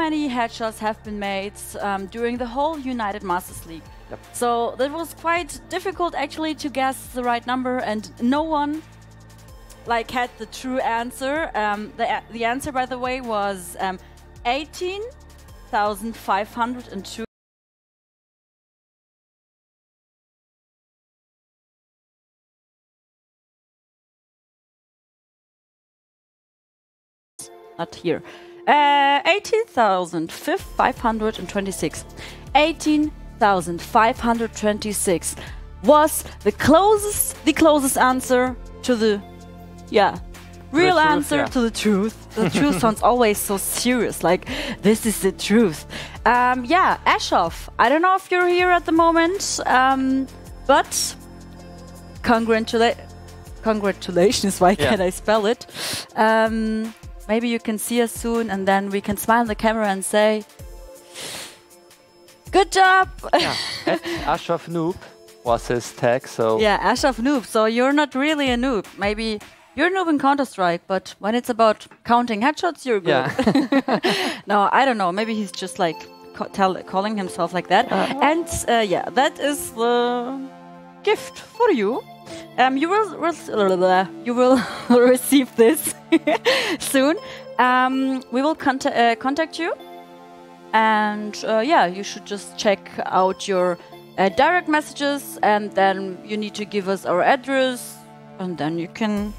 many headshots have been made during the whole United Masters League. Yep. So that was quite difficult actually to guess the right number, and no one like had the true answer. The answer, by the way, was 18,502. Not here. 18,526. 18,526 was the closest answer to the real answer to the truth. The truth sounds always so serious, like this is the truth. Ashoff, I don't know if you're here at the moment, but congratulations, why can't I spell it? Maybe you can see us soon, and then we can smile in the camera and say, good job! Yeah, Ashraf Noob was his tag, so... Yeah, Ashraf Noob, so you're not really a noob. Maybe you're a noob in Counter-Strike, but when it's about counting headshots, you're good. Yeah. No, I don't know, maybe he's just like calling himself like that. And that is the gift for you. You will receive this soon. We will contact you, and you should just check out your direct messages, and then you need to give us our address, and then you can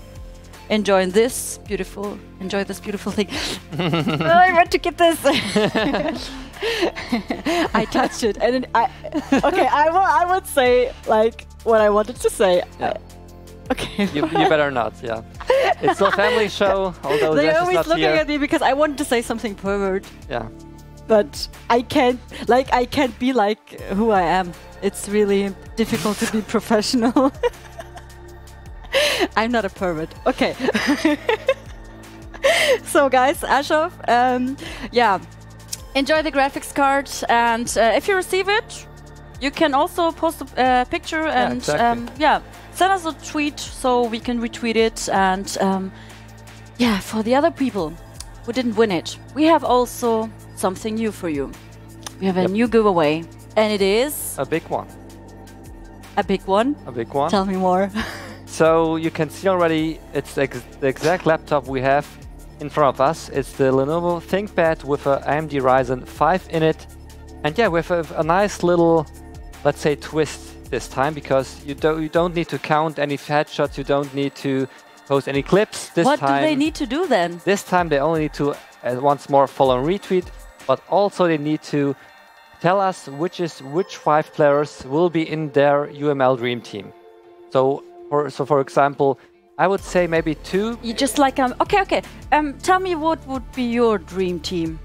enjoy this beautiful thing. I want to get this. I touched it, and I would say like what I wanted to say. Yeah. Okay. You better not. Yeah. It's a family show. Although they're always not looking here. at me because I wanted to say something pervert. Yeah. But I can't be like who I am. It's really difficult to be professional. I'm not a pervert. Okay. So guys, Ashraf, enjoy the graphics card, and if you receive it, you can also post a picture and send us a tweet so we can retweet it. And for the other people who didn't win it, we have also something new for you. We have a new giveaway, and it is a big one. A big one? A big one. Tell me more. So you can see already, it's the exact laptop we have in front of us. It's the Lenovo ThinkPad with a AMD Ryzen 5 in it. And yeah, we have a nice little, let's say, twist this time, because you don't need to count any headshots, you don't need to post any clips. What do they need to do then? This time they only need to once more follow and retweet, but also they need to tell us which 5 players will be in their UML Dream Team. So for example, I would say maybe 2. You just like okay. Tell me what would be your dream team.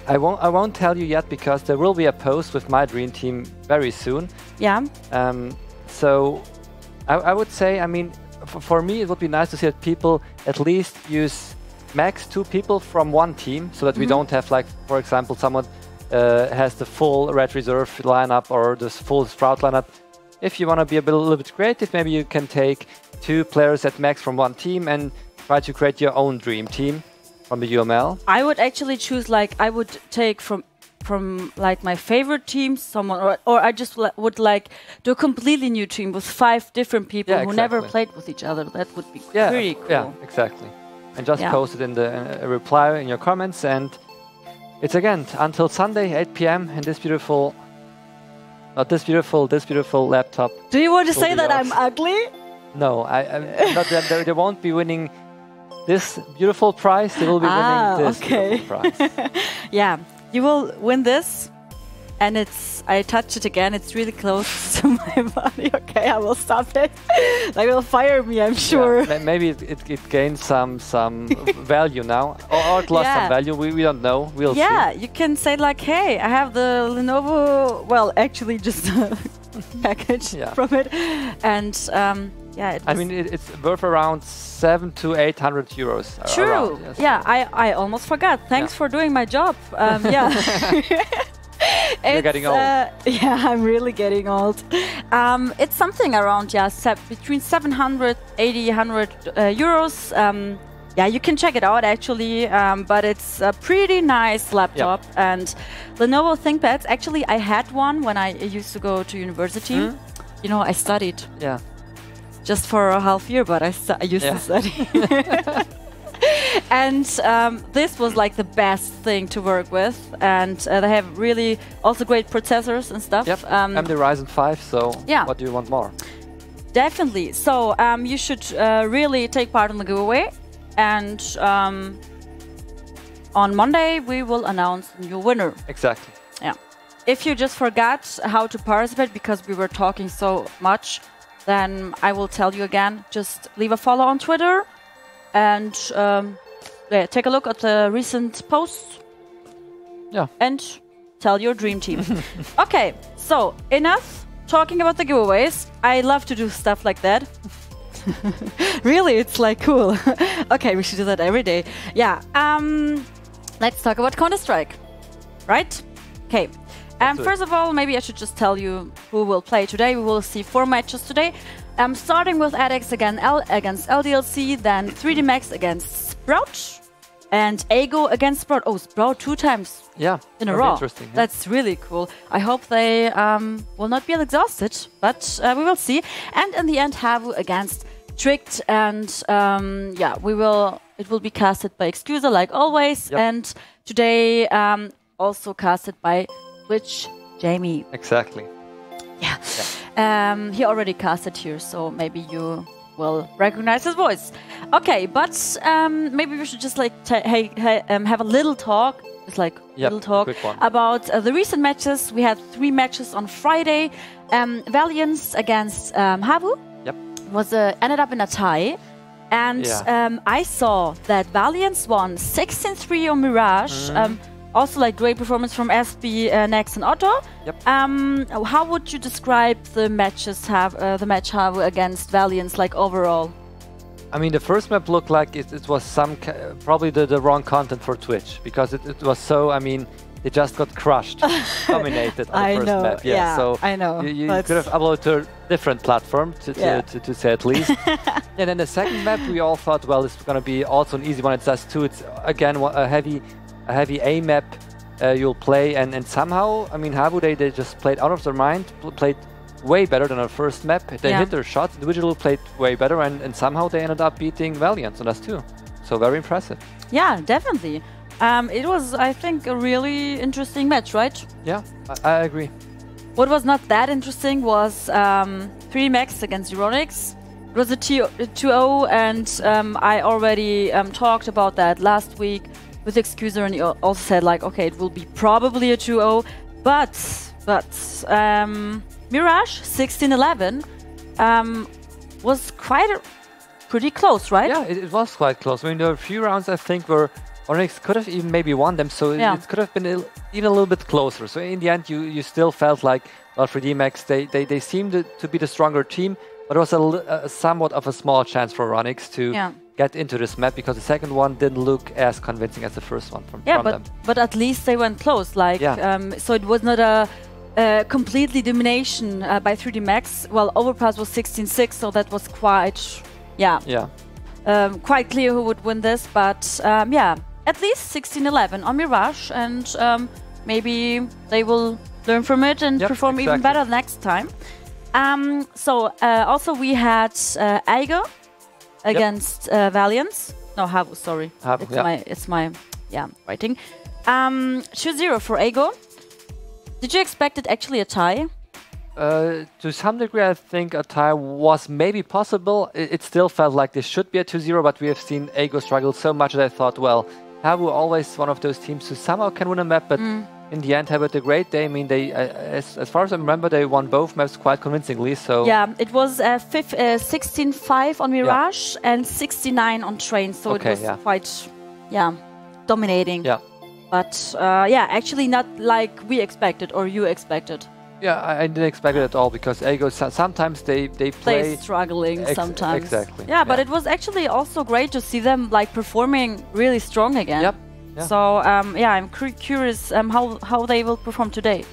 I won't tell you yet, because there will be a post with my dream team very soon. Yeah. So I would say, I mean, for me it would be nice to see that people at least use max 2 people from one team, so that we don't have, like, for example, someone has the full Red Reserve lineup or the full Sprout lineup. If you want to be a little bit creative, maybe you can take 2 players at max from one team and try to create your own dream team from the UML. I would actually choose, like, I would take from like my favorite team someone, or I just would like do a completely new team with 5 different people who never played with each other. That would be pretty cool. Yeah, exactly. And just post it in the reply in your comments, and it's again until Sunday 8 PM in this beautiful. Not this beautiful laptop. Do you want to say that I'm ugly? No, I'm not. They won't be winning this beautiful prize. They will be winning this beautiful prize. Yeah, you will win this, and I touched it again. It's really close to my body. Okay, I will stop it. They will fire me, I'm sure. Yeah, maybe it gains some value now, or it lost some value. We don't know. We'll see. Yeah, you can say like, hey, I have the Lenovo. Well, actually, just a package from it, and I mean, it's worth around 700 to 800 euros. True. Around, yes. Yeah, I almost forgot. Thanks for doing my job. You're getting old. Yeah, I'm really getting old. It's something around between 700, 800 euros. Yeah, you can check it out actually, but it's a pretty nice laptop. And Lenovo ThinkPads, actually I had one when I used to go to university. You know, I studied. Yeah. Just for a half year, but I used to study. And this was like the best thing to work with. And they have really also great processors and stuff. Yep, and the Ryzen 5, so what do you want more? Definitely. So you should really take part in the giveaway. And on Monday, we will announce the new winner. Exactly. Yeah. If you just forgot how to participate because we were talking so much, then I will tell you again. Just leave a follow on Twitter and take a look at the recent posts. Yeah. And tell your dream team. Okay, so enough talking about the giveaways. I love to do stuff like that. Really, it's like cool. Okay, we should do that every day. Yeah. Let's talk about Counter-Strike. Right? Okay. First of all, maybe I should just tell you who will play today. We will see 4 matches today. Starting with ADEX against LDLC, then 3D Max against Sprout, and Ago against Sprout. Oh, Sprout 2 times in a row. Interesting. Yeah. That's really cool. I hope they will not be exhausted, but we will see. And in the end, Havu against Tricked, and it will be casted by Excuser like always. And today also casted by Twitch Jamie. Exactly. Yeah. He already casted here, so maybe you will recognize his voice. Okay, but maybe we should just like have a little talk. It's like little talk about the recent matches. We had 3 matches on Friday. Valiance against Havu. Ended up in a tie, and I saw that Valiance won 16-3 on Mirage. Also, like great performance from SB, Nex, and Otto. How would you describe the matches? The match Havu against Valiance, like overall? I mean, the first map looked like it was probably the wrong content for Twitch, because it was so. I mean, they just got crushed, dominated on the first map. Yeah, so I know. You could have uploaded to a different platform, to say at least. And then the second map, we all thought, well, it's going to be also an easy one. It's us too. It's again a heavy A map you'll play, and somehow, I mean, Havu, they just played out of their mind, played way better than our first map. They hit their shots, individually played way better, and somehow they ended up beating Valiant on us too. So very impressive. Yeah, definitely. It was, I think, a really interesting match, right? Yeah, I agree. What was not that interesting was 3D Max against Euronics. It was a 2-0, and I already talked about that last week with Excuser, and he also said, like, okay, it will be probably a 2-0, but Mirage 16-11 was pretty close, right? Yeah, it was quite close. I mean, there were a few rounds I think where Onyx could have even maybe won them, so it could have been even a little bit closer. So in the end, you still felt like, well, 3D Max, they seemed to be the stronger team, but it was a somewhat of a small chance for Onyx to get into this map, because the second one didn't look as convincing as the first one from them. But at least they went close. Like, so it was not a completely domination by 3D Max. Well, Overpass was 16-6, so that was quite, quite clear who would win this. But at least 16-11 on Mirage, and maybe they will learn from it and perform even better next time. Also we had Aigo against Valiance. No, Havu, sorry. Havu, it's my writing. 2-0 for Aigo. Did you expect it actually a tie? To some degree, I think a tie was maybe possible. It still felt like this should be a 2-0, but we have seen Aigo struggle so much that I thought, well, Havu always one of those teams who somehow can win a map, but in the end, Havu had a great day. I mean, they, as far as I remember, they won both maps quite convincingly. So yeah, it was 16-5 on Mirage and 69 on Train. So it was quite, dominating. Yeah. But actually not like we expected or you expected. Yeah, I didn't expect it at all, because Aigo sometimes they play struggling sometimes. Exactly. Yeah, but it was actually also great to see them like performing really strong again. Yep. Yeah. So I'm curious how they will perform today.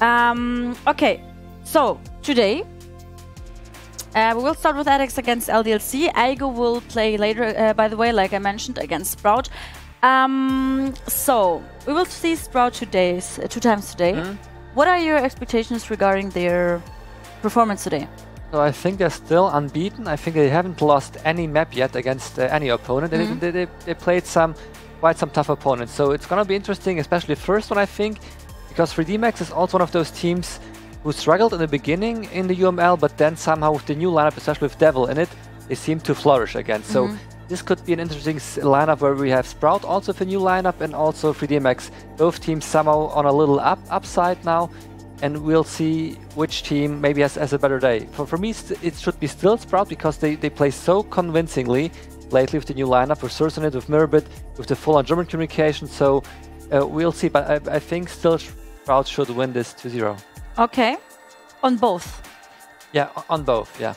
Okay, so today We will start with ATEX against LDLC. Aigo will play later, by the way, like I mentioned, against Sprout. So we will see Sprout two times today. What are your expectations regarding their performance today? So I think they're still unbeaten. I think they haven't lost any map yet against any opponent. They played quite some tough opponents. So it's going to be interesting, especially the first one, I think, because 3D Max is also one of those teams who struggled in the beginning in the UML, but then somehow with the new lineup, especially with Devil in it, they seem to flourish again. So this could be an interesting lineup where we have Sprout also with a new lineup and also 3D Max. Both teams somehow on a little upside now. And we'll see which team maybe has a better day. For me, it should be still Sprout because they play so convincingly lately with the new lineup, with Sursonet, with Mirabit, with the full-on German communication. So we'll see. But I think still Sprout should win this 2-0. Okay. On both? Yeah, on both, yeah.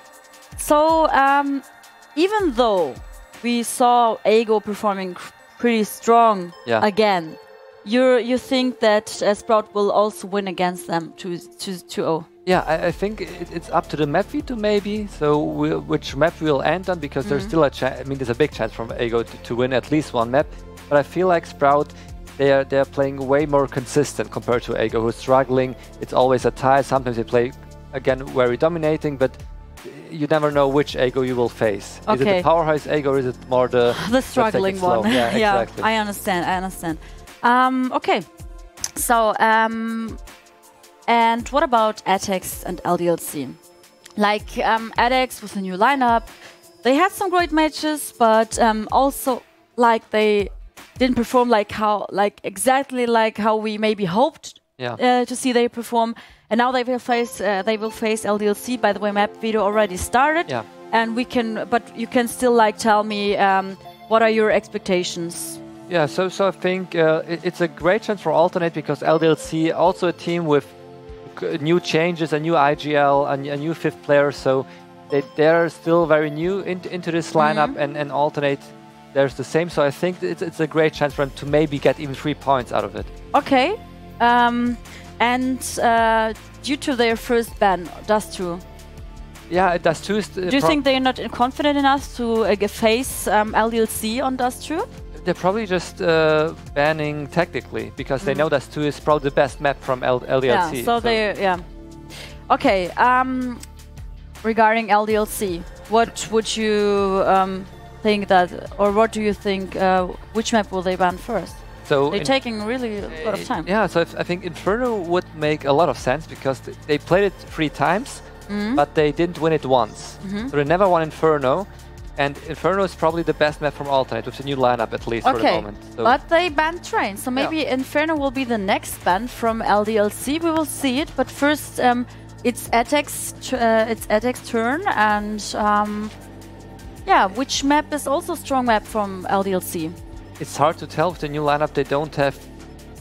So even though we saw Aigo performing pretty strong again, you think that Sprout will also win against them 2-0? Yeah, I think it's up to the map veto maybe. So which map we'll end on, because there's still a chance. I mean, there's a big chance from Aigo to win at least one map. But I feel like Sprout, they're playing way more consistent compared to Aigo, who's struggling. It's always a tie. Sometimes they play again very dominating, but you never know which Aigo you will face. Is it the powerhouse Aigo, or is it more the struggling one? Yeah, exactly. I understand. Okay, so and what about ATEX and LDLC? Like ATEX with a new lineup, they had some great matches, but also like they didn't perform exactly like how we maybe hoped to see they perform. And now they will face LDLC. By the way, map video already started, and but you can still tell me what are your expectations? Yeah, so I think it's a great chance for Alternate, because LDLC also a team with new changes, a new IGL, a new fifth player, so they're still very new into this lineup, and Alternate, there's the same. So I think it's a great chance for them to maybe get even 3 points out of it. Okay, and due to their first ban, Dust2. Yeah, Dust2 do you think they're not confident enough to face LDLC on Dust2? They're probably just banning technically, because they know Dust2 is probably the best map from LDLC. Yeah, so they, Okay, regarding LDLC, what would you think or what do you think, which map will they ban first? So they're taking really a lot of time. Yeah, so I think Inferno would make a lot of sense, because they played it 3 times, but they didn't win it once. So they never won Inferno. And Inferno is probably the best map from Alternate, with the new lineup at least for the moment. So but they banned Train, so maybe Inferno will be the next ban from LDLC. We will see it, but first it's ATEX turn, and which map is also a strong map from LDLC? It's hard to tell with the new lineup. They don't have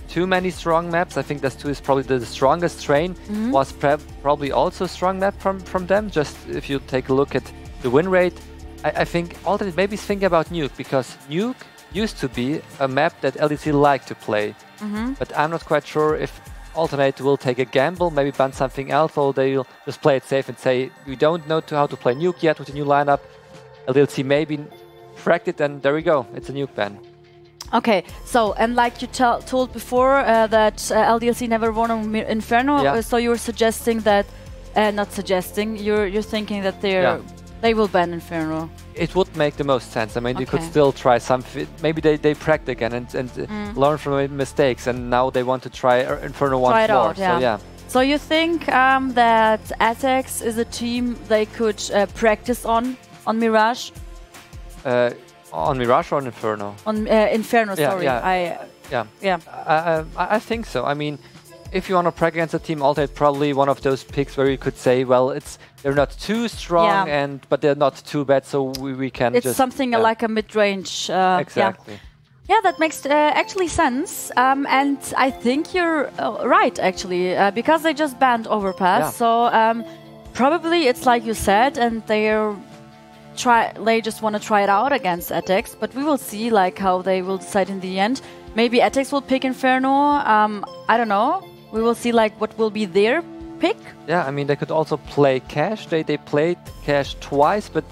too many strong maps. I think Dust2 is probably the strongest. Train was probably also a strong map from them. Just if you take a look at the win rate. I think Alternate maybe is thinking about Nuke, because Nuke used to be a map that LDC liked to play. But I'm not quite sure if Alternate will take a gamble, maybe ban something else, or they'll just play it safe and say, we don't know how to play Nuke yet with the new lineup. LDLC maybe fracked it, and there we go, it's a Nuke ban. Okay, so, and like you told before that LDLC never won on Inferno, so you're suggesting that, not suggesting, you're thinking that they will ban Inferno. It would make the most sense. I mean, you could still try something. Maybe they practice again and learn from mistakes, and now they want to try Inferno once more. So, so you think that ATEX is a team they could practice on Mirage? On Mirage or on Inferno? On Inferno, sorry. I think so. I mean, if you want to practice against a team, Alternate probably one of those picks where you could say, well, they're not too strong, but they're not too bad, so we can it's something like a mid-range. Exactly. Yeah, that makes actually sense. And I think you're right, actually, because they just banned Overpass. So probably it's like you said, and they just want to try it out against ATEX. But we will see how they will decide in the end. Maybe ATEX will pick Inferno. I don't know. We will see what will be their pick. Yeah, I mean, they could also play Cash. They played Cash twice, but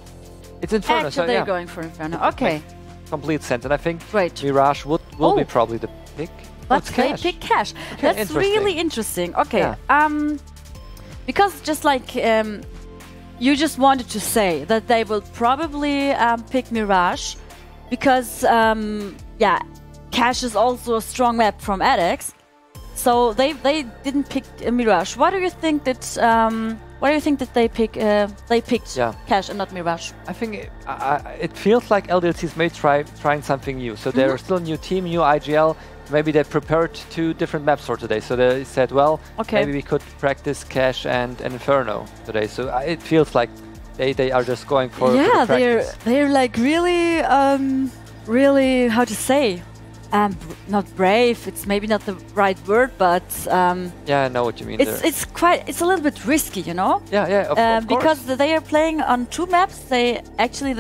it's Inferno. Actually, they're going for Inferno. Okay. Complete sense. And I think Great. Mirage will be probably the pick. But they pick Cash. Okay, that's really interesting. Okay. Yeah. Because just like you just wanted to say that they will probably pick Mirage because yeah, Cash is also a strong map from ADEX. So they didn't pick Mirage. Why do you think that they picked Cash and not Mirage? I think it feels like LDLCs may trying something new. So they're still a new team, new IGL. Maybe they prepared 2 different maps for today. So they said, well, maybe we could practice Cash and Inferno today. So it feels like they are just going for the practice. They're like really really, how to say, not brave, it's maybe not the right word, but yeah, I know what you mean. It's a little bit risky, you know. Yeah, of course. Because they are playing on 2 maps. They actually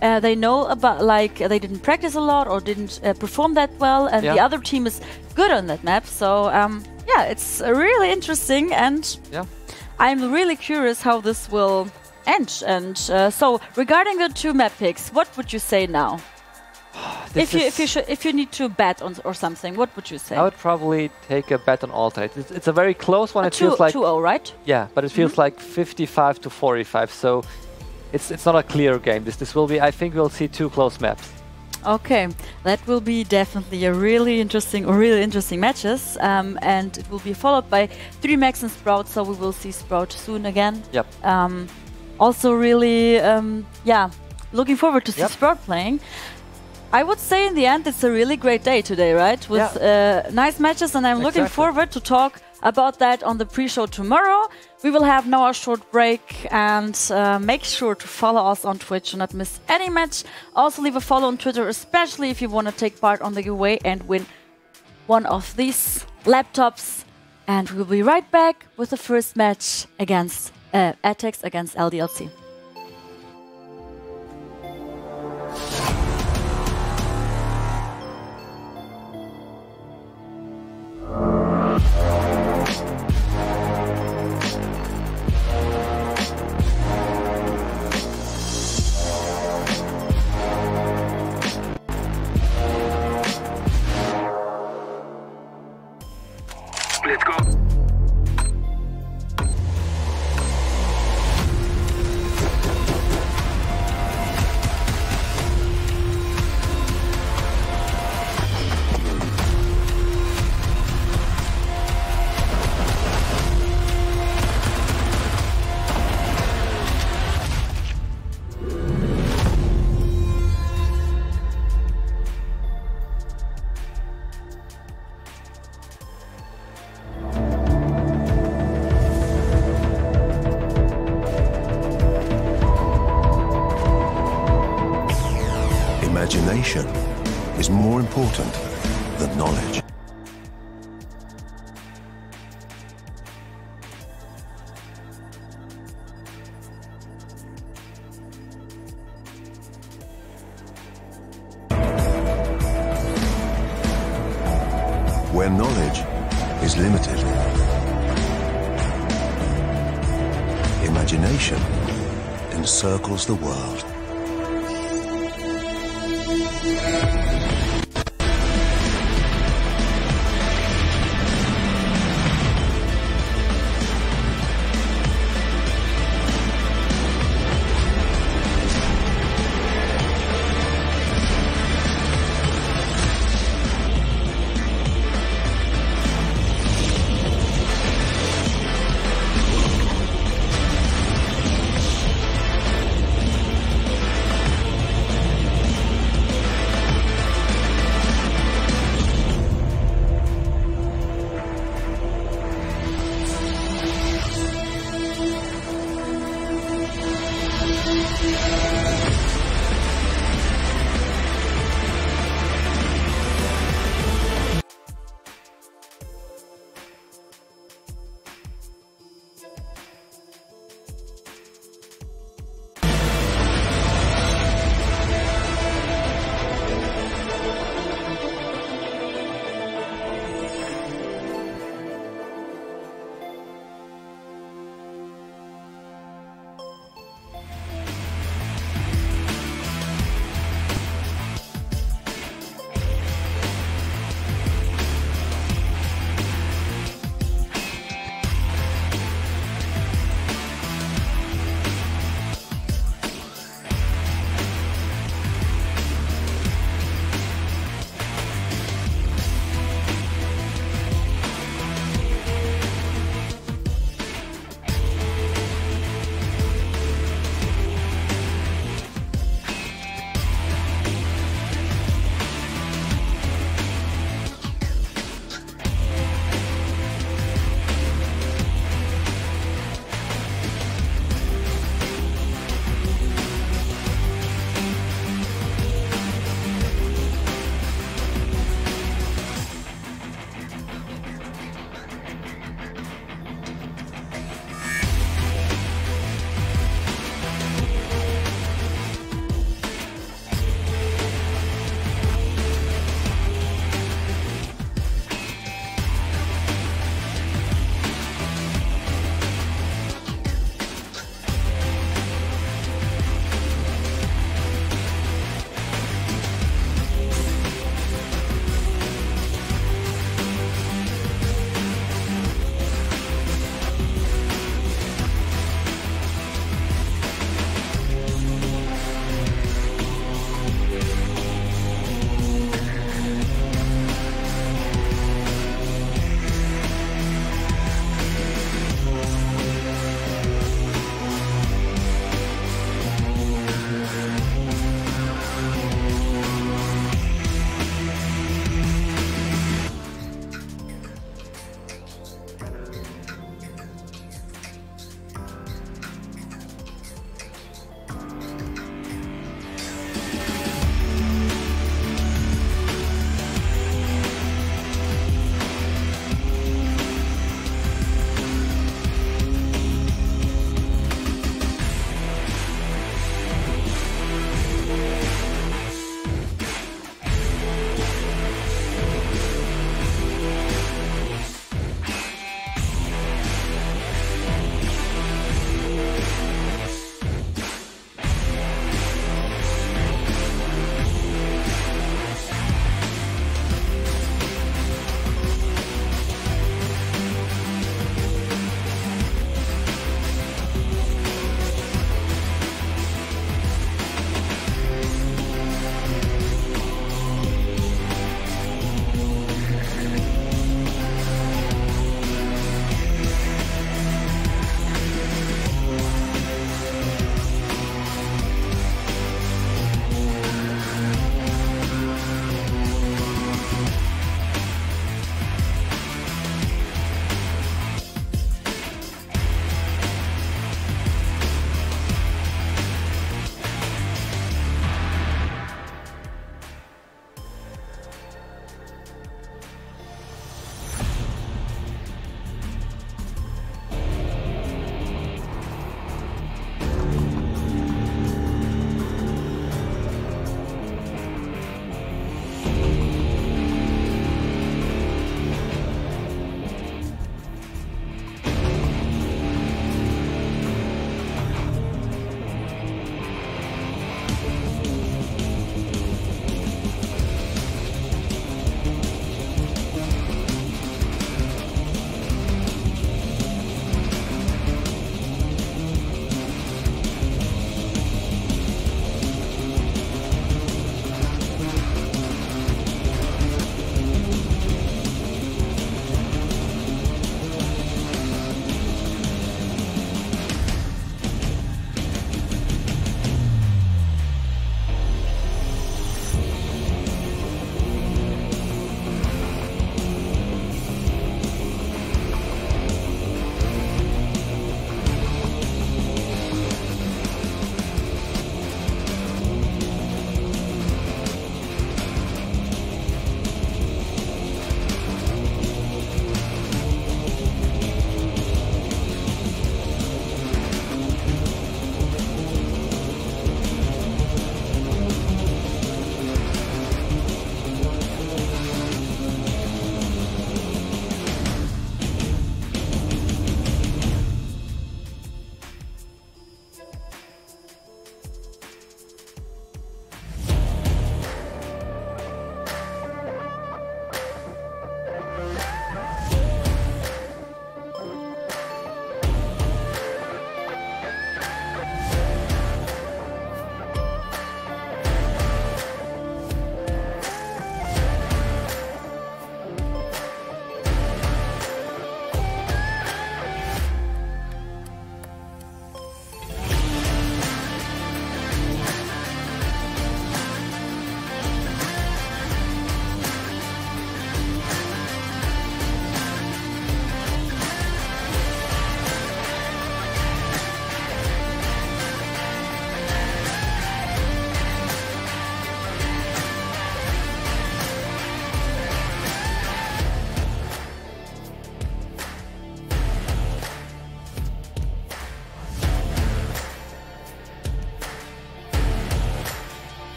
they know about, like, they didn't practice a lot or didn't perform that well, and the other team is good on that map. So yeah, it's really interesting, and I'm really curious how this will end. And so regarding the 2 map picks, what would you say now? If you need to bet on or something, what would you say? I would probably take a bet on alternate. It's a very close one. It feels like 2-0, right? Yeah, but it feels like 55 to 45. So it's not a clear game. This will be. I think we'll see 2 close maps. Okay, that will be definitely a really interesting matches, and it will be followed by 3 Max and Sprout. So we will see Sprout soon again. Yep. Also, really, yeah, looking forward to see Sprout playing. I would say in the end it's a really great day today, right? With nice matches, and I'm looking forward to talk about that on the pre-show tomorrow. We will have now a short break, and make sure to follow us on Twitch to not miss any match. Also leave a follow on Twitter, especially if you want to take part on the giveaway and win one of these laptops. And we'll be right back with the first match against ATEX against LDLC. Let's go. Imagination is more important than knowledge. Where knowledge is limited, imagination encircles the world.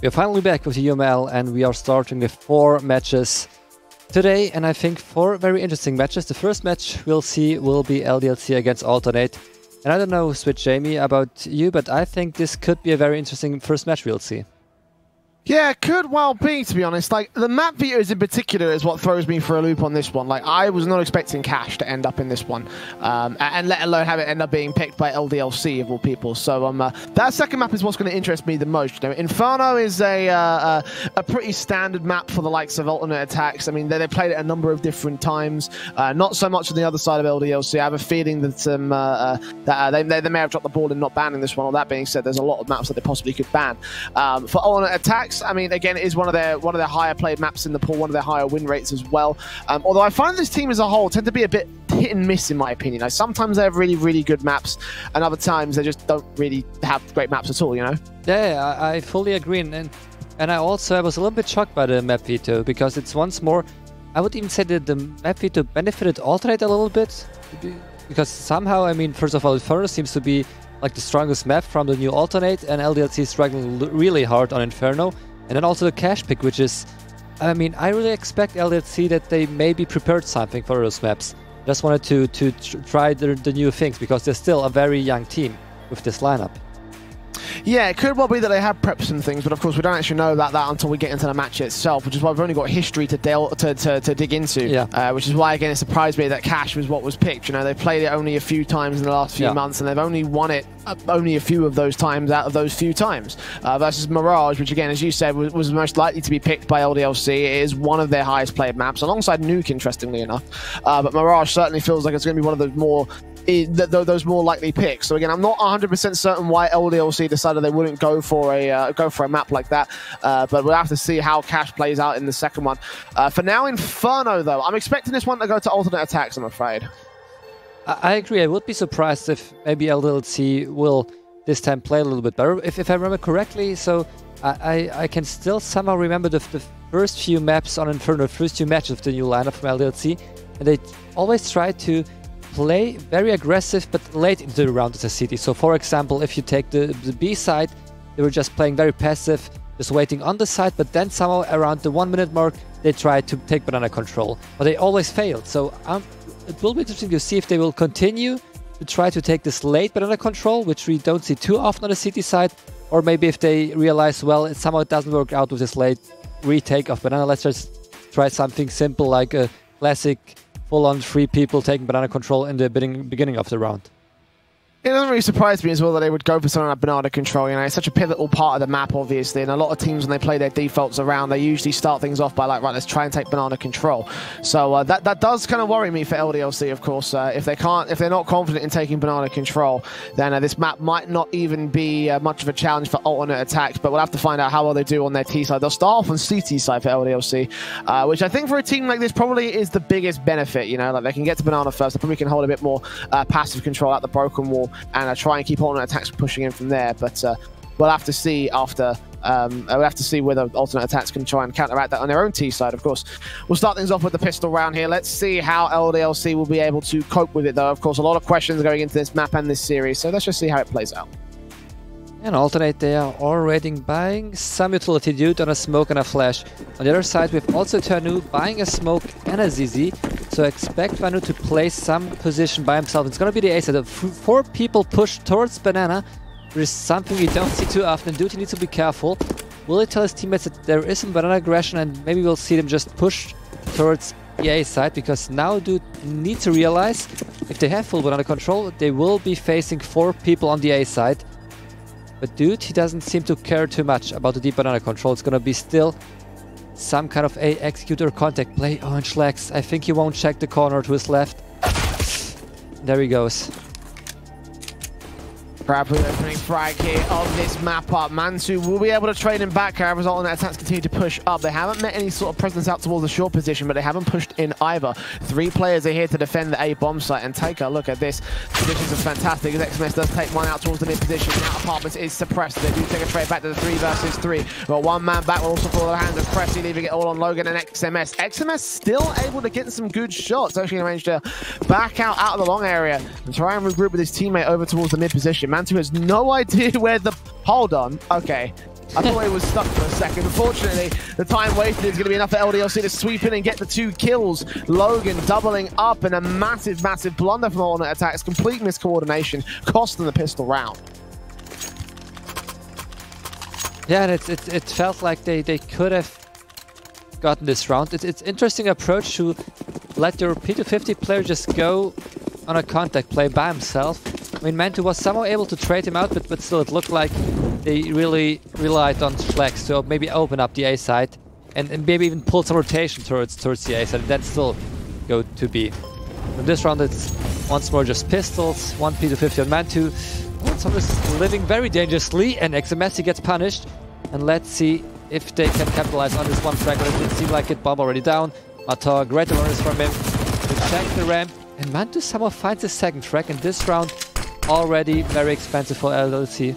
We are finally back with the UML, and we are starting with 4 matches today, and I think 4 very interesting matches. The first match we'll see will be LDLC against Alternate. And I don't know, Switch Jamie, about you, but I think this could be a very interesting first match we'll see. Yeah, it could well be, to be honest. Like, the map views in particular is what throws me for a loop on this one. Like, I was not expecting Cash to end up in this one, and let alone have it end up being picked by LDLC, of all people. So, that second map is what's going to interest me the most. You know, Inferno is a pretty standard map for the likes of Alternate Attacks. I mean, they played it a number of different times. Not so much on the other side of LDLC. I have a feeling that they may have dropped the ball in not banning this one. All that being said, there's a lot of maps that they possibly could ban. For Alternate Attacks, I mean, again, it is one of their higher played maps in the pool, one of their higher win rates as well. Although I find this team as a whole tend to be a bit hit and miss, in my opinion. Like, sometimes they have really, really good maps, and other times they just don't really have great maps at all, you know? Yeah, I fully agree. And I was a little bit shocked by the map veto, because it's once more, I would even say that the map veto benefited Alternate a little bit, because somehow, I mean, first of all, Inferno seems to be like the strongest map from the new Alternate, and LDLC is struggling really hard on Inferno. And then also the Cash pick, which is, I mean, I really expect LDLC that they maybe prepared something for those maps. Just wanted to try the new things, because they're still a very young team with this lineup. Yeah, it could well be that they have prepped some things, but of course we don't actually know about that until we get into the match itself, which is why we've only got history to dig into. Yeah. Which is why, again, it surprised me that Cash was what was picked. You know, they've played it only a few times in the last few months, and they've only won it only a few of those times out of those few times. Versus Mirage, which, again, as you said, was most likely to be picked by LDLC. It is one of their highest played maps, alongside Nuke, interestingly enough. But Mirage certainly feels like it's going to be one of those more likely picks. So again, I'm not 100% certain why LDLC decided they wouldn't go for a map like that, but we'll have to see how Cash plays out in the second one. For now, Inferno, though, I'm expecting this one to go to Alternate Attacks, I'm afraid. I agree. I would be surprised if maybe LDLC will this time play a little bit better. If I remember correctly, so I can still somehow remember the first few maps on Inferno, the first few matches of the new lineup from LDLC, and they always try to play very aggressive, but late into the round as a city. So, for example, if you take the B side, they were just playing very passive, just waiting on the side, but then somehow around the 1 minute mark, they tried to take banana control, but they always failed. So it will be interesting to see if they will continue to try to take this late banana control, which we don't see too often on the city side, or maybe if they realize, well, somehow it doesn't work out with this late retake of banana, let's just try something simple like a classic full-on 3 people taking banana control in the beginning of the round. It doesn't really surprise me as well that they would go for something like banana control. You know, it's such a pivotal part of the map, obviously, and a lot of teams, when they play their defaults around, they usually start things off by like, right, let's try and take banana control. So that does kind of worry me for LDLC, of course. If they're not confident in taking banana control, then this map might not even be much of a challenge for Alternate Attacks. But we'll have to find out how well they do on their T side. They'll start off on CT side for LDLC, which I think for a team like this probably is the biggest benefit. You know, like they can get to banana first, they probably can hold a bit more passive control at the broken wall, and try and keep Alternate Attacks pushing in from there. But we'll have to see after. We'll have to see whether Alternate Attacks can try and counteract that on their own T side, of course. We'll start things off with the pistol round here. Let's see how LDLC will be able to cope with it, though. Of course, a lot of questions going into this map and this series, so let's just see how it plays out. And Alternate, they are already buying some utility due on a smoke and a flash. On the other side, we've also Tanu buying a smoke and a ZZ. So expect Vanu to play some position by himself. It's going to be the A side. 4 people push towards banana, which is something we don't see too often. Duty needs to be careful. Will he tell his teammates that there is some banana aggression, and maybe we'll see them just push towards the A side, because now Dude needs to realize if they have full banana control, they will be facing 4 people on the A side. But Dude, he doesn't seem to care too much about the deep banana control. It's gonna be still some kind of A executor contact play. Orange Lex, I think he won't check the corner to his left. There he goes. Rapidly opening frag here of this map up. Mansu will be able to trade him back. However, result in that attacks continue to push up. They haven't met any sort of presence out towards the short position, but they haven't pushed in either. 3 players are here to defend the A bomb site, and take a look at this. Conditions are fantastic as XMS does take one out towards the mid position. Now Apartments is suppressed. They do take a trade back to the 3 versus 3. But 1 man back will also fall in the hands of Cressy, leaving it all on Logan and XMS. XMS still able to get some good shots. Actually managed to back out of the long area and try and regroup with his teammate over towards the mid position. Mansu has no idea where the... Hold on. Okay. I thought it was stuck for a second. Unfortunately, the time wasted is going to be enough for LDLC to sweep in and get the 2 kills. Logan doubling up in a massive, massive blunder from Alternate Attacks. Complete miscoordination, cost them the pistol round. Yeah, and it felt like they could have gotten this round. It's interesting approach to let your P250 player just go on a contact play by himself. I mean, Mantu was somehow able to trade him out, but still it looked like they really relied on Flex to maybe open up the A side and maybe even pull some rotation towards the A side and then still go to B. In this round it's once more just pistols, 1 P250 on Mantu. Someone is living very dangerously and XMSC gets punished. And let's see if they can capitalize on this one frag, but it did seem like it. Bomb already down. Matar, great awareness from him to check the ramp. And Mantu somehow finds his second frag, and this round already very expensive for LDLC.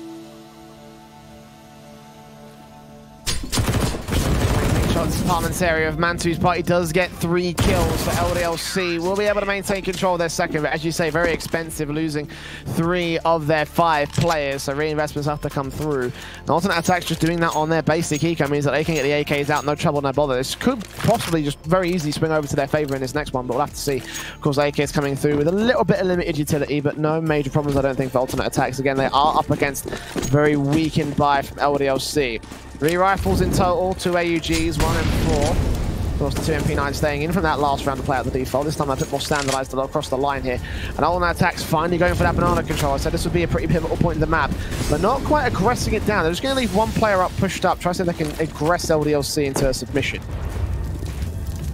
Shots department's area of Mantu's party does get 3 kills for LDLC. Will be able to maintain control of their second, but as you say, very expensive, losing 3 of their 5 players, so reinvestments have to come through. And Alternate Attacks just doing that on their basic eco means that they can get the AKs out, no trouble, no bother. This could possibly just very easily swing over to their favor in this next one, but we'll have to see. Of course, AKs coming through with a little bit of limited utility, but no major problems, I don't think, for Alternate Attacks. Again, they are up against very weakened buy from LDLC. 3 rifles in total, 2 AUGs, 1 M4. Of course, the 2 MP9 staying in from that last round to play out the default. This time a bit more standardized across the line here. And Alternate Attacks finally going for that banana control. I said this would be a pretty pivotal point in the map, but not quite aggressing it down. They're just going to leave 1 player up, pushed up, try to see if they can aggress LDLC into a submission.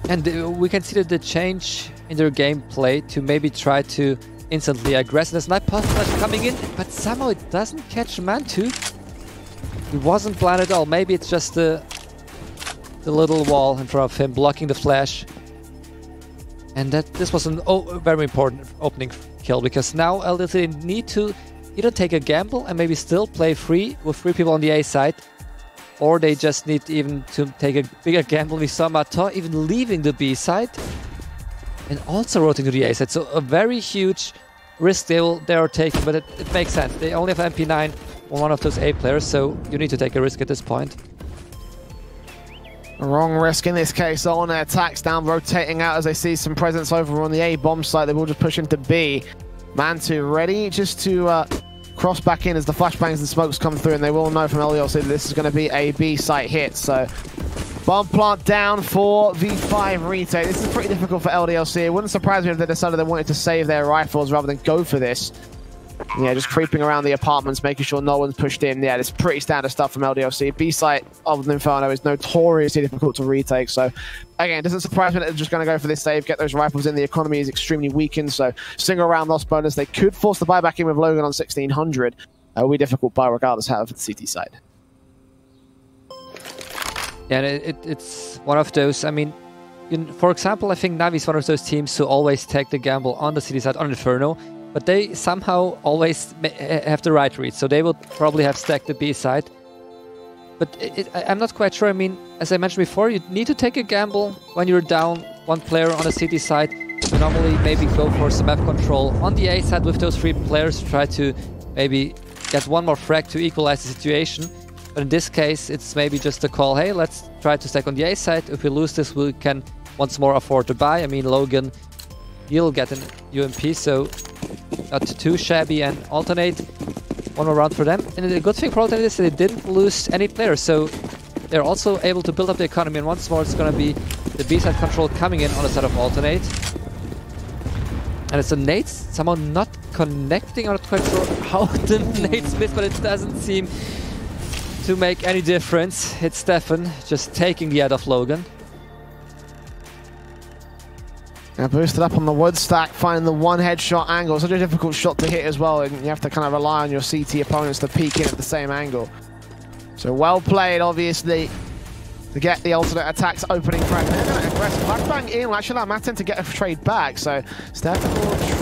And we can see that the change in their gameplay to maybe try to instantly aggress. There's not possible coming in, but somehow it doesn't catch Mantu. He wasn't blind at all. Maybe it's just the little wall in front of him blocking the flash. And this was a very important opening kill, because now LDLC need to either take a gamble and maybe still play free with 3 people on the A side, or they just need even to take a bigger gamble. We saw Matar even leaving the B side and also rotating to the A side. So a very huge risk they are taking, but it makes sense. They only have MP9 on one of those A players, so you need to take a risk at this point. Wrong risk in this case. On their attacks down, rotating out as they see some presence over on the A bomb site. They will just push into B. Mantu ready just to cross back in as the flashbangs and smokes come through, and they will know from LDLC that this is going to be a B site hit. So bomb plant down for V5 retake. This is pretty difficult for LDLC. It wouldn't surprise me if they decided they wanted to save their rifles rather than go for this. Yeah, just creeping around the apartments, making sure no one's pushed in. Yeah, it's pretty standard stuff from LDLC. B-site of the Inferno is notoriously difficult to retake, so again, it doesn't surprise me that they're just going to go for this save, get those rifles in. The economy is extremely weakened, so single round loss bonus. They could force the buyback in with Logan on 1600. It will be difficult buy regardless, however, for the CT side. Yeah, it's one of those, I mean, for example, I think Navi is one of those teams who always take the gamble on the CT side, on Inferno, but they somehow always have the right read, so they will probably have stacked the B side. But I'm not quite sure. I mean, as I mentioned before, you need to take a gamble when you're down 1 player on the CT side. You normally maybe go for some map control on the A side with those 3 players, try to maybe get 1 more frag to equalize the situation. But in this case, it's maybe just a call, hey, let's try to stack on the A side. If we lose this, we can once more afford to buy. I mean, Logan, he'll get an UMP, so not too shabby, and alternate 1 more round for them. And the good thing for alternate is that they didn't lose any players, so they're also able to build up the economy, and once more it's going to be the B-side control coming in on the side of alternate. And it's a nades somehow not connecting. I'm not quite sure how the nades missed, but it doesn't seem to make any difference. It's Stefan just taking the head of Logan. Now boosted up on the wood stack, finding the 1 headshot angle. Such a difficult shot to hit as well, and you have to kind of rely on your CT opponents to peek in at the same angle. So well played, obviously. to get the alternate attacks opening frag. They're going to aggressive flashbang in will actually allow Maten to get a trade back. So Steph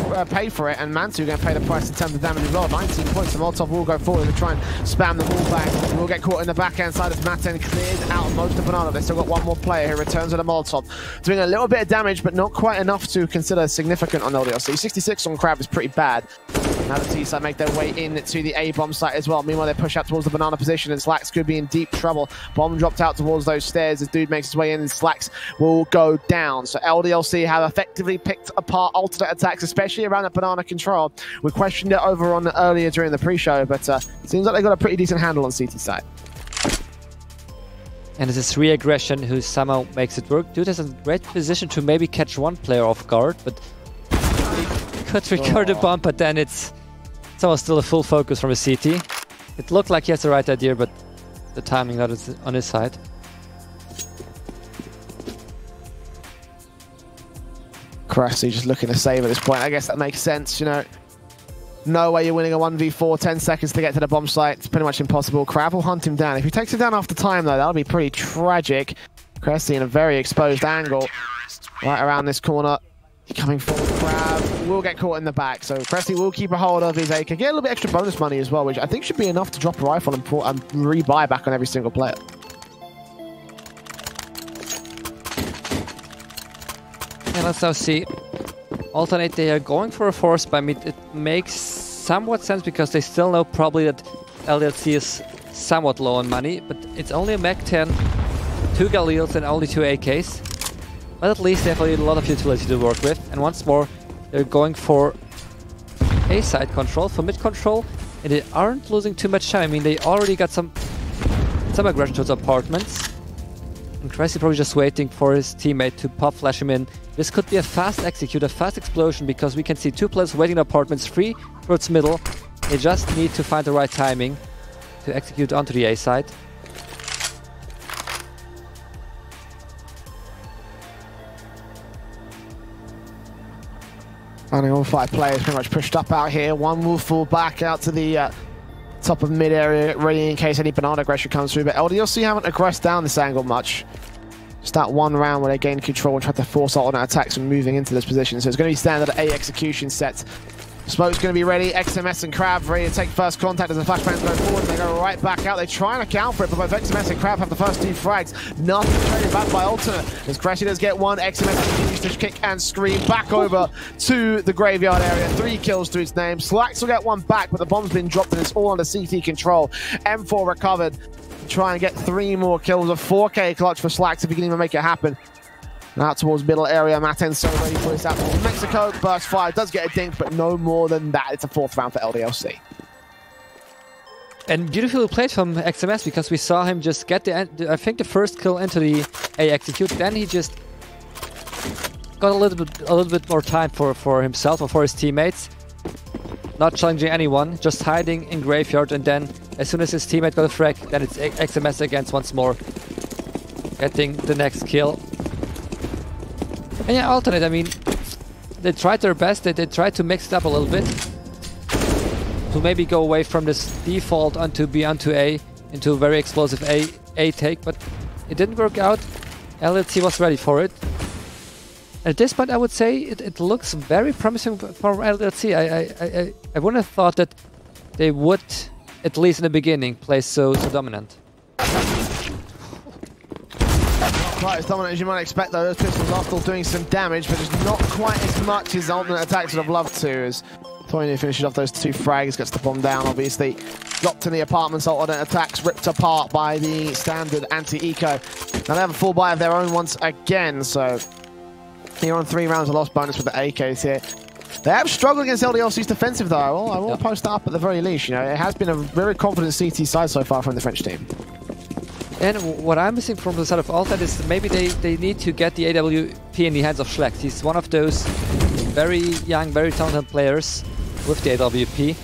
will pay for it, and Mantu going to pay the price in terms of damage as well. 19 points. The Molotov will go forward to try and spam the wall back. We'll get caught in the backhand side as Maten clears out most of Banana. They've still got one more player who returns with a Molotov, doing a little bit of damage, but not quite enough to consider significant on LDLC. 66 on Crab is pretty bad. Now the T-side make their way into the A-bomb site as well. Meanwhile, they push out towards the Banana position, and Slacks could be in deep trouble. Bomb dropped out towards those stairs as Dude makes his way in, and Slacks will go down. So LDLC have effectively picked apart alternate attacks, especially around that Banana control. We questioned it over on earlier during the pre-show, but it seems like they got a pretty decent handle on CT side. And it's this re-aggression who somehow makes it work. Dude is in a great position to maybe catch one player off guard, but he could recover the bomb, but then it's almost still a full focus from a CT. It looked like he has the right idea, but the timing not on his side. Cressy just looking to save at this point. I guess that makes sense, you know. No way you're winning a 1v4, 10 seconds to get to the bomb site. It's pretty much impossible. Crab will hunt him down. If he takes him down after time, though, that'll be pretty tragic. Cressy in a very exposed angle right around this corner. Coming forward, Crab will get caught in the back. So Cressy will keep a hold of his AK. Get a little bit extra bonus money as well, which I think should be enough to drop a rifle and rebuy back on every single player. And let's now see. Alternate, they are going for a force, but I mean, it makes somewhat sense because they still know probably that LDLC is somewhat low on money, but it's only a Mac-10, 2 Galils and only 2 AKs. But at least they have a lot of utility to work with. And once more, they're going for A-side control, for mid control, and they aren't losing too much time. I mean, they already got some aggression towards apartments. And Cressy probably just waiting for his teammate to pop flash him in. This could be a fast execute, a fast explosion, because we can see 2 players waiting in apartments, 3 towards middle. They just need to find the right timing to execute onto the A side. Finding all 5 players pretty much pushed up out here. One will fall back out to the top of mid area, ready in case any Banana aggression comes through. But LDLC haven't aggressed down this angle much. Just that one round where they gained control and tried to force alternate attacks from moving into this position. So it's going to be standard A execution sets. Smoke's going to be ready. XMS and Crab ready to take first contact as the flashbangs go forward. They go right back out. They're trying to account for it, but both XMS and Crab have the first 2 frags. Nothing traded back by alternate. As Cressy does get one, XMS continues to kick and scream back over to the graveyard area. 3 kills to its name. Slacks will get one back, but the bomb's been dropped and it's all under CT control. M4 recovered. Try and get 3 more kills. A 4K clutch for Slacks if he can even make it happen. And out towards middle area, Maten's so ready for this out towards Mexico. Burst 5 does get a dink, but no more than that. It's a 4th round for LDLC. And beautifully played from XMS, because we saw him just get I think the first kill into the A execute. Then he just got a little bit more time for himself or for his teammates. Not challenging anyone, just hiding in graveyard, and then as soon as his teammate got a frag, then it's XMS against once more, getting the next kill. And yeah, alternate, I mean, they tried their best, they tried to mix it up a little bit, to maybe go away from this default onto B onto A, into a very explosive A take, but it didn't work out. LLC was ready for it. At this point, I would say it looks very promising for LDLC. I wouldn't have thought that they would, at least in the beginning, play so dominant. Quite as dominant as you might expect, though. Those pistols are still doing some damage, but just not quite as much as alternate attacks would have loved to. As Toyne finishes off those 2 frags, gets the bomb down, obviously. Dropped in the apartments, alternate attacks ripped apart by the standard anti-eco. Now they have a full buy of their own once again, so here on 3 rounds of lost bonus with the AKs here. They have struggled against LDLC's defensive, though. I will post that up at the very least. You know, it has been a very confident CT side so far from the French team. And what I'm missing from the side of Alternate is maybe they need to get the AWP in the hands of Schlecht. He's one of those very young, very talented players with the AWP.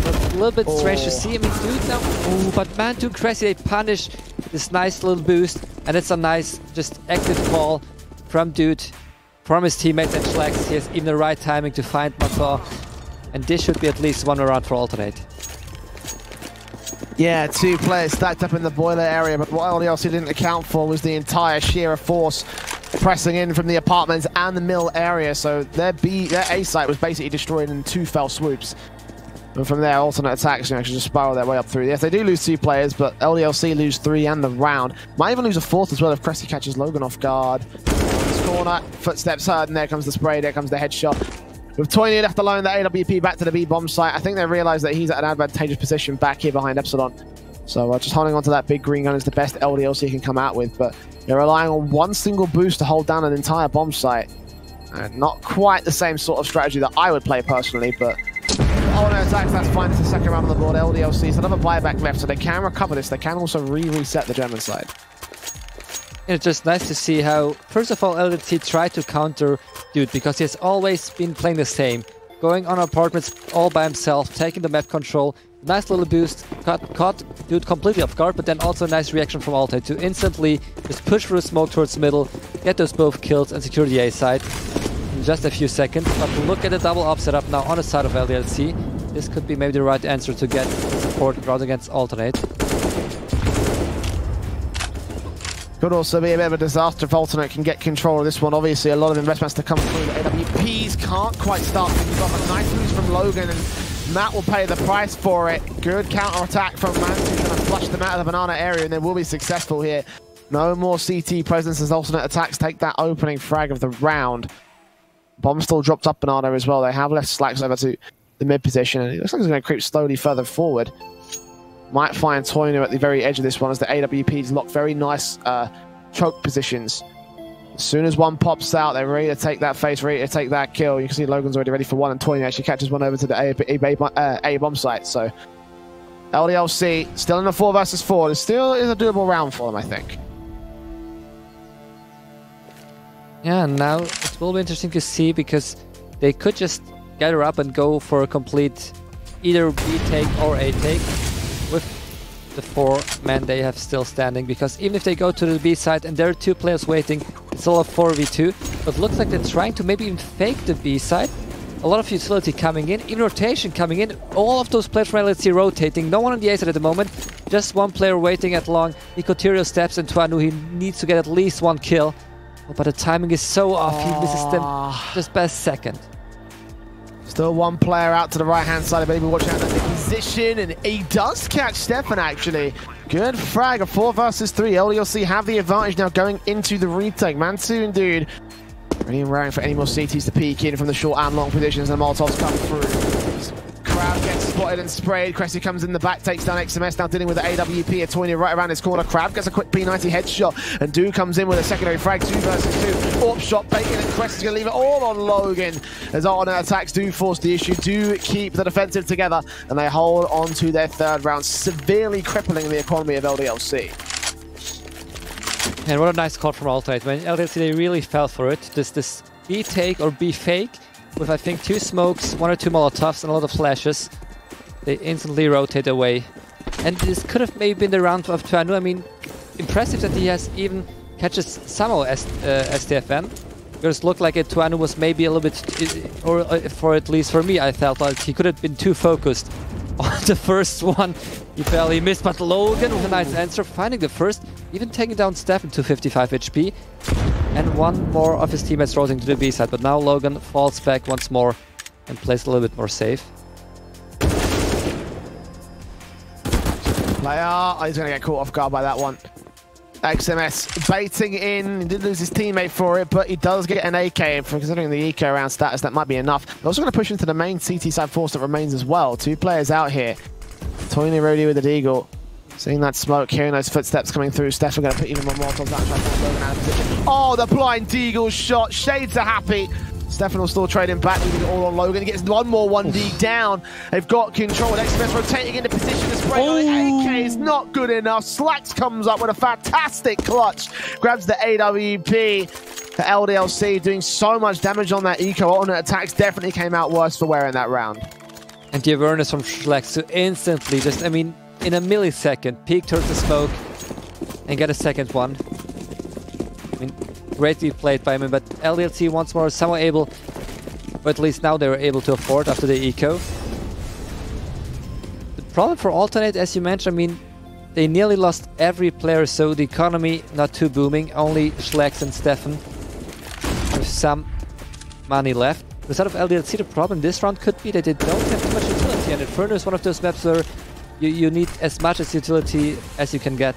But a little bit strange to see him in Dude now. Ooh, but man, too Cressy, they punish this nice little boost, and it's a nice, just active call from Dude, from his teammates and Schlecht. He has even the right timing to find Masaw, and this should be at least 1 round for Alternate. Yeah, 2 players stacked up in the boiler area, but what LDLC didn't account for was the entire sheer force pressing in from the apartments and the mill area, so their A site was basically destroyed in 2 fell swoops. And from there, alternate attacks actually just spiral their way up through. Yes, they do lose 2 players, but LDLC lose 3 and the round. Might even lose a 4th as well if Cressy catches Logan off guard. This corner, footsteps heard, and there comes the spray, there comes the headshot. With Toyny left alone, the AWP back to the B bomb site. I think they realize that he's at an advantageous position back here behind Epsilon. So just holding on to that big green gun is the best LDLC can come out with, but they're relying on 1 single boost to hold down an entire bomb site. Not quite the same sort of strategy that I would play personally, but oh no, attacks, that's fine. It's the second round on the board. LDLC still have a buyback left, so they can recover this. They can also reset the German side. It's just nice to see how, first of all, LDLC tried to counter Dude, because he has always been playing the same. Going on apartments all by himself, taking the map control. Nice little boost, caught Dude completely off guard, but then also a nice reaction from Altai to instantly just push through smoke towards the middle, get those both kills and secure the A side in just a few seconds. But look at the double up setup now on the side of LDLC. This could be maybe the right answer to get support rather against Alternate. Could also be a bit of a disaster if Alternate can get control of this one. Obviously, a lot of investments to come through. The AWPs can't quite start things off. A nice boost from Logan, and Matt will pay the price for it. Good counter-attack from Matt, who's going to flush them out of the banana area, and they will be successful here. No more CT presence as Alternate attacks take that opening frag of the round. Bomb still dropped up banana as well. They have left Slacks over to the mid position, and it looks like he's going to creep slowly further forward. Might find Toyno at the very edge of this one as the AWPs lock very nice choke positions. As soon as one pops out, they're ready to take that face, ready to take that kill. You can see Logan's already ready for one, and Toyno actually catches one over to the A bomb site. So LDLC still in a 4 versus 4. It still is a doable round for them, I think. Yeah, now it will be interesting to see because they could just gather up and go for a complete either B take or A take with the 4 men they have still standing, because even if they go to the B side and there are 2 players waiting, it's all a 4v2, but looks like they're trying to maybe even fake the B side. A lot of utility coming in, even rotation coming in, all of those players from LDLC rotating, no one on the A side at the moment, just one player waiting at long. Nicoterio steps into Anu, he needs to get at least 1 kill, but the timing is so off, he misses them just by a second. Still one player out to the right-hand side of Baby, watching out that position, and he does catch Stefan, actually. Good frag, a 4 versus 3. LDLC have the advantage now going into the retake. Mansu and Dude ready and raring for any more CTs to peek in from the short and long positions, and the Molotovs come through. Crowd gets spotted and sprayed. Cressy comes in the back, takes down XMS, now dealing with the AWP. A Toyny right around his corner. Crab gets a quick P90 headshot, and Dude comes in with a secondary frag. 2 versus 2. Orp shot bacon, and Cressy's going to leave it all on Logan. As alternate attacks do force the issue, do keep the defensive together, and they hold on to their 3rd round, severely crippling the economy of LDLC. And what a nice call from Alternate. When LDLC, they really fell for it. This B take or B fake with, I think, 2 smokes, 1 or 2 Molotovs, and a lot of flashes. They instantly rotate away. And this could have maybe been the round of Tuanu. I mean, impressive that he has even catches somehow STFN. Because it looked like Tuanu was maybe a little bit, or for at least for me, I felt like he could have been too focused on the first one. He barely missed, but Logan with a nice answer, finding the first, even taking down Stefan to 55 HP. And one more of his teammates rotating to the B side, but now Logan falls back once more and plays a little bit more safe. Player, he's going to get caught off guard by that one. XMS baiting in, he did lose his teammate for it, but he does get an AK, and for considering the eco round status, that might be enough. They're also going to push into the main CT side force that remains as well. 2 players out here. Toyny Rody with the Deagle. Seeing that smoke, hearing those footsteps coming through. Stefan going to put even more Molotovs out, trying to get Logan out of position. Oh, the blind Deagle shot. Shades are happy. Stefan will still trade him back, leaving it all on Logan. He gets one more 1D down. They've got control. XMS rotating into position to spray on it. AK is not good enough. Slacks comes up with a fantastic clutch. Grabs the AWP. The LDLC doing so much damage on that eco. Alternate attacks definitely came out worse for wear in that round. And the awareness from Slacks to instantly just, I mean, in a millisecond, peek towards the smoke and get a second one. I mean, greatly played by him, but LDLC once more somehow able, or at least now they were able to afford after the eco. problem for Alternate, as you mentioned, I mean, they nearly lost every player, so the economy not too booming. Only Schlex and Stefan with some money left. Instead of LDLC, the problem this round could be that they don't have too much utility, and Inferno is one of those maps where you need as much as utility as you can get.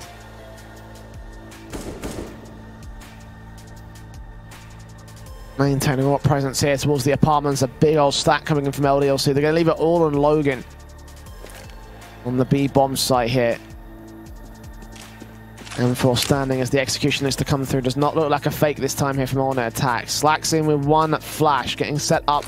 Maintaining what presence here towards the apartments. A big old stack coming in from LDLC. They're going to leave it all on Logan on the B bomb site here. M4 standing as the execution is to come through. Does not look like a fake this time here from Alternate Attacks. Slacks in with one flash, getting set up.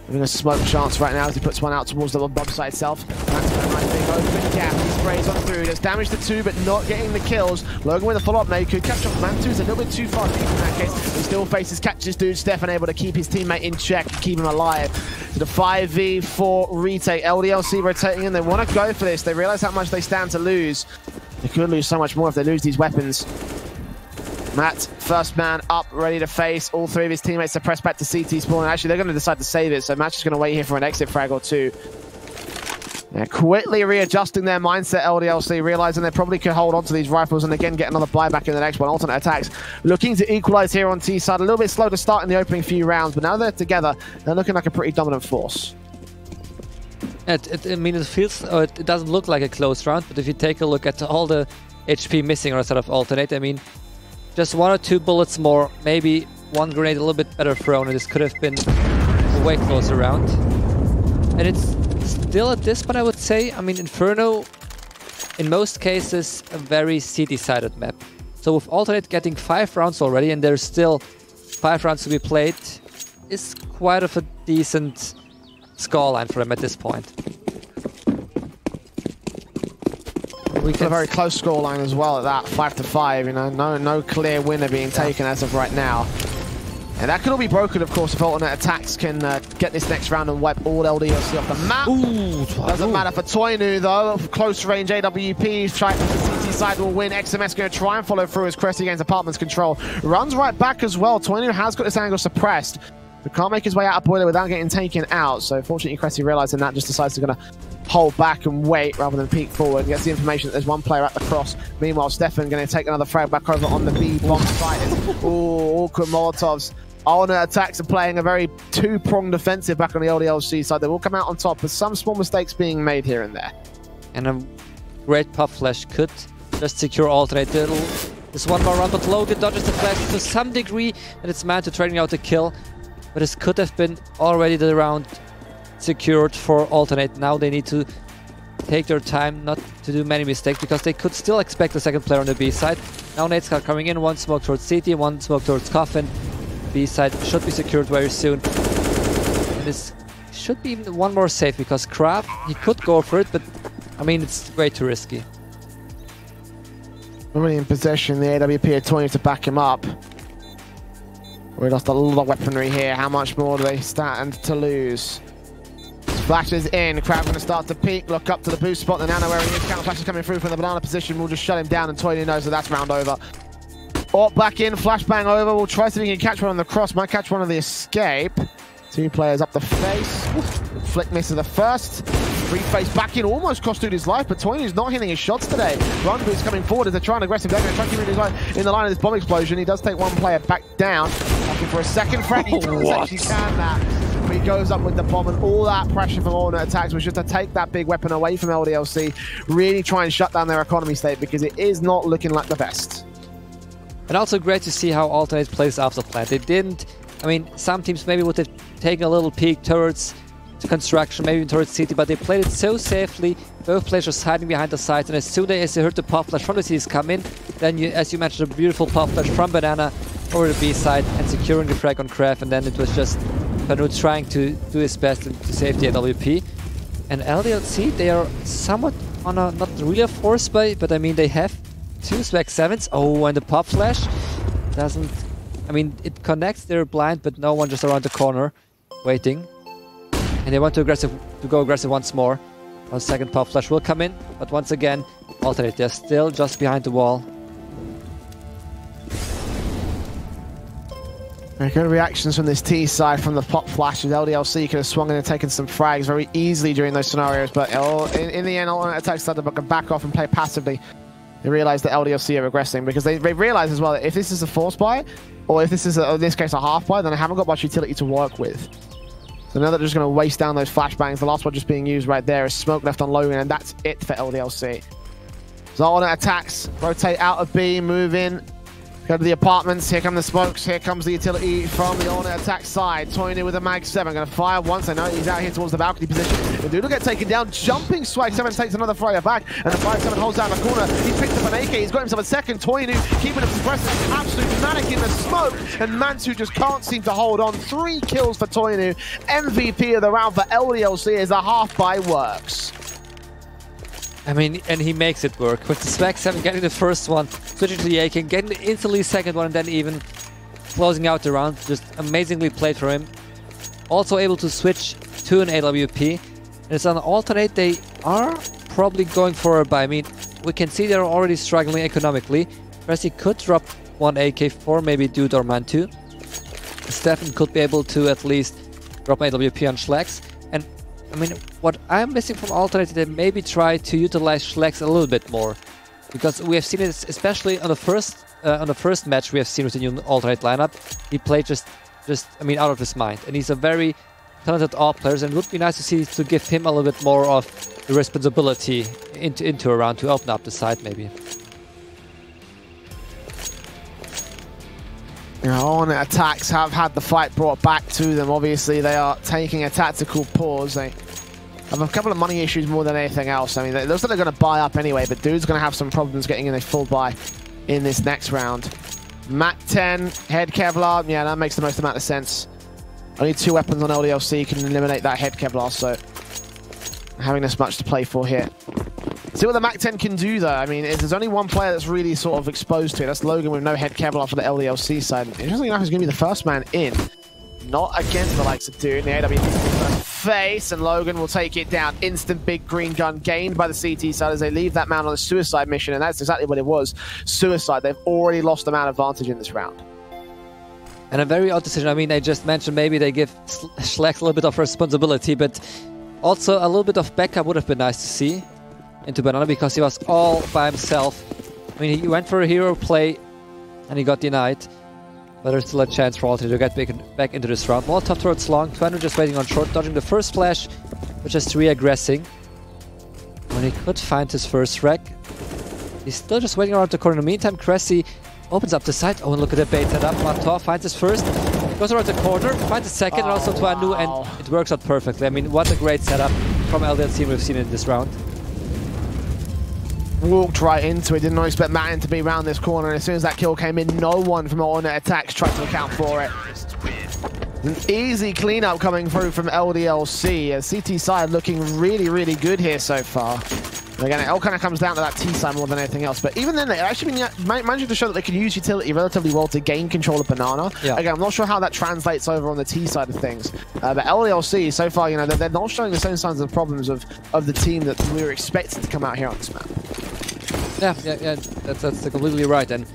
Having a smoke chance right now as he puts one out towards the bomb site itself. That's a nice big open gap. He sprays on through. Does damage to 2, but not getting the kills. Logan with a follow-up now. He could catch up. Mantu is a little bit too far deep in that case. He still faces, catches dude. Stefan able to keep his teammate in check, keep him alive. To the 5v4 retake. LDLC rotating in. They want to go for this. They realize how much they stand to lose. They could lose so much more if they lose these weapons. Matt, first man up, ready to face. All three of his teammates are pressed back to CT spawn. And actually, they're going to decide to save it, so Matt's just going to wait here for an exit frag or two. Yeah, quickly readjusting their mindset, LDLC, realizing they probably could hold on to these rifles and again get another buyback in the next one. Alternate Attacks looking to equalize here on T side. A little bit slow to start in the opening few rounds, but now they're together, they're looking like a pretty dominant force. I mean, it feels, it doesn't look like a close round, but if you take a look at all the HP missing on a sort of Alternate, I mean, just 1 or 2 bullets more, maybe one grenade a little bit better thrown, and this could have been a way closer round. And it's still at this point, I would say, I mean, Inferno, in most cases, a very CT-sided map. So with Alternate getting 5 rounds already, and there's still 5 rounds to be played, is quite of a decent scoreline for them at this point. It's a very close scoreline as well at that, 5-5. You know, no clear winner being taken as of right now. And that could all be broken, of course, if Alternate Attacks can get this next round and wipe all LDLC off the map. Doesn't matter for Toinu, though. Close range AWP, trying the CT side will win. XMS going to try and follow through as Cressy gains apartments control. Runs right back as well. Toinu has got this angle suppressed. But can't make his way out of Boiler without getting taken out. So fortunately, Cressy realizing that just decides to going to hold back and wait rather than peek forward. Gets the information that there's one player at the cross. Meanwhile, Stefan going to take another frag back over on the B bomb site. Ooh, awkward Molotovs. Alternate Attacks are playing a very two-pronged defensive back on the LDLC side. They will come out on top, but some small mistakes being made here and there. And a great pop flash could just secure Alternate. There's one more round, but Logan dodges the flash to some degree, and it's Mantu trading out the kill. But this could have been already the round secured for Alternate. Now they need to take their time not to do many mistakes, because they could still expect a second player on the B side. Now Nate's coming in, one smoke towards CT, one smoke towards Coffin. B side should be secured very soon. And this should be even one more safe, because Kraft, he could go for it, but I mean, it's way too risky. Already in possession, the AWP are 20 to back him up. We lost a lot of weaponry here. How much more do they stand to lose? Flashes in. Crab going to start to peek. Look up to the boost spot. The Nano where he is. Counter flashes coming through from the banana position. We'll just shut him down, and Toinu knows that that's round over. Orp back in. Flashbang over. We'll try to see if he can catch one on the cross. Might catch one on the escape. 2 players up the face. Flick misses the first. Free face back in. Almost cost dude his life, but Toinu's not hitting his shots today. Runboo's coming forward as they're trying aggressive. They're going to try to keep him in the line of this bomb explosion. He does take one player back down. Looking for a second frag. He does actually can that. But he goes up with the bomb, and all that pressure from Alternate Attacks was just to take that big weapon away from LDLC. Really try and shut down their economy state, because it is not looking like the best. And also great to see how Alternate plays after plant. They didn't, I mean, some teams maybe would have taken a little peek towards the construction, maybe towards City, but they played it so safely. Both players just hiding behind the sides, and as soon as they heard the pop flash from the cities come in, then you, as you mentioned, a beautiful pop flash from Banana over the B side and securing the frag on Kraft, and then it was just Panu trying to do his best to save the AWP. And LDLC, they are somewhat on a, not really a force buy, but I mean, they have 2 Swag 7s. Oh, and the pop flash doesn't, I mean, it connects, they're blind, but no one just around the corner waiting. And they want to go aggressive once more. A second pop flash will come in, but once again, Alternate, they're still just behind the wall. Very good reactions from this T side from the pop flashes. LDLC could have swung in and taken some frags very easily during those scenarios, but in the end, alternate attacks started to back off and play passively. They realized that LDLC are regressing because they realized as well that if this is a force buy, or if this is, in this case, a half buy, then they haven't got much utility to work with. So now they're just going to waste down those flashbangs. The last one just being used right there is smoke left on Logan, and that's it for LDLC. So alternate attacks, rotate out of B, move in. Go to the apartments, here come the smokes, here comes the utility from the alternate attack side. Toyne with a mag 7, going to fire once, I know he's out here towards the balcony position. The dude will get taken down, jumping Swag 7 takes another fire back, and the 5-7 holds down the corner. He picks up an AK, he's got himself a second. Toyne keeping him suppressed, absolute manic in the smoke, and Mantu just can't seem to hold on. 3 kills for Toyne, MVP of the round for LDLC as the half buy works. I mean, and he makes it work. With the Swag 7 getting the first one, switching to the AK, getting the instantly second one, and then even closing out the round. Just amazingly played for him. Also able to switch to an AWP. And it's on alternate, they are probably going for a buy. I mean, we can see they're already struggling economically. Fassih could drop one AK4, maybe Dude or Mantu. Stefan could be able to at least drop an AWP on Schlex. And I mean, what I'm missing from alternate, they maybe try to utilize Schlex a little bit more, because we have seen it, especially on the first match we have seen with the new alternate lineup. He played just I mean, out of his mind, and he's a very talented AWP player, and it would be nice to see to give him a little bit more of the responsibility into a round to open up the side maybe. You know, alternate attacks have had the fight brought back to them. Obviously, they are taking a tactical pause. They have a couple of money issues more than anything else. I mean, it looks like they're going to buy up anyway, but Dude's going to have some problems getting in a full buy in this next round. Mat 10, head Kevlar. Yeah, that makes the most amount of sense. Only 2 weapons on LDLC can eliminate that head Kevlar, so having this much to play for here. See what the Mac 10 can do, though. I mean, there's only one player that's really sort of exposed to it. That's Logan with no head Kevlar for the LDLC side. Interestingly enough, he's going to be the first man in. Not against the likes of Dude. The AW face, and Logan will take it down. Instant big green gun gained by the CT side as they leave that man on a suicide mission, and that's exactly what it was. Suicide. They've already lost the man advantage in this round. And a very odd decision. I mean, I just mentioned maybe they give Schlex a little bit of responsibility, but also a little bit of backup would have been nice to see into Banana, because he was all by himself. I mean, he went for a hero play and he got denied, but there's still a chance for Alternate to get back into this round. Molotov towards long, Twanu just waiting on short, dodging the first flash, but just re-aggressing. When he could find his first wreck, he's still just waiting around the corner. In the meantime, Cressy opens up the side. Oh, and look at the bait setup. Molotov finds his first, goes around the corner, finds a second, and also Twanu, and it works out perfectly. I mean, what a great setup from LDLC we've seen in this round. Walked right into it, didn't expect Matin to be around this corner, and as soon as that kill came in, no one from alternate attacks tried to account for it. An easy cleanup coming through from LDLC. CT side looking really, really good here so far. Again, it all kind of comes down to that T side more than anything else. But even then, they actually managed to show that they can use utility relatively well to gain control of Banana. Yeah. Again, I'm not sure how that translates over on the T side of things. But LDLC, so far, you know, they're not showing the same signs of problems of the team that we were expected to come out here on this map. Yeah, that's completely right. And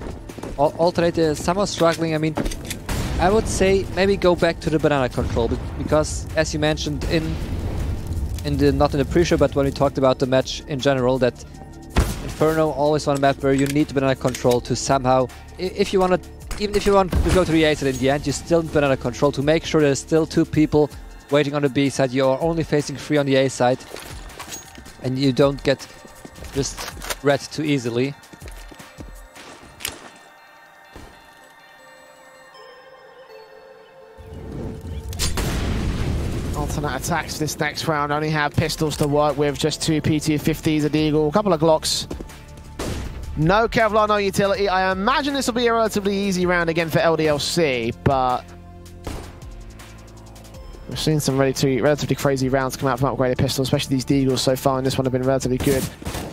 Alternate is somehow struggling. I mean, I would say maybe go back to the Banana control, because as you mentioned not in the pre-show, but when we talked about the match in general, that Inferno always on a map where you need Banana control to somehow, even if you want to go to the A side in the end, you still need Banana control to make sure there's still 2 people waiting on the B side. You are only facing 3 on the A side, and you don't get just red too easily. Alternate attacks this next round only have pistols to work with, just 2 PT-50s, a Deagle, a couple of Glocks. No Kevlar, no utility. I imagine this will be a relatively easy round again for LDLC, but we've seen some relatively crazy rounds come out from upgraded pistols, especially these Deagles so far, and this one have been relatively good.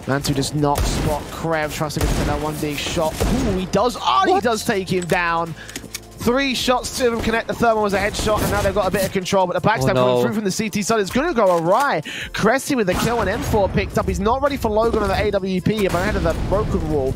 Mantu does not spot Krev, tries to get that 1D shot. Ooh, he does. Oh, he does take him down. 3 shots, 2 of them connect. The third one was a headshot, and now they've got a bit of control, but the backstab coming through from the CT side is going to go awry. Cressy with the kill, and M4 picked up. He's not ready for Logan on the AWP, but ahead of the broken wall.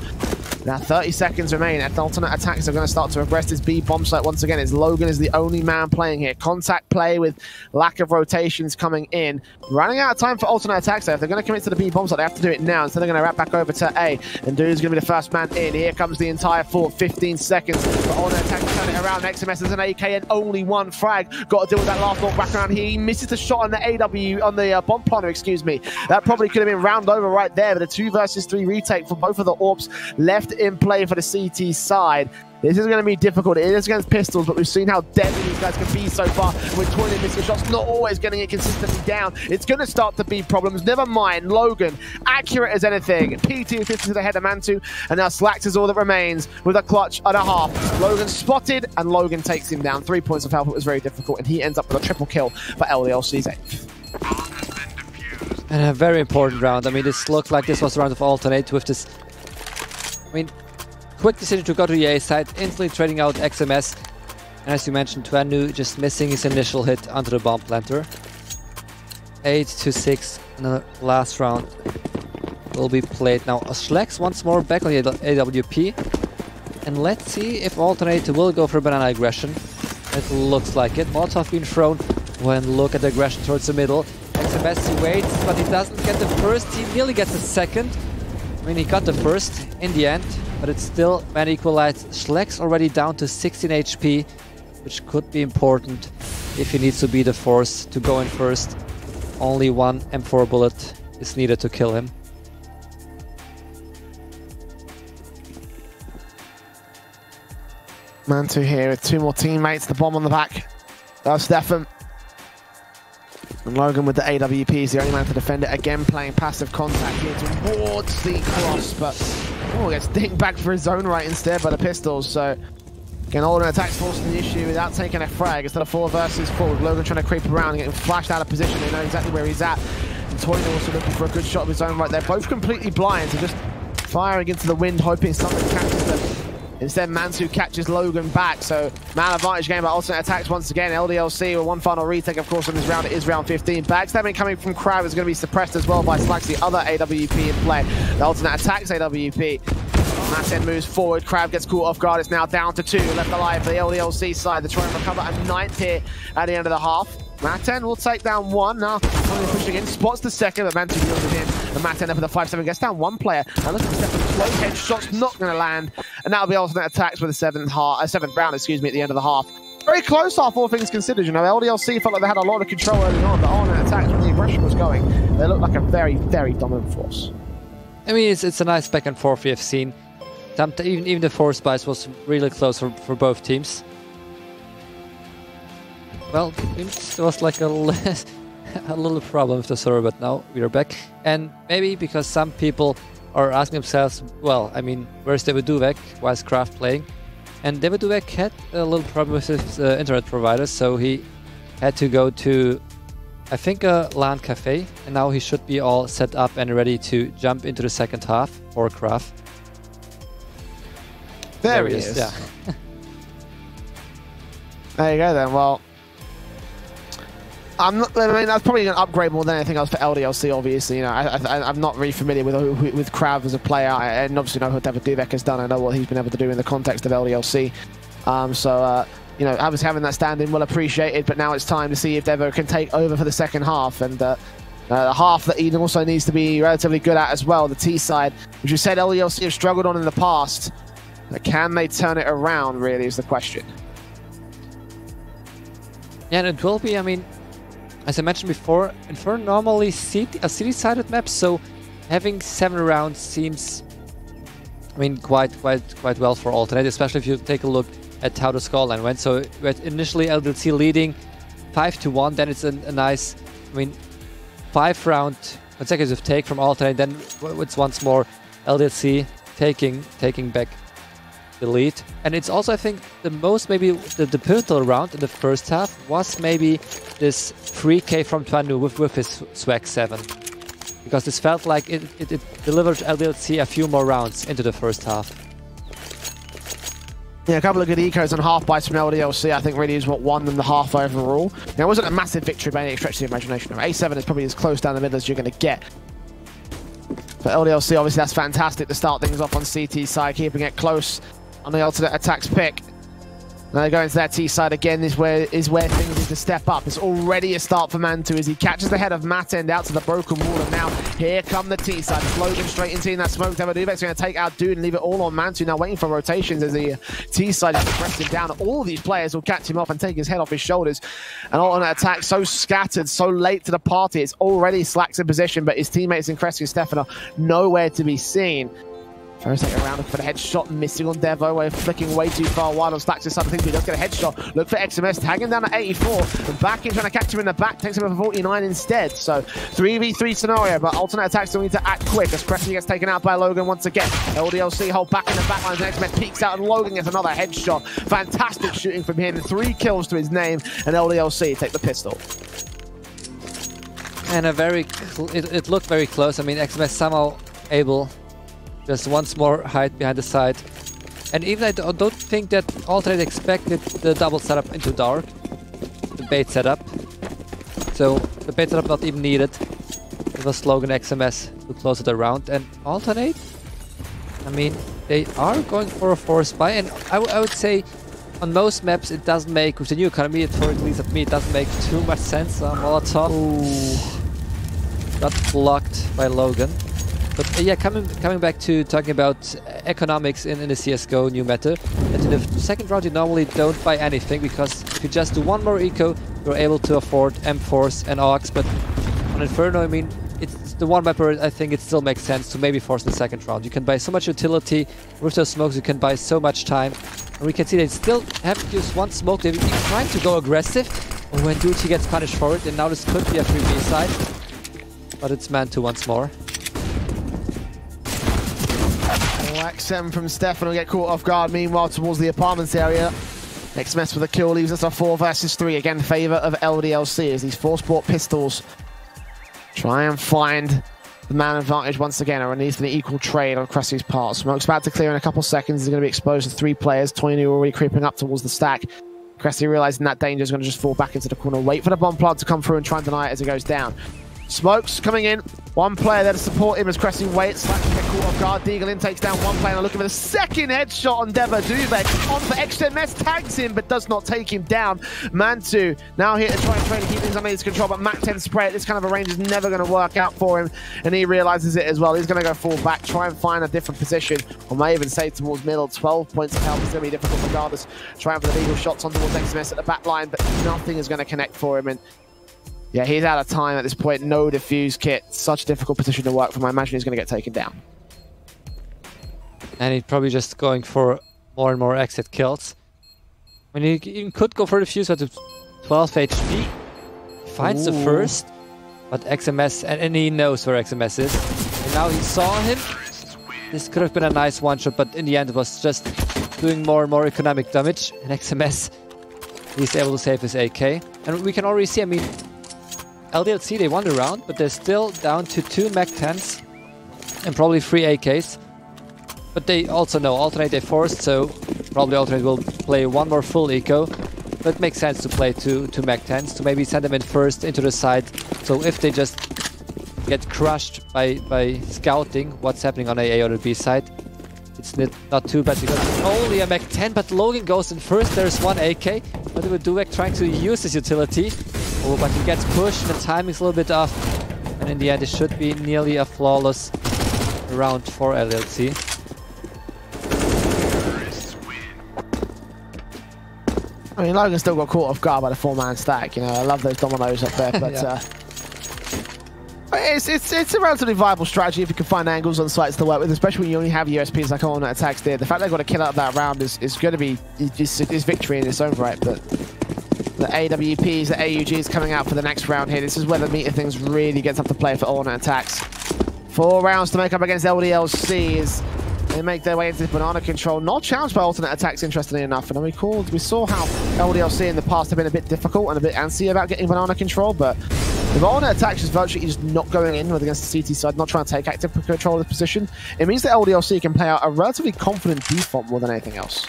Now 30 seconds remain, and alternate attacks are going to start to aggress this B bomb site once again. As Logan is the only man playing here. Contact play with lack of rotations coming in. Running out of time for alternate attacks though. If they're going to commit to the B bomb site, they have to do it now. Instead, they're going to wrap back over to A. And Dude's going to be the first man in. Here comes the entire fort. 15 seconds. But alternate attacks turn it around. XMS is an AK and only one frag. Got to deal with that last ball back around here. He misses the shot on the AW, on the bomb planter, excuse me. That probably could have been round over right there. But a 2 versus 3 retake for both of the AWPs left in play for the CT side. This is going to be difficult. It is against pistols, but we've seen how deadly these guys can be so far. With toilet missing shots, not always getting it consistently down. It's going to start to be problems. Never mind, Logan, accurate as anything. P250 to the head of Mantu, and now Slacks is all that remains with a clutch and a half. Logan spotted, and Logan takes him down. 3 points of help. It was very difficult, and he ends up with a triple kill for LDLC's 8th. And a very important round. I mean, this looked like this was a round of alternate with this. I mean, quick decision to go to the A side, instantly trading out XMS. And as you mentioned, Twanu just missing his initial hit onto the bomb planter. 8-6 in the last round will be played. Now, Schlex once more back on the AWP. And let's see if alternate will go for banana aggression. It looks like it. Molotov being thrown. When look at the aggression towards the middle. XMS waits, but he doesn't get the first. He nearly gets the second. I mean, he got the first in the end, but it's still man equalized. Schlex already down to 16 HP, which could be important if he needs to be the force to go in first. Only one M4 bullet is needed to kill him. Mantu here with 2 more teammates. The bomb on the back of Stefan. And Logan with the AWP is the only man to defend it. Again, playing passive contact here towards the cross, but gets dinged back for his own right instead by the pistols. So, again, alternate attacks forcing the issue without taking a frag. Instead of 4 versus 4, with Logan trying to creep around and getting flashed out of position. They know exactly where he's at. And Toyne also looking for a good shot of his own right there. Both completely blind, so just firing into the wind, hoping something catches them. Instead, Mantu catches Logan back, so man advantage game by alternate attacks once again. LDLC with one final retake, of course, on this round. It is round 15. Backstabbing coming from Krav is going to be suppressed as well by Slacks, the other AWP in play. The alternate attacks AWP. Matten moves forward. Krav gets caught off guard. It's now down to 2 left alive for the LDLC side. They're trying to recover a 9th here at the end of the half. Matten will take down 1 now. Pushing in, spots the second, but Mantu deals it in. And Matten up with the 5-7 gets down 1 player. And look at the second close head shot's not going to land. And that'll be alternate attacks with the 7th round, excuse me, at the end of the half. Very close half, all things considered. You know, LDLC felt like they had a lot of control early on, but alternate attacks when the aggression was going, they looked like a very, very dominant force. I mean, it's a nice back and forth we have seen. Even the force buys was really close for both teams. Well, it was like a little problem with the server, but now we are back. And maybe because some people are asking themselves, well, I mean, where's David Duvek? Why is Kraft playing? And David Duvek had a little problem with his internet provider, so he had to go to, I think, a LAN cafe. And now he should be all set up and ready to jump into the second half for Kraft. There he is. Yeah. There you go then. Well, I mean, that's probably an upgrade more than anything else for LDLC, obviously. You know, I'm not really familiar with Krav as a player. I obviously know what David Duvek has done. I know what he's been able to do in the context of LDLC. You know, obviously having that stand-in well appreciated, but now it's time to see if Devo can take over for the second half. And the half that Eden also needs to be relatively good at as well, the T side, which you said LDLC have struggled on in the past. Can they turn it around, really, is the question. Yeah, and it will be, I mean, as I mentioned before, Inferno normally a city-sided map, so having 7 rounds seems, I mean, quite well for alternate, especially if you take a look at how the scoreline went. So we had initially LDLC leading 5-1, then it's a nice, I mean, 5-round consecutive take from alternate, then it's once more LDLC taking back the lead. And it's also, I think, the most, maybe the pivotal round in the first half was maybe this 3K from Twanu with his Swag 7. Because this felt like it delivered LDLC a few more rounds into the first half. Yeah, a couple of good ecos and half bites from LDLC, I think, really is what won them the half overall. Now, it wasn't a massive victory by any stretch of the imagination. A7 is probably as close down the middle as you're going to get. For LDLC, obviously that's fantastic to start things off on CT side, keeping it close on the alternate attacks pick. Now they go into that T side again, is where things need to step up. It's already a start for Mantu as he catches the head of Matend out to the broken wall, and now here come the T side. Logan straight into that smoke. Duvek's going to take out Dude and leave it all on Mantu, now waiting for rotations as the T side is pressing down. All of these players will catch him off and take his head off his shoulders. And alternate attack so scattered, so late to the party, it's already slacks in position, but his teammates in Cressy and Stefan are nowhere to be seen. First take around, look for the headshot, missing on Devo, we're flicking way too far wide on Stacks and something, but he does get a headshot. Look for XMS, tagging down at 84, and back in trying to catch him in the back, takes him for 49 instead. So 3v3 scenario, but alternate attack still need to act quick as Cressy gets taken out by Logan once again. LDLC hold back in the back lines, and XMS peeks out, and Logan gets another headshot. Fantastic shooting from him, 3 kills to his name, and LDLC take the pistol. And it looked very close. I mean, XMS somehow able just once more hide behind the side. And even I don't think that Alternate expected the double setup into dark, the bait setup. So the bait setup not even needed. It was Logan XMS to close it around. And Alternate, I mean, they are going for a force buy, and I would say on most maps it doesn't make, with the new economy, for at least of me, it doesn't make too much sense. Molotov got blocked by Logan. But yeah, coming back to talking about economics in the CSGO new meta, and in the second round you normally don't buy anything, because if you just do one more eco, you're able to afford M4s and AUX, but on Inferno, I mean, it's the one map where I think it still makes sense to maybe force the second round. You can buy so much utility, with those smokes you can buy so much time, and we can see they still haven't used one smoke, they've been trying to go aggressive, but when Duty gets punished for it, and now this could be a 3v side, but it's Mantu once more. XM from Stefan will get caught off guard, meanwhile towards the apartments area. XMS with a kill leaves us a 4 versus 3, again in favour of LDLC as these 4 sport pistols try and find the man advantage once again, or at least an equal trade on Cressy's part. Smoke's about to clear in a couple seconds, he's going to be exposed to 3 players, Toinu already creeping up towards the stack. Cressy realising that danger is going to just fall back into the corner, wait for the bomb plant to come through and try and deny it as it goes down. Smokes coming in, 1 player there to support him as Cressy waits, slash to get caught off guard. Deagle in takes down 1 player, and looking for the second headshot on Deva. Duvek on for XMS, tags him but does not take him down. Mantu now here to try and keep things under his control, but Mac 10 spray at this kind of a range is never going to work out for him, and he realises it as well. He's going to go fall back, try and find a different position, or may even say towards middle. 12 points of health is going to be difficult regardless. Trying for the legal shots on towards XMS at the back line, but nothing is going to connect for him, and yeah, he's out of time at this point. No defuse kit. Such a difficult position to work from. I imagine he's going to get taken down. And he's probably just going for more and more exit kills. I mean, he even could go for the defuse at 12 HP. He finds the first, but XMS, and he knows where XMS is. And now he saw him. This could have been a nice one-shot, but in the end it was just doing more and more economic damage. And XMS, he's able to save his AK. And we can already see, I mean, LDLC, they won the round, but they're still down to 2 Mac 10s and probably 3 AKs. But they also know Alternate they forced, so probably Alternate will play 1 more full eco. But it makes sense to play 2 Mac 10s, to maybe send them in first into the side. So if they just get crushed by scouting what's happening on AA or the B side, it's not too bad because it's only a Mac 10, but Logan goes in first, there's 1 AK. But with Duvek trying to use his utility. Oh, but he gets pushed, the timing's a little bit off. And in the end, it should be nearly a flawless round for LLC. I mean, Logan still got caught off guard by the 4-man stack. You know, I love those dominoes up there, but yeah. It's a relatively viable strategy if you can find angles on sites to work with, especially when you only have USPs like alternate attacks did. The fact they've got a kill out of that round is going to be is victory in its own right, but the AWPs, the AUGs coming out for the next round here. This is where the meat of things really gets up to play for alternate attacks. 4 rounds to make up against LDLC as they make their way into banana control. Not challenged by alternate attacks, interestingly enough. And we saw how LDLC in the past have been a bit difficult and a bit antsy about getting banana control, but if alternate attacks is virtually just not going in with against the CT side, not trying to take active control of the position, it means that LDLC can play out a relatively confident default more than anything else.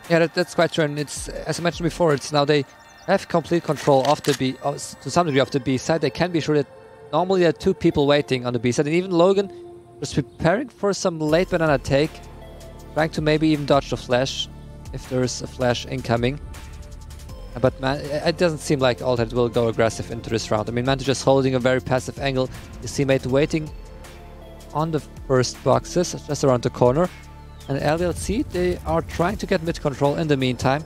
Yeah, that's quite true, and it's, as I mentioned before, it's now they have complete control of the B, to some degree of the B side. They can be sure that normally there are 2 people waiting on the B side, and even Logan was preparing for some late banana take, trying to maybe even dodge the flash if there's a flash incoming. But man, it doesn't seem like Altered will go aggressive into this round. I mean, Mantu just holding a very passive angle. His teammate waiting on the first boxes, just around the corner. And LDLC, they are trying to get mid control in the meantime.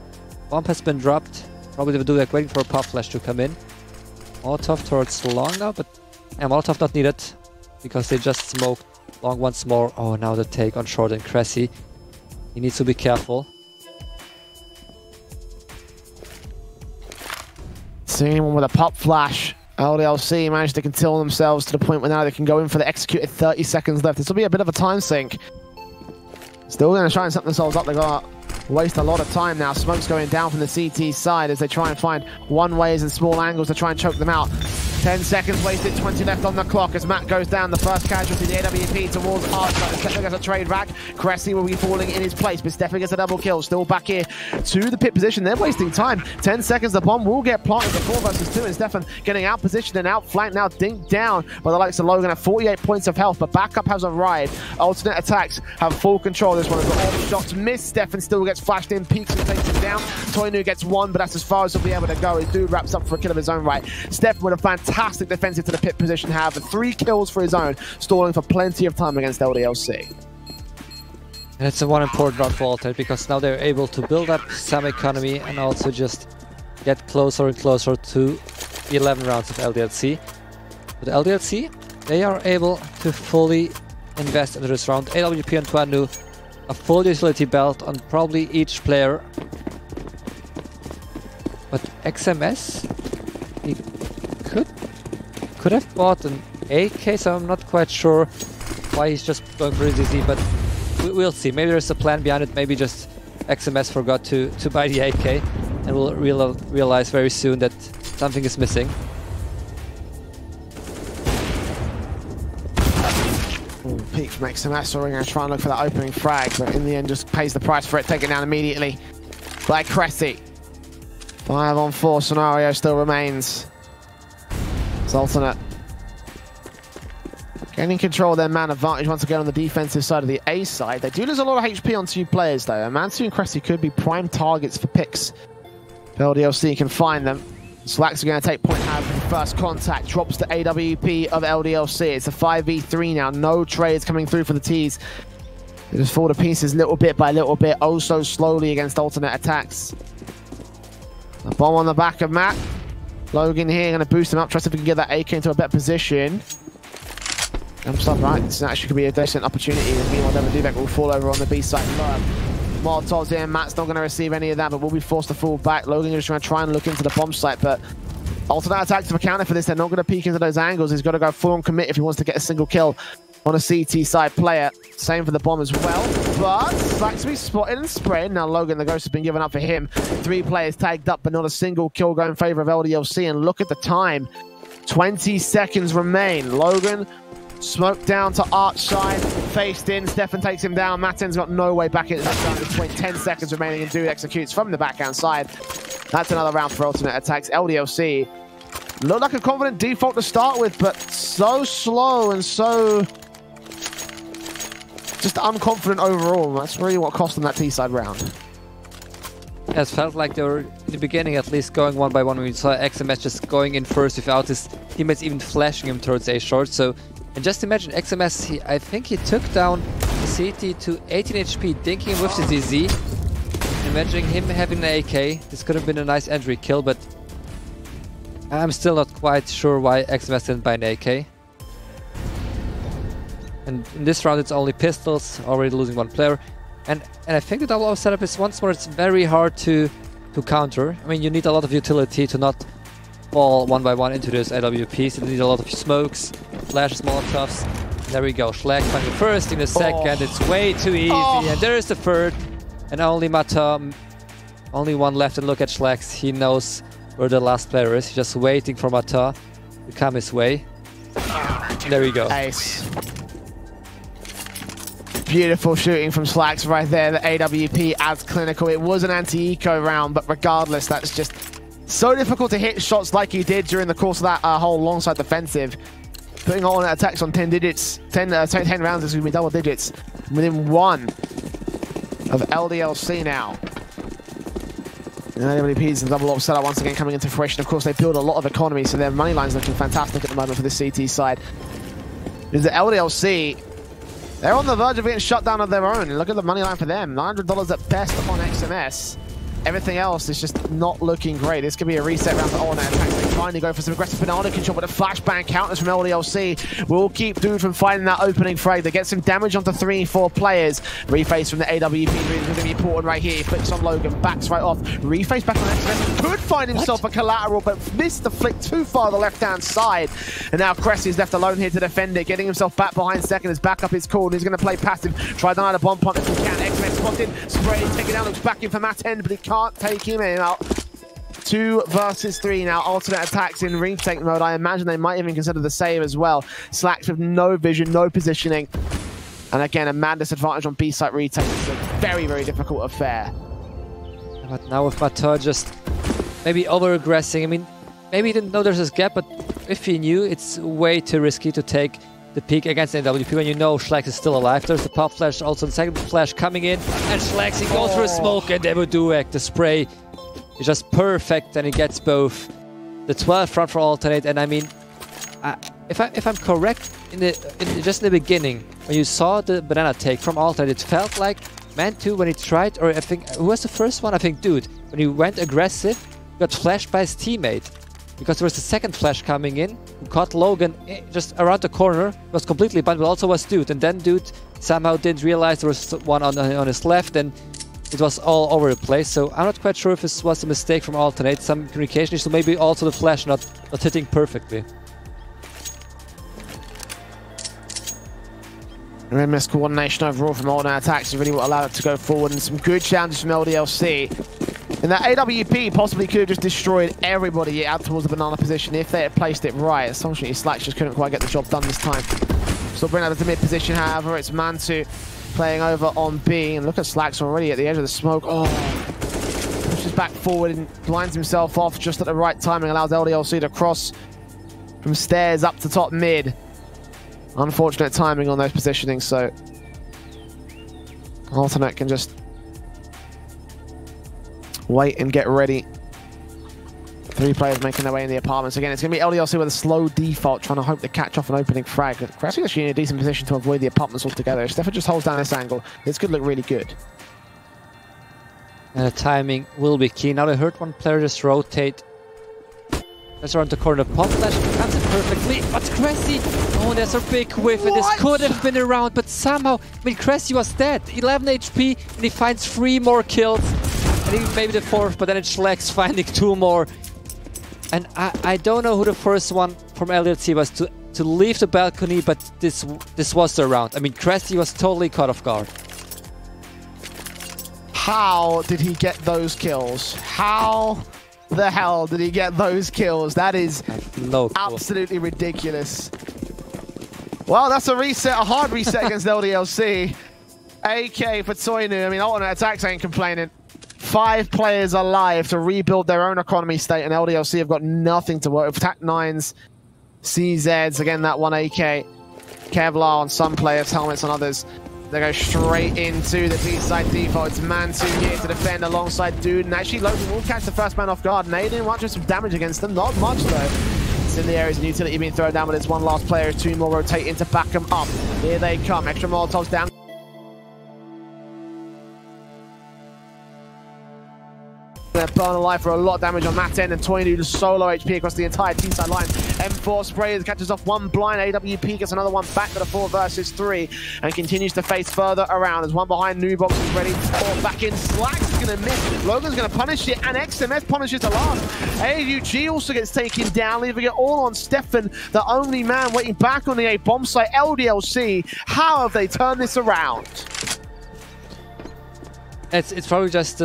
Bomb has been dropped. Probably they will do like waiting for a pop flash to come in. Molotov towards long now, but Molotov not needed because they just smoked long once more. Oh, now the take on short and Cressy. He needs to be careful. Seeing one with a pop flash. LDLC managed to control themselves to the point where now they can go in for the executed 30 seconds left. This will be a bit of a time sink. Still going to try and set themselves up. They're going to waste a lot of time now. Smoke's going down from the CT side as they try and find one-ways and small angles to try and choke them out. 10 seconds wasted, 20 left on the clock as Matt goes down. The first casualty, the AWP towards Archlight. Stefan gets a trade back. Cressy will be falling in his place, but Stefan gets a double kill. Still back here to the pit position. They're wasting time. 10 seconds, the bomb will get planted. The 4 versus 2, and Stefan getting out positioned and outflanked now, dinked down by the likes of Logan at 48 points of health, but backup has arrived. Alternate attacks have full control. This one has got all the shots missed. Stefan still gets flashed in, peeks and takes him down. Toinu gets 1, but that's as far as he'll be able to go. His dude wraps up for a kill of his own right. Stefan with a fantastic defensive to the pit position, however, 3 kills for his own, stalling for plenty of time against LDLC. And it's a one important round for Altered because now they're able to build up some economy and also just get closer and closer to the 11 rounds of LDLC. But LDLC, they are able to fully invest into this round. AWP and Twanu, a full utility belt on probably each player. But XMS, he could have bought an AK, so I'm not quite sure why he's just going for his easy, but we'll see. Maybe there's a plan behind it, maybe just XMS forgot to buy the AK, and we'll realize very soon that something is missing. Peek from XMS, so we're going to try and look for that opening frag, but in the end just pays the price for it, take it down immediately by Cressy. 5-on-4 scenario still remains. It's Alternate gaining control of their man advantage once again on the defensive side of the A side. They do lose a lot of HP on 2 players though, and Mantu and Cressy could be prime targets for picks. LDLC can find them. Slacks are going to take point out for the first contact. Drops the AWP of LDLC. It's a 5v3 now. No trades coming through for the T's. They just fall to pieces little bit by little bit, oh so slowly against alternate attacks. A bomb on the back of Matt. Logan here going to boost him up, try to see if we can get that AK into a better position. Jumps up right, this actually could be a decent opportunity. Meanwhile, Devin Dubek will fall over on the B side. Molotov's here, Matt's not going to receive any of that, but will be forced to fall back. Logan is just going to try and look into the bomb site, but alternate attacks have accounted for this. They're not going to peek into those angles. He's got to go full on commit if he wants to get a single kill on a CT side player. Same for the bomb as well, but Slacks to be spotted and sprayed. Now Logan, the ghost has been given up for him. 3 players tagged up, but not a single kill going in favor of LDLC, and look at the time. 20 seconds remain. Logan smoked down to Arch side, faced in, Stefan takes him down. Matten's got no way back into this round at this point. 10 seconds remaining, and Dude executes from the backhand side. That's another round for alternate attacks. LDLC looked like a confident default to start with, but so slow and so just unconfident overall. That's really what cost them that T-side round. Yeah, it felt like they were, in the beginning at least, going one by one. When we saw XMS just going in first without his teammates even flashing him towards A short. So, and just imagine XMS, I think he took down CT to 18 HP, dinking him with the ZZ. Imagining him having an AK, this could have been a nice entry kill, but I'm still not quite sure why XMS didn't buy an AK. And in this round it's only pistols, already losing 1 player. And I think the double O setup is once more, it's very hard to counter. I mean, you need a lot of utility to not fall one by one into those AWPs. You need a lot of smokes, flashes, molotovs. There we go, Schlag finding the first, in the second, it's way too easy. And there is the third. And only Mata, only 1 left, and look at Schlags. He knows where the last player is. He's just waiting for Mata to come his way. There we go. Ace. Beautiful shooting from Slacks right there. The AWP as clinical. It was an anti-eco round, but regardless, that's just so difficult to hit shots like he did during the course of that whole long side defensive. putting on attacks on 10 digits, 10 rounds, it's going to be double digits within one of LDLC now. And LWP's and double up setup once again coming into fruition. Of course, they build a lot of economy, so their money line's looking fantastic at the moment for the CT side. Because the LDLC, they're on the verge of getting shut down of their own. And look at the money line for them, $900 at best on XMS. Everything else is just not looking great. This could be a reset round for Alternate Attacks. They finally go for some aggressive banana control, but the flashbang counters from LDLC will keep Dude from finding that opening frag. They get some damage onto 3 and 4 players. Reface from the AWP really is going to be important right here. He flicks on Logan, backs right off. Reface back on XMS. Could find himself a collateral, but missed the flick too far to the left-hand side. And now Cressy is left alone here to defend it, getting himself back behind second. His backup is called. He's going to play passive. Try down the bomb pump if he can. XMS spotted. Spray, taken down, looks back in for Matt End, but he can't take him out. 2 versus 3 now. Alternate Attacks in retake mode. I imagine they might even consider the save as well. Slacks with no vision, no positioning. And again, a man disadvantage on B-site retake. It's a very, very difficult affair. But now with Mateur just maybe over-aggressing. I mean, maybe he didn't know there's this gap, but if he knew, it's way too risky to take the peak against the AWP when you know Schlax is still alive. There's the pop flash, also the second flash coming in, and Schlax, he goes for a smoke, and Devoduek, the spray is just perfect, and he gets both the 12 front for alternate. And I mean, if I'm correct, just in the beginning, when you saw the banana take from alternate, it felt like Man 2 when he tried, or I think, who was the first one? I think Dude. When he went aggressive, got flashed by his teammate. Because there was the second flash coming in, who caught Logan just around the corner, was completely blind, but also was Dude. And then Dude somehow didn't realize there was one on his left, and it was all over the place. So I'm not quite sure if this was a mistake from alternate, some communication issue, maybe also the flash not hitting perfectly. Relentless coordination overall from Alternate Attacks is really what allowed it to go forward, and some good challenges from LDLC. And that AWP possibly could have just destroyed everybody out towards the banana position if they had placed it right. Unfortunately, Slacks just couldn't quite get the job done this time. Still bring out the mid position, however, it's Mantu playing over on B. And look at Slacks already at the edge of the smoke. Oh, pushes back forward and blinds himself off just at the right timing, allows LDLC to cross from stairs up to top mid. Unfortunate timing on those positionings, so Alternate can just wait and get ready. 3 players making their way in the apartments. Again, it's going to be LDLC with a slow default, trying to hope to catch off an opening frag. Cressy actually in a decent position to avoid the apartments altogether. If Stefan just holds down this angle, this could look really good. And the timing will be key. Now I heard one player just rotate. That's around the corner. Pop flash comes in perfectly. But Cressy, oh, there's a big whiff, and this could have been around, but somehow, I mean, Cressy was dead. 11 HP, and he finds 3 more kills. I think maybe the 4th, but then it's Schlax finding 2 more. And I don't know who the first one from LDLC was to leave the balcony, but this was the round. I mean, Cressy was totally caught off guard. How did he get those kills? How the hell did he get those kills? That is absolutely ridiculous. Well, that's a reset, a hard reset against LDLC. AK for Toinu. I mean, Alternate Attacks ain't complaining. 5 players alive to rebuild their own economy state, and LDLC have got nothing to work with. TAC-9s, CZs, again, that one AK. Kevlar on some players, helmets on others. They go straight into the B-side default. It's Mantu here to defend alongside Dude, and actually Logan will catch the first man off guard. Naden might do some damage against them, not much though. Incendiary is an utility being thrown down, but there's one last player. 2 more rotating to back them up. Here they come, extra Molotovs down. Burn alive for a lot of damage on that end, and Toinu solo HP across the entire T-side line. M4 sprays, catches off 1 blind. AWP gets another one back to the 4 versus 3 and continues to face further around. There's one behind. Nubox is ready. Oh, back in. Slacks is going to miss. Logan's going to punish it, and XMS punishes the last. AUG also gets taken down, leaving it all on Stefan, the only man waiting back on the A bomb site. LDLC, how have they turned this around? It's probably just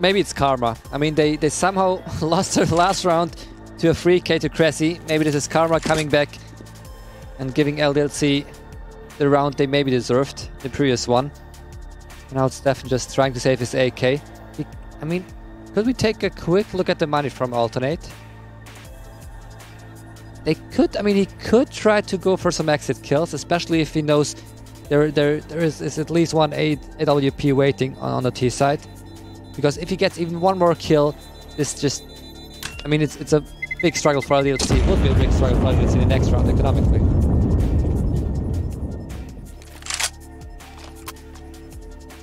maybe it's karma. I mean, they somehow lost their last round to a 3K to Cressy. Maybe this is karma coming back and giving LDLC the round they maybe deserved, the previous one. Now it's Stefan just trying to save his AK. I mean, could we take a quick look at the money from Alternate? they could, I mean, he could try to go for some exit kills, especially if he knows there is at least one AWP waiting on the T side. Because if he gets even one more kill, this just, I mean, it's a big struggle for LDLC. It would be a big struggle for LDLC in the next round economically.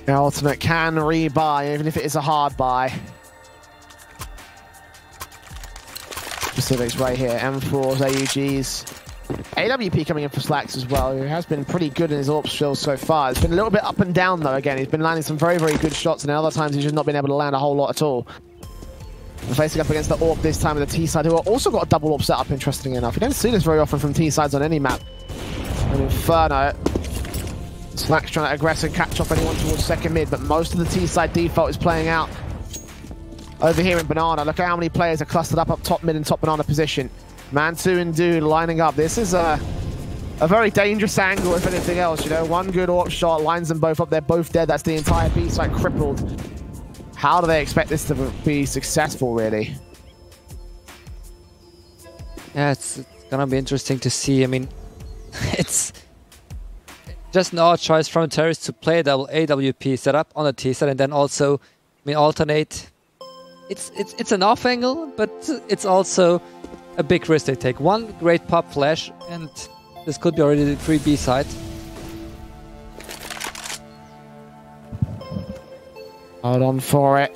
The ultimate can rebuy, even if it is a hard buy. Specifics right here, M4s, AUGs. AWP coming in for Slacks as well, who has been pretty good in his AWP skills so far. It's been a little bit up and down though, again. He's been landing some very, very good shots, and other times he's just not been able to land a whole lot at all. And facing up against the AWP this time with the T-side, who have also got a double AWP setup, interestingly enough. You don't see this very often from T-sides on any map. And Inferno. Slacks trying to aggressive catch off anyone towards second mid, but most of the T-side default is playing out over here in Banana. Look at how many players are clustered up top mid and top Banana position. Man 2 and Dude lining up. This is a very dangerous angle, if anything else. You know, one good AWP shot lines them both up. They're both dead. That's the entire B side crippled. How do they expect this to be successful, really? Yeah, it's gonna be interesting to see. I mean, it's just an odd choice from terrorists to play a double AWP setup on the T side and then also, I mean, alternate. It's an off angle, but it's also a big risk they take. One great pop flash, and this could be already the 3B side. Hold on for it.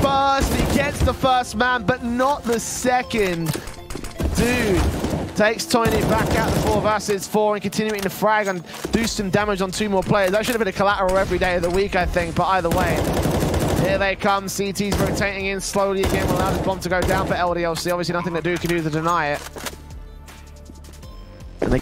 First, he gets the first man, but not the second. Dude takes Tiny back out the 4 versus 4 and continuing to frag and do some damage on 2 more players. That should have been a collateral every day of the week, I think, but either way. Here they come, CT's rotating in slowly again, will allow this bomb to go down for LDLC. Obviously nothing that Dude can do to deny it. And they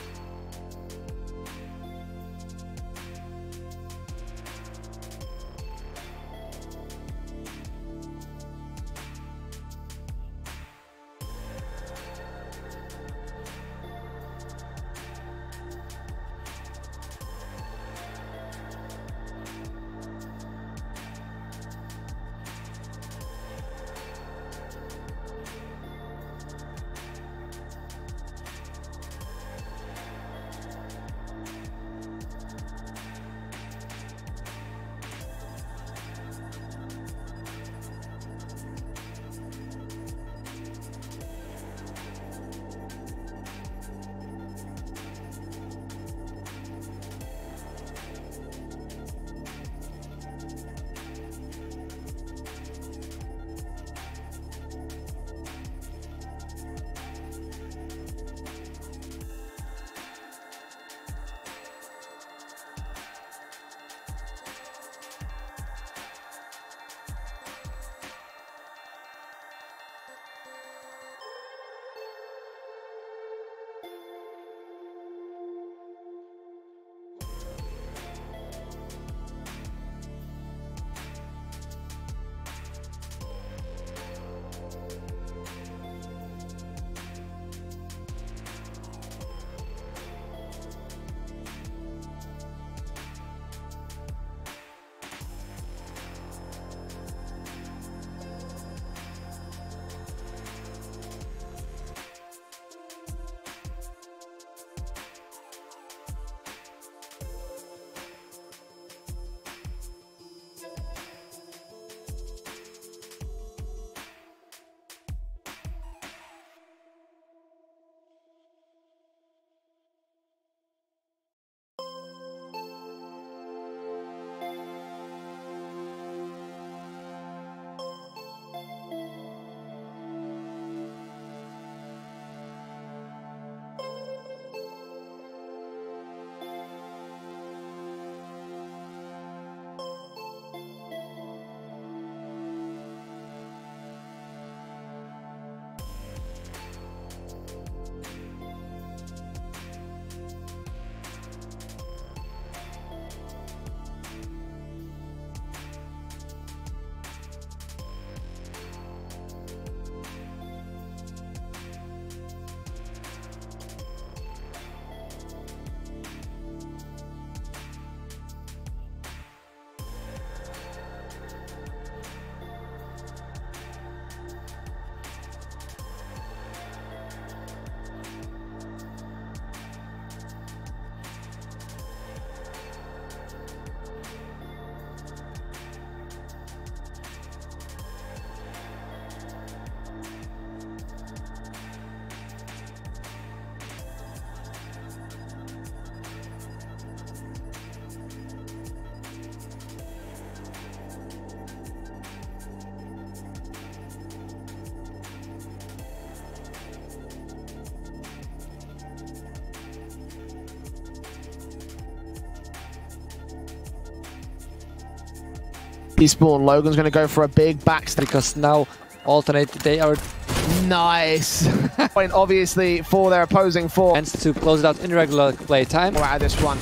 Despawn. Logan's going to go for a big backstab. Because now alternate, they are nice. Point obviously for their opposing four. and to close it out in regular play time. We're out of this one.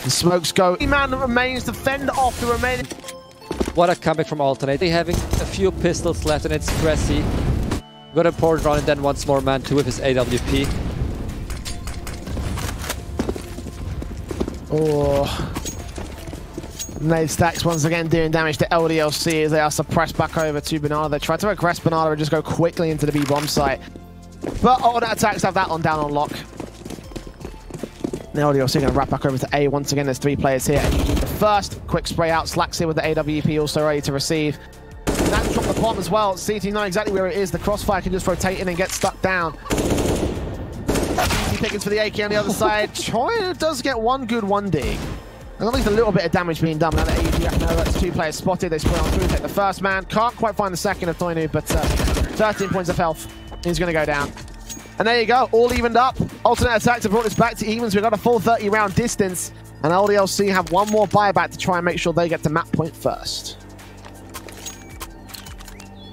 The smokes go. The man that remains to fend off the remaining. What a comeback from alternate. They having a few pistols left and it's Fassih. Got a port run and then once more man 2 with his AWP. Oh. Nade stacks once again doing damage to LDLC as they are suppressed back over to Banana. They try to regress Banana and just go quickly into the B-bomb site. But alternate attacks have that one down on lock. Now LDLC going to wrap back over to A once again. There's 3 players here. The first quick spray out. Slacks here with the AWP also ready to receive. That's dropped the bomb as well. CT know exactly where it is. The crossfire can just rotate in and get stuck down. Easy pickings for the AK on the other side. Troy does get one good 1D. At least a little bit of damage being done. Now the AGF know that's 2 players spotted. They spray on through, take the first man. Can't quite find the second of Toinu, but 13 points of health. He's going to go down. And there you go, all evened up. Alternate attacks have brought us back to evens. We've got a full 30 round distance. And LDLC have one more buyback to try and make sure they get to map point first.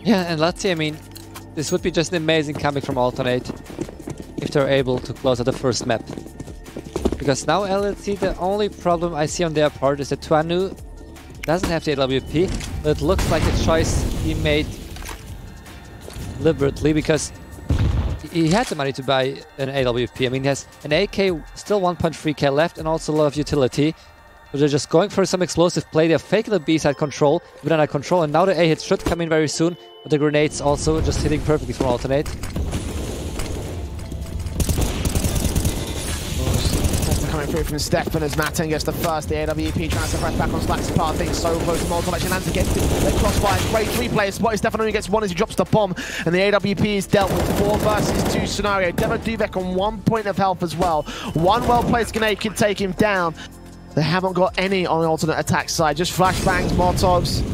Yeah, and let's see, I mean, this would be just an amazing comeback from alternate if they're able to close out the first map. Because now LLC, the only problem I see on their part is that Tuanu doesn't have the AWP, but it looks like a choice he made deliberately because he had the money to buy an AWP. I mean, he has an AK, still 1.3k left, and also a lot of utility. So they're just going for some explosive play. They're faking the B-side control, banana control, and now the A hits should come in very soon. But the grenades also just hitting perfectly from alternate. Coming through from Stefan as Matten gets the first. The AWP trying to suppress back on Slack's part. Things so close to multiple actually lands against him. They crossfire. Great 3 players spotted. Stefan only gets 1 as he drops the bomb. And the AWP is dealt with 4 versus 2 scenario. Demo Duvek on 1 point of health as well. One well-placed grenade can take him down. They haven't got any on the alternate attack side. Just flashbangs, Molotovs,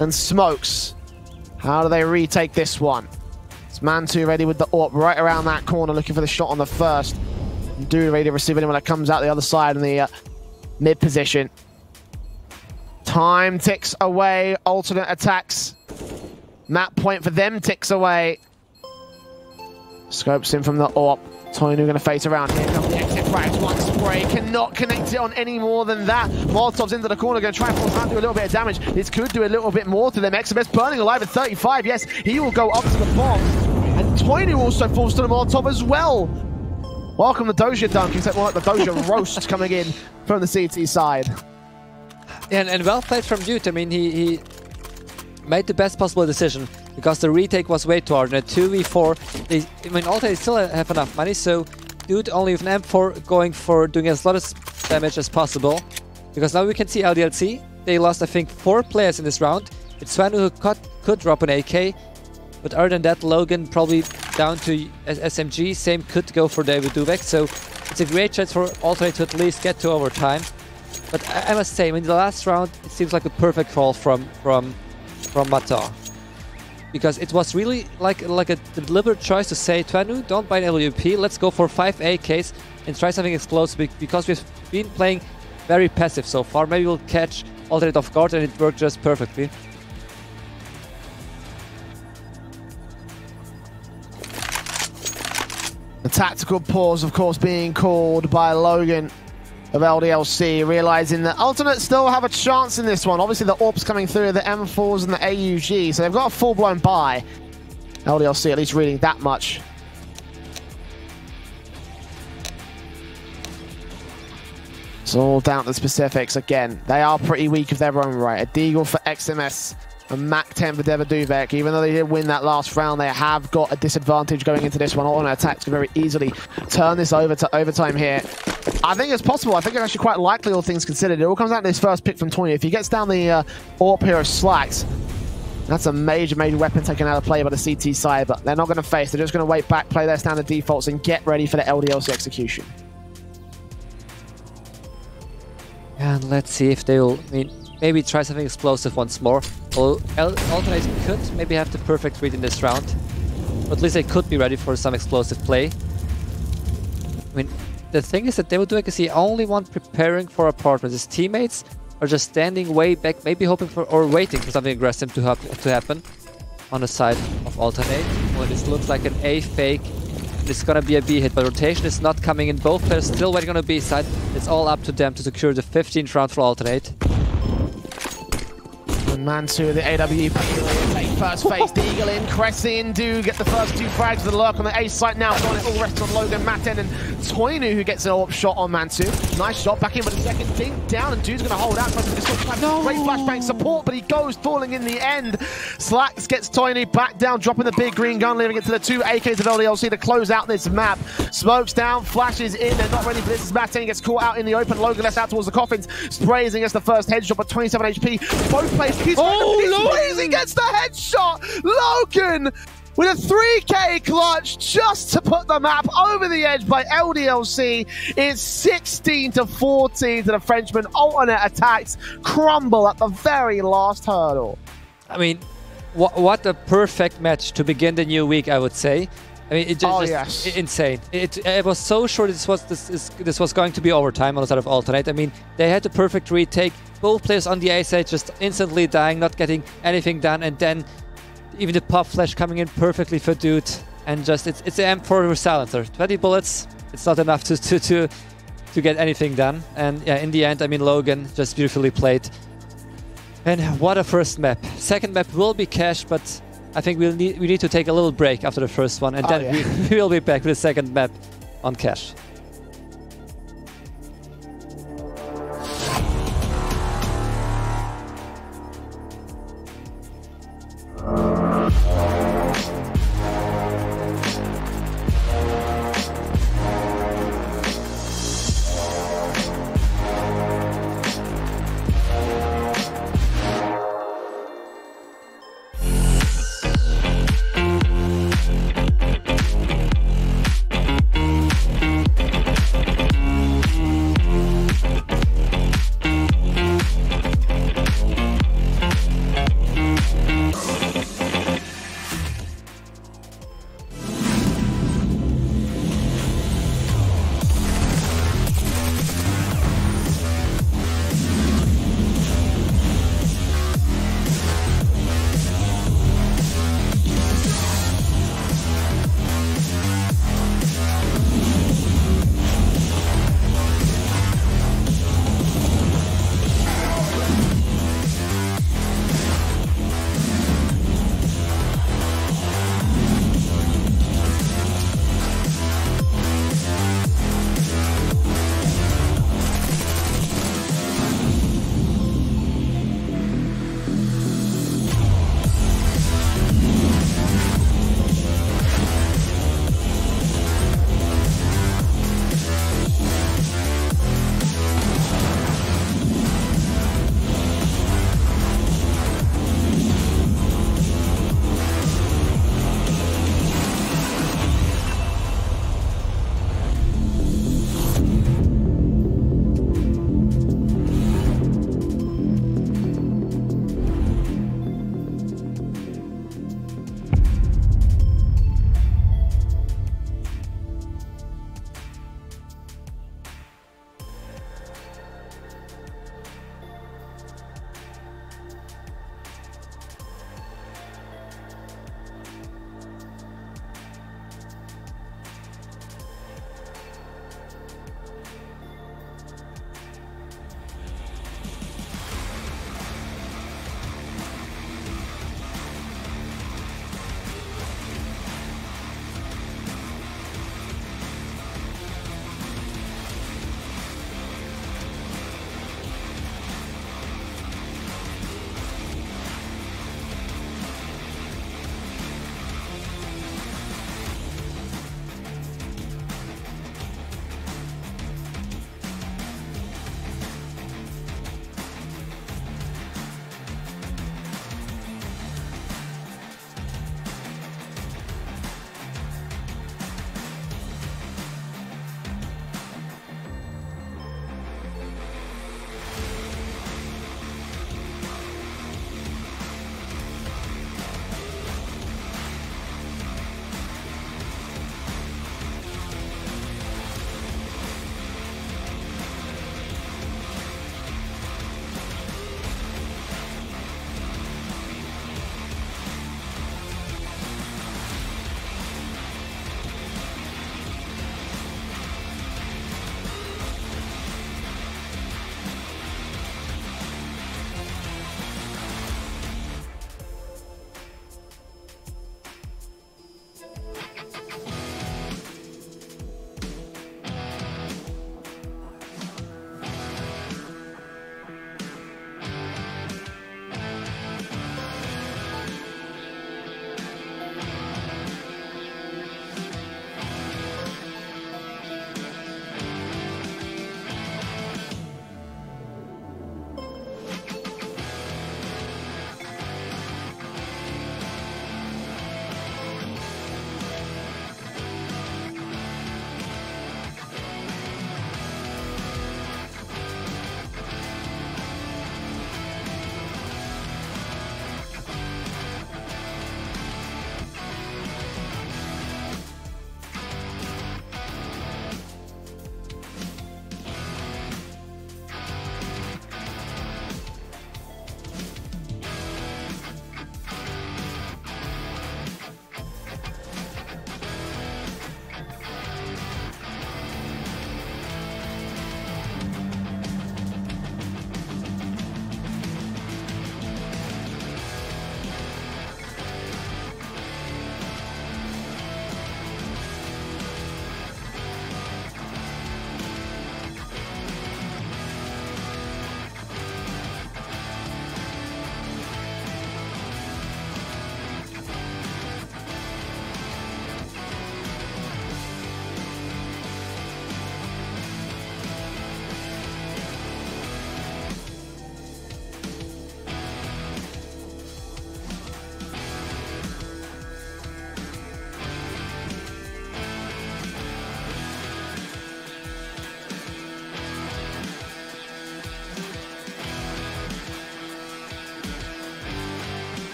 and smokes. How do they retake this one? It's man 2 ready with the AWP right around that corner looking for the shot on the first. Do ready to receive anyone that comes out the other side in the mid position. Time ticks away. Alternate attacks. Map point for them ticks away. Scopes in from the AWP. Toinu going to face around. Here comes the exit frags. One spray. Cannot connect it on any more than that. Molotov's into the corner. Going to try and force out, do a little bit of damage. This could do a little bit more to them. XMS burning alive at 35. Yes, he will go up to the bomb. And Toinu also falls to the Molotov as well. Welcome the Doja dunk, except more like the Doja roast coming in from the CT side. And well played from Dude. I mean, he made the best possible decision because the retake was way too hard. And at 2v4, I mean, alternate still have enough money, so Dude only with an M4 going for doing as lot of damage as possible. Because now we can see LDLC. They lost, I think, 4 players in this round. It's Swanu who could drop an AK. But other than that, Logan probably down to SMG. Same could go for David Duvek. So it's a great chance for alternate to at least get to overtime. But I must say, I mean, the last round, it seems like a perfect call from Mata. Because it was really like a deliberate choice to say, Tuanu, don't buy an LUP, let's go for 5 AKs and try something explosive, because we've been playing very passive so far. Maybe we'll catch alternate off guard, and it worked just perfectly. The tactical pause, of course, being called by Logan of LDLC, realizing that Ultimate still have a chance in this one. Obviously, the AWPs coming through, the M4s and the AUG, so they've got a full-blown buy. LDLC at least reading that much. It's all down to the specifics again. They are pretty weak of their own right. A Deagle for XMS and Mac 10 for Devaduvek. Even though they did win that last round, they have got a disadvantage going into this one. Alternate attacks can very easily turn this over to overtime here. I think it's possible. I think it's actually quite likely, all things considered. It all comes down to this first pick from Toyny. If he gets down the AWP here of Slacks, that's a major, major weapon taken out of play by the CT side, but they're not going to face. They're just going to wait back, play their standard defaults, and get ready for the LDLC execution. And let's see if they will, maybe try something explosive once more. Well, Alternate could maybe have the perfect read in this round. But at least they could be ready for some explosive play. The thing is that Devaduvek is the only one preparing for apartments. His teammates are just standing way back, maybe hoping for or waiting for something aggressive to happen on the side of Alternate. Well, this looks like an A fake. It's gonna be a B hit, but rotation is not coming in. Both players still waiting on a B side. It's all up to them to secure the 15th round for Alternate. And Mansu, the AWP, take first face, the Eagle in, Cress in, do get the first 2 frags with the lurk on the A site now, got it all rests on Logan, Maten, and Toyny, who gets an AWP shot on Mansu. Nice shot, back in with a second, dink down, and Dude's going to hold out. Great flashbang support, but he goes falling in the end. Slacks gets Toyny back down, dropping the big green gun, leaving it to the 2 AKs of LDLC to close out this map. Smokes down, flashes in, they're not ready for this as Maten gets caught out in the open. Logan left out towards the coffins, sprays against the first headshot, but 27 HP. Both players, he gets the headshot! Logan with a 3K clutch just to put the map over the edge by LDLC. It's 16-14 to the Frenchman. Alternate attacks crumble at the very last hurdle. What a perfect match to begin the new week, I would say. It just insane. I was so sure this was going to be overtime on the side of Alternate. They had the perfect retake. Both players on the A side just instantly dying, not getting anything done, and then even the pop flash coming in perfectly for Dude, and just it's an M4 with silencer. 20 bullets, it's not enough to get anything done. And yeah, in the end, Logan just beautifully played. And what a first map. Second map will be cash, but I think we need to take a little break after the first one, and then we will be back with the second map on cash.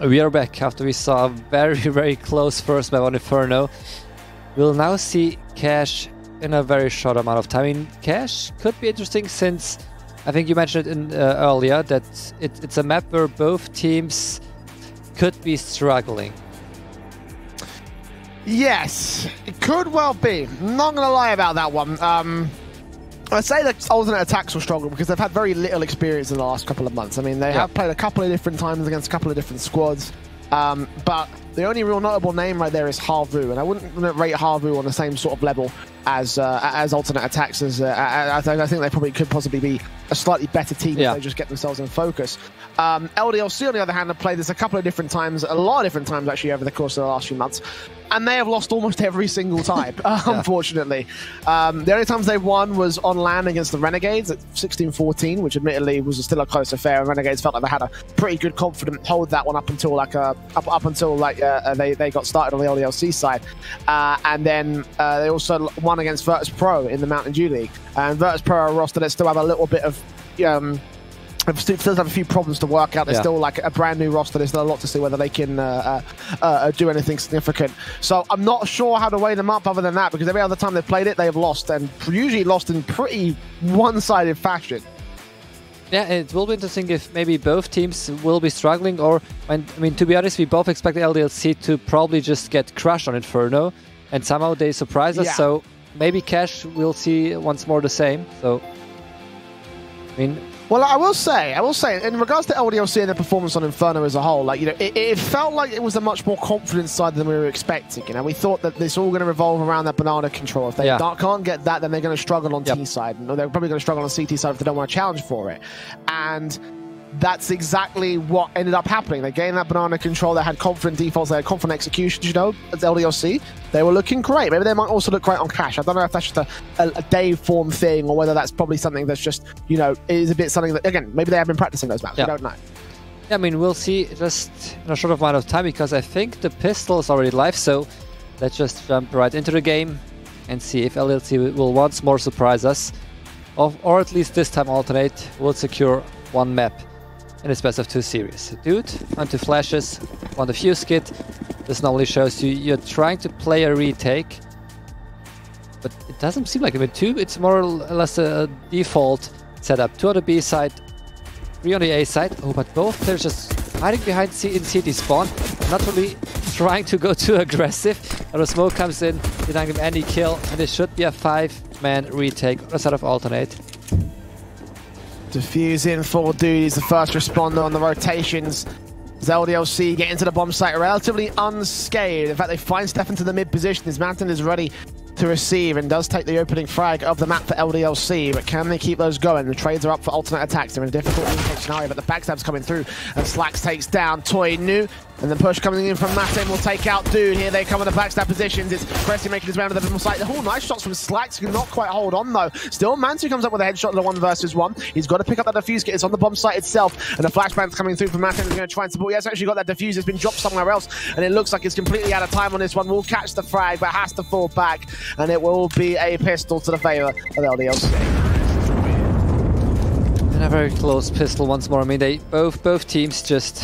We are back after we saw a very, very close first map on Inferno. We'll now see Cash in a very short amount of time. I mean, Cash could be interesting since I think you mentioned it earlier that it's a map where both teams could be struggling. Yes, it could well be. Not going to lie about that one. I'd say that alternate attacks will struggle because they've had very little experience in the last couple of months. I mean, they have played a couple of different times against a couple of different squads, but the only real notable name right there is Harvu, and I wouldn't rate Harvu on the same sort of level as alternate attacks. I think they probably could possibly be a slightly better team if they just get themselves in focus. LDLC, on the other hand, have played this a couple of different times, a lot of different times actually over the course of the last few months, and they have lost almost every single time, unfortunately. The only times they won was on land against the Renegades at 16-14, which admittedly was still a close affair, and Renegades felt like they had a pretty good confident hold that one up until they got started on the LDLC side. And then they also won against Virtus Pro in the Mountain Dew League. And Virtus Pro are a roster that still have a little bit of still have a few problems to work out. They're still like a brand new roster. There's still a lot to see whether they can do anything significant. So I'm not sure how to weigh them up other than that, because every other time they've played it, they have lost, and usually lost in pretty one-sided fashion. Yeah, it will be interesting if maybe both teams will be struggling, or, I mean, to be honest, we both expect LDLC to probably just get crushed on Inferno, and somehow they surprise us, so maybe Cash will see once more the same, so, I mean... Well, I will say, in regards to LDLC and their performance on Inferno as a whole, like, you know, it felt like it was a much more confident side than we were expecting. You know, we thought that this all going to revolve around that banana control. If they can't get that, then they're going to struggle on T side, and they're probably going to struggle on CT side if they don't want to challenge for it. And that's exactly what ended up happening. They gained that banana control, they had confident defaults, they had confident executions, you know, as LDLC. They were looking great. Maybe they might also look great on Cash. I don't know if that's just a day form thing, or whether that's probably something that's just, you know, is a bit something that, again, maybe they have been practicing those maps. We don't know. Yeah, I mean, we'll see just in a short amount of time, because I think the pistol is already live, so let's just jump right into the game and see if LDLC will once more surprise us, or at least this time Alternate will secure one map in this best of 2 series. Dude, onto flashes, on the fuse kit. This normally shows you you're trying to play a retake, but it doesn't seem like it. I mean, 2, it's more or less a default setup. 2 on the B side, 3 on the A side. Oh, but both players just hiding behind in CT spawn, not really trying to go too aggressive. And the smoke comes in, denying him any kill, and it should be a 5-man retake on the side of Alternate. Defusing for Dude, he's the first responder on the rotations. As LDLC get into the bomb site relatively unscathed. In fact, they find Stefan to the mid position. His Mountain is ready to receive and does take the opening frag of the map for LDLC, but can they keep those going? The trades are up for alternate attacks. They're in a difficult retake scenario, but the backstab's coming through, and Slacks takes down Toy Nu, and then push coming in from Matin will take out Dude. Here they come in the backstab positions. It's Cressy making his way to the middle site. Oh, nice shots from Slacks, can not quite hold on though. Still, Mansu comes up with a headshot to the 1 versus 1. He's got to pick up that defuse kit. It's on the bomb site itself, and the flashbang's coming through from Matin. He's going to try and support. He has actually got that defuse. It's been dropped somewhere else, and it looks like it's completely out of time on this one. Will catch the frag, but has to fall back, and it will be a pistol to the favor of LDLC. And a very close pistol once more. I mean, they both teams just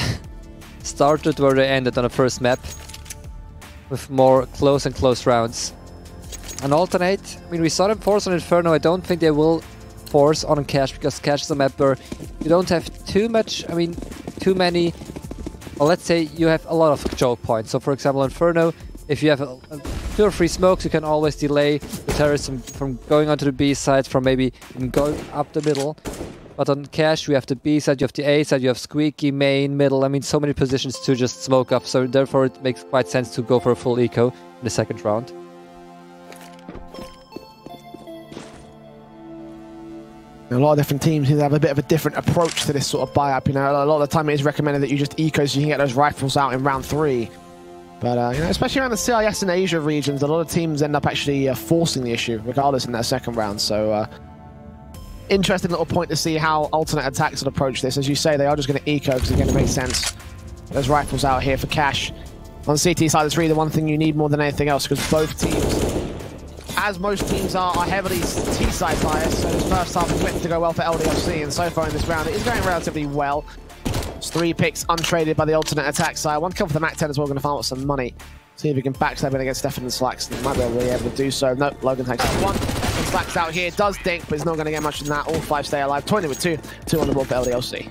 started where they ended on the first map, with more close and close rounds. And Alternate, I mean, we saw them force on Inferno. I don't think they will force on Cash, because Cash is a map where you don't have too much, I mean, too many, well, let's say you have a lot of choke points. So for example, Inferno, if you have 2 or 3 smokes, you can always delay the terrorists from going onto the B side, from maybe going up the middle. But on Cash, we have the B side, you have the A side, you have Squeaky, main, middle. I mean, so many positions to just smoke up. So therefore, it makes quite sense to go for a full eco in the second round. A lot of different teams have a bit of a different approach to this sort of buy-up. You know, a lot of the time it is recommended that you just eco so you can get those rifles out in round 3. But, you know, especially around the CIS and Asia regions, a lot of teams end up actually forcing the issue, regardless in their second round. So, interesting little point to see how alternate attacks would approach this. As you say, they are just going to eco, because again, it makes sense. There's rifles out here for Cash. On the CT side, it's really the one thing you need more than anything else, because both teams, as most teams are heavily T-side biased. So this first half is meant to go well for LDLC, and so far in this round, it is going relatively well. It's 3 picks untraded by the alternate attack side. 1 kill for the Mac 10 as well, going to find out some money. See if he can backstab it against Stefan and Slacks. He might be able to do so. Nope, Logan takes out 1. And Slacks out here, does dink, but he's not going to get much from that. All 5 stay alive. 20 with 2. 2 on the board for LDLC.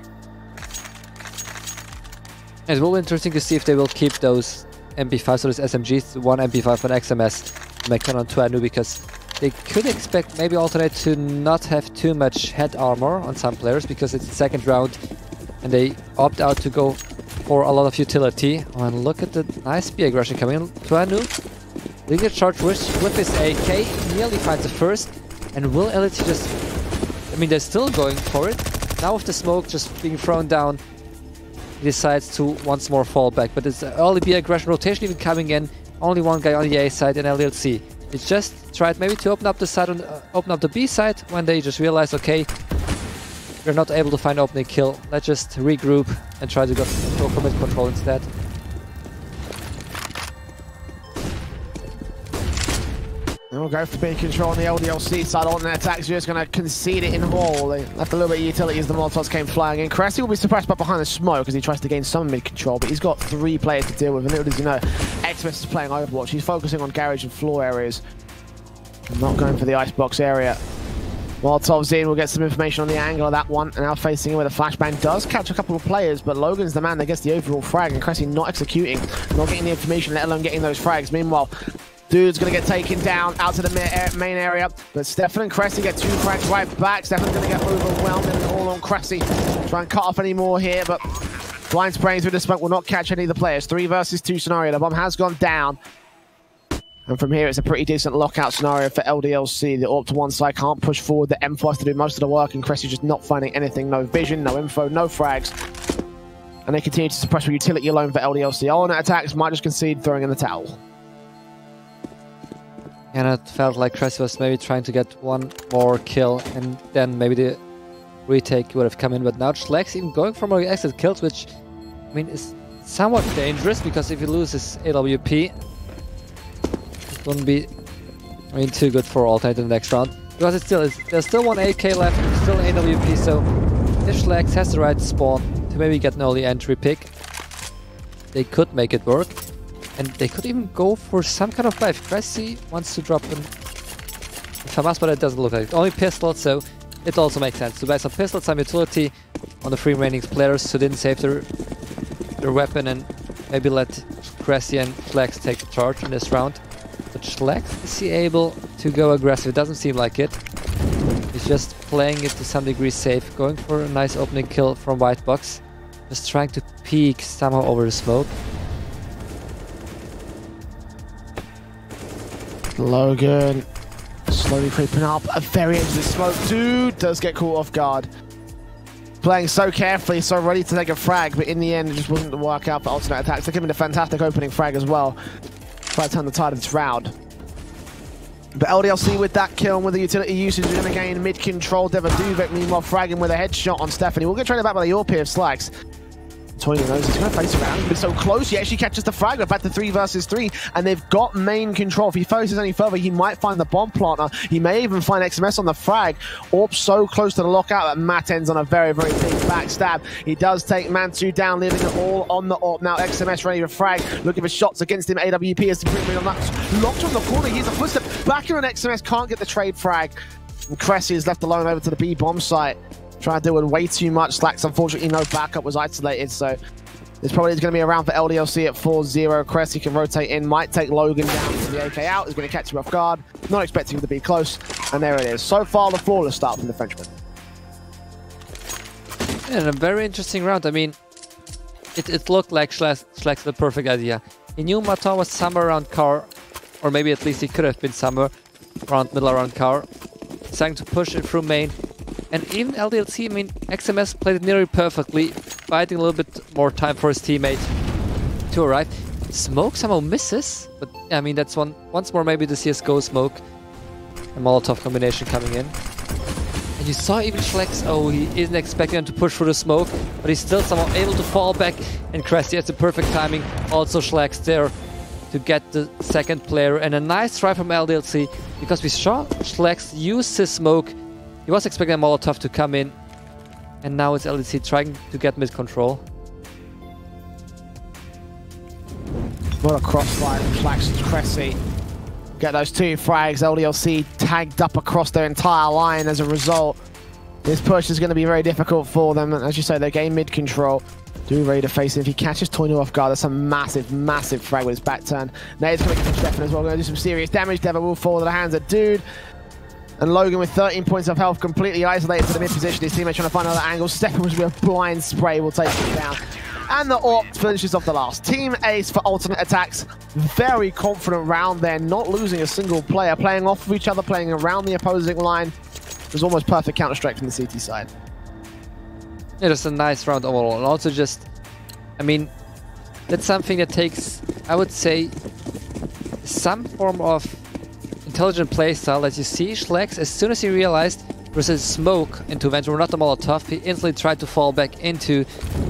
It will be interesting to see if they will keep those MP5, so those SMGs, 1 MP5 and XMS, make it on Tuanu, because they could expect maybe alternate to not have too much head armor on some players, because it's the second round and they opt out to go for a lot of utility. Oh, and look at the nice spear aggression coming in. Tuanu will get charged with his AK, nearly finds the first, and will LDLC just... I mean, they're still going for it. Now with the smoke just being thrown down, he decides to once more fall back, but it's early B aggression, rotation even coming in, only 1 guy on the A side and LDLC. It's just tried maybe to open up the side, open up the B side, when they just realized, okay, we're not able to find opening kill, let's just regroup and try to go for mid control instead. And we'll go for big control on the LDLC side. On the attacks, just going to concede it in wall. They left a little bit of utility as the Molotovs came flying in. Cressy will be suppressed by behind the smoke as he tries to gain some mid control, but he's got 3 players to deal with. And little does you know, Xmas is playing Overwatch. He's focusing on garage and floor areas, not going for the icebox area. Molotov's in, we'll get some information on the angle of that one, and now facing in with a flashbang. Does catch a couple of players, but Logan's the man that gets the overall frag, and Cressy not executing, not getting the information, let alone getting those frags. Meanwhile, Dude's going to get taken down out to the main area, but Stefan and Cressy get 2 frags right back. Stefan's going to get overwhelmed and all on Cressy. Try and cut off any more here, but blind spraying through the smoke will not catch any of the players. 3 versus 2 scenario. The bomb has gone down. And from here, it's a pretty decent lockout scenario for LDLC. The AWP to one side can't push forward. The M4 has to do most of the work, and Cressy just not finding anything. No vision, no info, no frags. And they continue to suppress with utility alone for LDLC. All-in attacks might just concede, throwing in the towel. And it felt like Cressy was maybe trying to get 1 more kill, and then maybe the retake would have come in. But now Schlex even going for more exit kills, which, I mean, is somewhat dangerous, because if he loses AWP, it wouldn't be, I mean, too good for Alternate in the next round. Because there's still 1 AK left, still AWP, so if Schlex has the right spawn to maybe get an early entry pick, they could make it work. And they could even go for some kind of buy if Cressy wants to drop in FAMAS, but it doesn't look like it. Only pistols, so it also makes sense to buy some pistols, some utility on the 3 remaining players who didn't save their weapon, and maybe let Cressy and Schlex take the charge in this round. But Schlex, is he able to go aggressive? It doesn't seem like it. He's just playing it to some degree safe, going for a nice opening kill from White Box. Just trying to peek somehow over the smoke. Logan slowly creeping up at the very edge of the smoke. Dude does get caught off guard. Playing so carefully, so ready to take a frag, but in the end it just wasn't to work out for alternate attacks. They give him a fantastic opening frag as well. Try to turn the tide of this round. But LDLC with that kill and with the utility usage are going to gain mid control. Devaduvek meanwhile fragging with a headshot on Stephanie. We'll get traded back by the AWP of Slacks. Toying knows he's going to face around. He's so close, he actually catches the frag. We're back to 3 versus 3, and they've got main control. If he focuses any further, he might find the bomb planter. He may even find XMS on the frag. Orb so close to the lockout that Matt ends on a very, very big backstab. He does take Mantu down, leaving it all on the Orb. Now XMS ready to frag, looking for shots against him. AWP has to bring him on that. Locked on the corner, he's a footstep. Back in on XMS, can't get the trade frag. And Cressy is left alone over to the B bomb site. Trying to deal with way too much. Slacks, unfortunately, no backup, was isolated, so this probably is going to be around for LDLC at 4-0. Cressy can rotate in, might take Logan down to the AK out. He's going to catch him off guard. Not expecting him to be close. And there it is. So far, the flawless start from the Frenchman. And a very interesting round. I mean, it looked like Schlex the perfect idea. He knew Maton was somewhere around car, or maybe at least he could have been somewhere around middle around car. Deciding to push it through main. And even LDLC, I mean, XMS played it nearly perfectly, fighting a little bit more time for his teammate to arrive. Smoke somehow misses, but I mean, that's once more maybe the CSGO smoke. A Molotov combination coming in. And you saw even Schlex, oh, he isn't expecting him to push through the smoke, but he's still somehow able to fall back, and Cressy has the perfect timing. Also Schlex there to get the second player, and a nice try from LDLC, because we saw Schlex use his smoke. He was expecting a Molotov to come in, and now it's LDC trying to get mid-control. What a crossfire from Flax and Cressy. Get those 2 frags. LDLC tagged up across their entire line as a result. This push is going to be very difficult for them. And as you say, they gain mid control. Do ready to face it. If he catches Toinu off guard, that's a massive, massive frag with his back turn. Nade's coming from Stefan as well. Going to do some serious damage. Devil will fall to the hands of Dude. And Logan with 13 points of health, completely isolated to the mid position. His teammates trying to find another angle. Stefan with a blind spray will take him down. And the AWP finishes off the last. Team Ace for alternate attacks. Very confident round there, not losing a single player. Playing off of each other, playing around the opposing line. It was almost perfect Counter-Strike from the CT side. Yeah, just a nice round overall. And also just, I mean, that's something that takes, I would say, some form of intelligent playstyle. As you see, Schlex, as soon as he realized there's a smoke into Venture, not the Molotov, he instantly tried to fall back into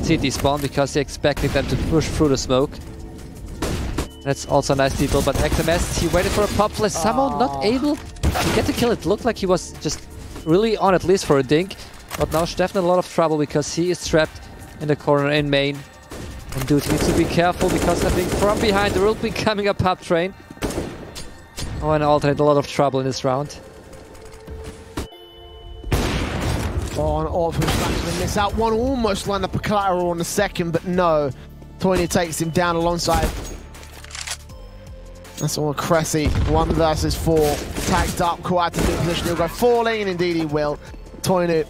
CT spawn because he expected them to push through the smoke. That's also nice people, but XMS, he waited for a pop-flash, somehow not able to get the kill. It looked like he was just really on at least for a dink, but now Stefan in a lot of trouble because he is trapped in the corner in main. And Dude needs to be careful because I think from behind there will be coming a pop train. Oh, and Alternate a lot of trouble in this round. Oh, and AWP from Flax going to miss out one. Almost lined up a collateral on the second, but no. Toinu takes him down alongside. That's all Cressy. 1 versus 4. Tagged up, caught out to the position. He'll go falling, and indeed he will. Toinu.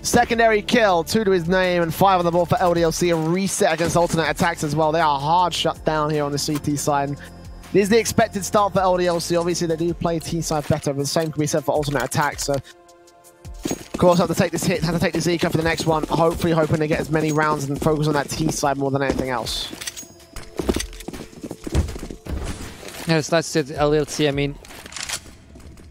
Secondary kill, 2 to his name, and 5 on the board for LDLC. A reset against alternate attacks as well. They are hard shut down here on the CT side. This is the expected start for LDLC. Obviously, they do play T side better, but the same can be said for alternate attacks. So, of course, have to take this hit, have to take this eco for the next one. Hopefully, hoping to get as many rounds and focus on that T side more than anything else. Yeah, it's nice to see the LDLC. I mean,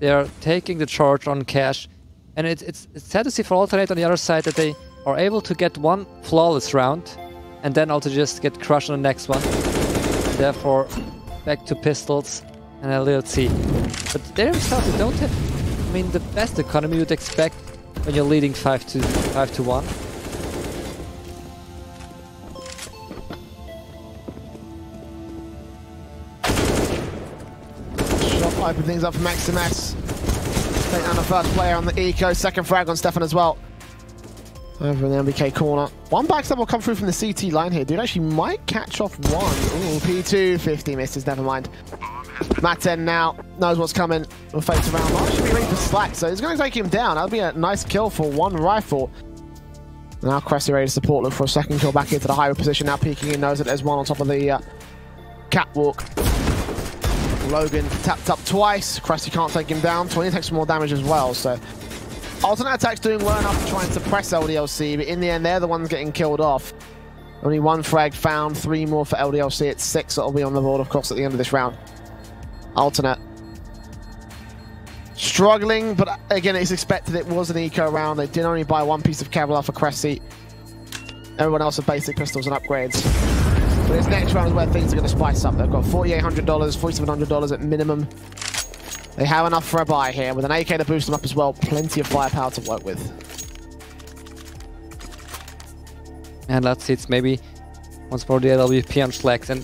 they're taking the charge on cash, and it's sad to see for Alternate on the other side that they are able to get one flawless round, and then also just get crushed on the next one. Therefore, back to pistols and LDLC. But they themselves, they don't have, I mean, the best economy you'd expect when you're leading 5-1. Shot open things up for Maximus. Take down the first player on the eco. Second frag on Stefan as well. Over in the MBK corner. One backstab will come through from the CT line here. Dude actually might catch off one. Ooh, P2, 50 misses, never mind. Maten now knows what's coming. Will face around. Well, should be ready for Slack, so he's going to take him down. That'll be a nice kill for 1 rifle. Now Cressy ready to support, look for a second kill back into the higher position. Now peeking in, knows that there's one on top of the catwalk. Logan tapped up twice. Cressy can't take him down. Toinu takes some more damage as well, so alternate attacks doing well enough to try and suppress LDLC, but in the end, they're the ones getting killed off. Only 1 frag found, 3 more for LDLC. It's 6 that'll be on the board, of course, at the end of this round. Alternate. Struggling, but again, it's expected. It was an eco round. They did only buy 1 piece of Kevlar for Cressy. Everyone else have basic pistols and upgrades. But this next round is where things are going to spice up. They've got $4,800, $4,700 at minimum. They have enough for a buy here, with an AK to boost them up as well. Plenty of firepower to work with. And let's see, it's maybe once more the LWP on Schlex. And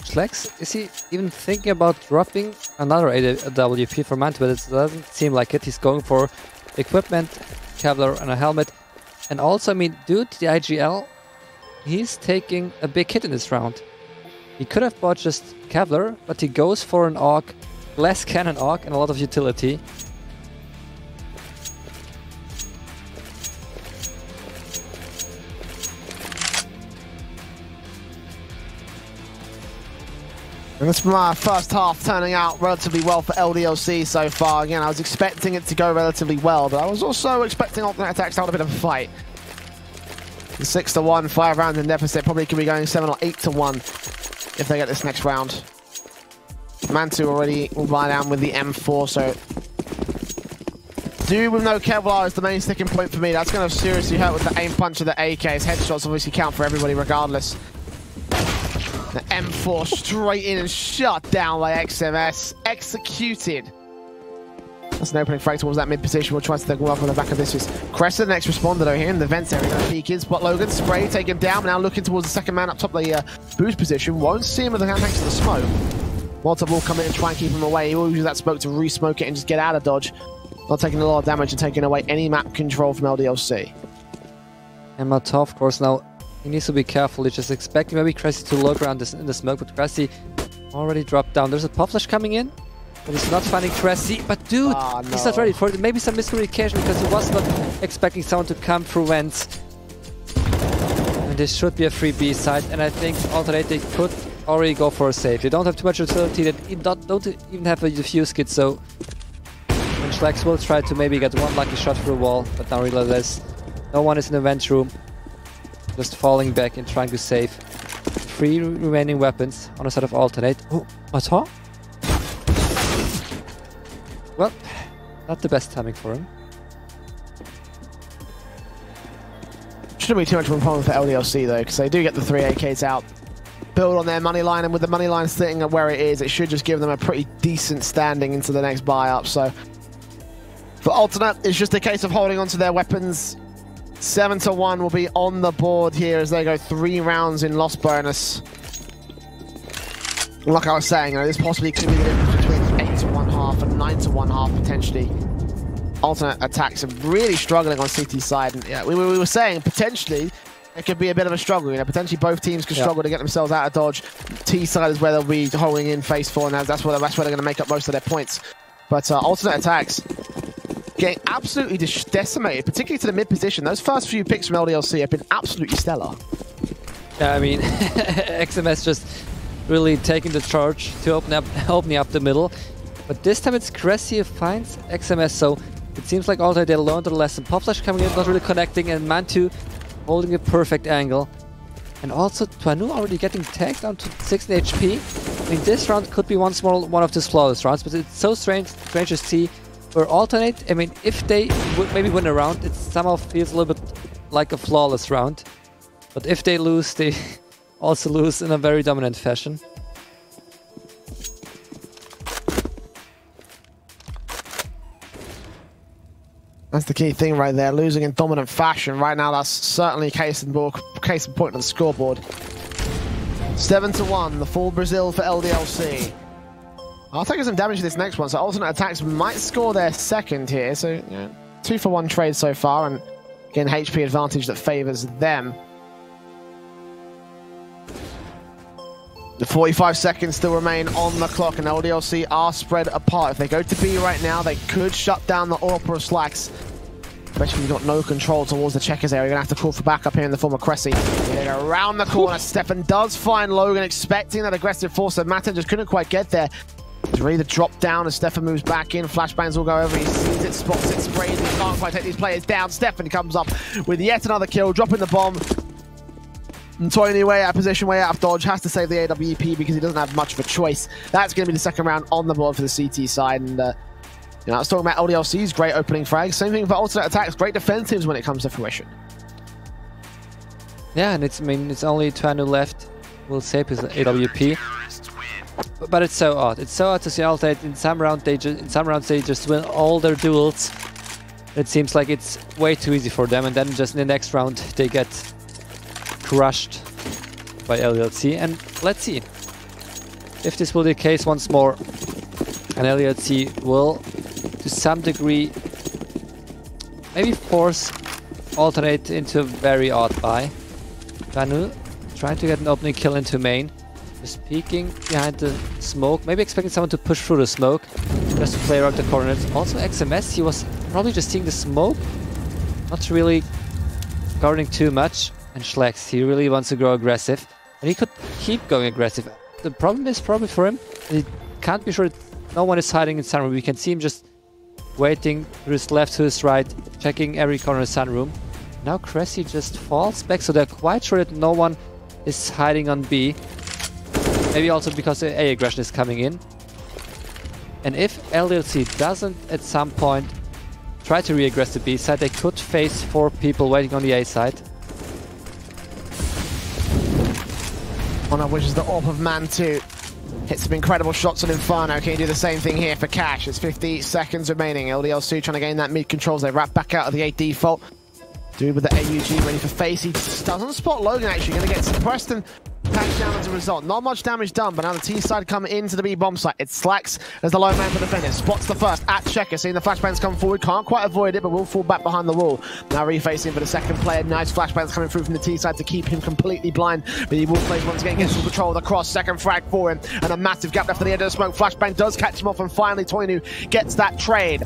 Schlex, is he even thinking about dropping another AWP for Mantle? But it doesn't seem like it. He's going for equipment, Kevlar, and a helmet. And also, I mean, Dude, the IGL, he's taking a big hit in this round. He could have bought just Kevlar, but he goes for an AUG. Less cannon AUG and a lot of utility. And this is my first half turning out relatively well for LDLC so far. Again, I was expecting it to go relatively well, but I was also expecting alternate attacks to have a bit of a fight. 6-1, 5 rounds in deficit. Probably could be going 7 or 8-1 if they get this next round. Mantu already will buy down with the M4, so Dude with no Kevlar is the main sticking point for me. That's going to seriously hurt with the aim punch of the AKs. Headshots obviously count for everybody regardless. The M4 straight in and shut down by XMS. Executed. That's an opening frag towards that mid position. We'll try to take off on the back of this. Is Cresta, the next responder though here in the vents area. Going to peek in, spot Logan, spray, take him down. Now looking towards the second man up top the boost position. Won't see him with the hand next to the smoke. Molotov will come in and try and keep him away. He will use that smoke to re-smoke it and just get out of dodge. Not taking a lot of damage and taking away any map control from LDLC. And Molotov, of course, now he needs to be careful. He's just expecting maybe Cressy to lurk around in the smoke, but Cressy already dropped down. There's a pop flash coming in. But he's not finding Cressy. But dude, no. He's not ready for it. Maybe some miscommunication because he was not expecting someone to come through vents. And this should be a free B side. And I think Alternate they could already go for a save. They don't have too much utility. They don't even have a defuse kit. So and Schlex will try to maybe get one lucky shot through a wall. But now realize no one is in the vent room. Just falling back and trying to save 3 remaining weapons on the side of Alternate. Oh, Matar? Well, not the best timing for him. Shouldn't be too much of a problem for LDLC though, because they do get the 3 AKs out. Build on their money line, and with the money line sitting at where it is, it should just give them a pretty decent standing into the next buy up. So for Alternate, it's just a case of holding on to their weapons. 7-1 will be on the board here as they go 3 rounds in loss bonus. Like I was saying, this possibly could be the difference between 8-1/2 and 9-1/2 potentially. Alternate attacks are really struggling on CT side, and yeah, we were saying potentially it could be a bit of a struggle. Potentially both teams could struggle to get themselves out of dodge. T side is where they'll be holding in phase 4, and that's where they're going to make up most of their points. But Alternate attacks getting absolutely decimated, particularly to the mid position. Those first few picks from LDLC have been absolutely stellar. Yeah, I mean, XMS just really taking the charge to opening up the middle. But this time it's Cressy who finds XMS, so it seems like Alternate they learned the lesson. Pop flash coming in, not really connecting, and Mantu holding a perfect angle. And also Tuanu already getting tagged down to 60 HP. I mean, this round could be one of these flawless rounds, but it's so strange to see where Alternate, I mean, if they would maybe win a round, it somehow feels a little bit like a flawless round. But if they lose, they also lose in a very dominant fashion. That's the key thing right there, losing in dominant fashion. Right now, that's certainly case in point on the scoreboard. 7-1, the full Brazil for LDLC. I'll take some damage to this next one, so Alternate attacks might score their second here. So, 2-for-1 trade so far, and again, HP advantage that favors them. The 45 seconds still remain on the clock, and LDLC are spread apart. If they go to B right now, they could shut down the Aura Slacks. Especially if you've got no control towards the checkers area. You're going to have to call for backup here in the form of Cressy. They go around the corner. Stefan does find Logan, expecting that aggressive force. So Matten just couldn't quite get there. He's ready to drop down as Stefan moves back in. Flashbangs will go over. He sees it, spots it, sprays it. He can't quite take these players down. Stefan comes up with yet another kill, dropping the bomb. And Tony way out of position, way out of dodge, has to save the AWP because he doesn't have much of a choice. That's going to be the second round on the board for the CT side. And I was talking about LDLC's great opening frags. Same thing for Alternate attacks, great defensives when it comes to fruition. Yeah, and it's only Tuanu left. Will save his AWP. But it's so odd. It's so odd to see Alternate in some rounds they just win all their duels. It seems like it's way too easy for them, and then just in the next round they get crushed by LDLC. And let's see if this will be the case once more, and LDLC will to some degree maybe force Alternate into a very odd buy. Tuanu trying to get an opening kill into main, just peeking behind the smoke, maybe expecting someone to push through the smoke just to play around the corners. Also XMS, he was probably just seeing the smoke, not really guarding too much. And Schlex, he really wants to grow aggressive, and he could keep going aggressive. The problem is probably for him, he can't be sure that no one is hiding in sunroom. We can see him just waiting to his left, to his right, checking every corner of sunroom. Now Cressy just falls back, so they're quite sure that no one is hiding on B. Maybe also because the A aggression is coming in. And if LDLC doesn't at some point try to re-aggress the B side, they could face 4 people waiting on the A side. One of which is the AWP of Mantu. Hits some incredible shots on Inferno. Can you do the same thing here for Cash? It's 50 seconds remaining. LDLC trying to gain that mid controls. They wrap back out of the 8 default. Dude with the AUG ready for Fassih. Doesn't spot Logan actually. Going to get suppressed and patched down as a result. Not much damage done, but now the T side coming into the B bomb site. It slacks as the low man for the defender. Spots the first at Checker. Seeing the flashbangs come forward. Can't quite avoid it, but will fall back behind the wall. Now refacing for the second player. Nice flashbangs coming through from the T side to keep him completely blind. But he will play once again. Gets full control of the cross. Second frag for him. And a massive gap left at the end of the smoke. Flashbang does catch him off, and finally Toinu gets that trade.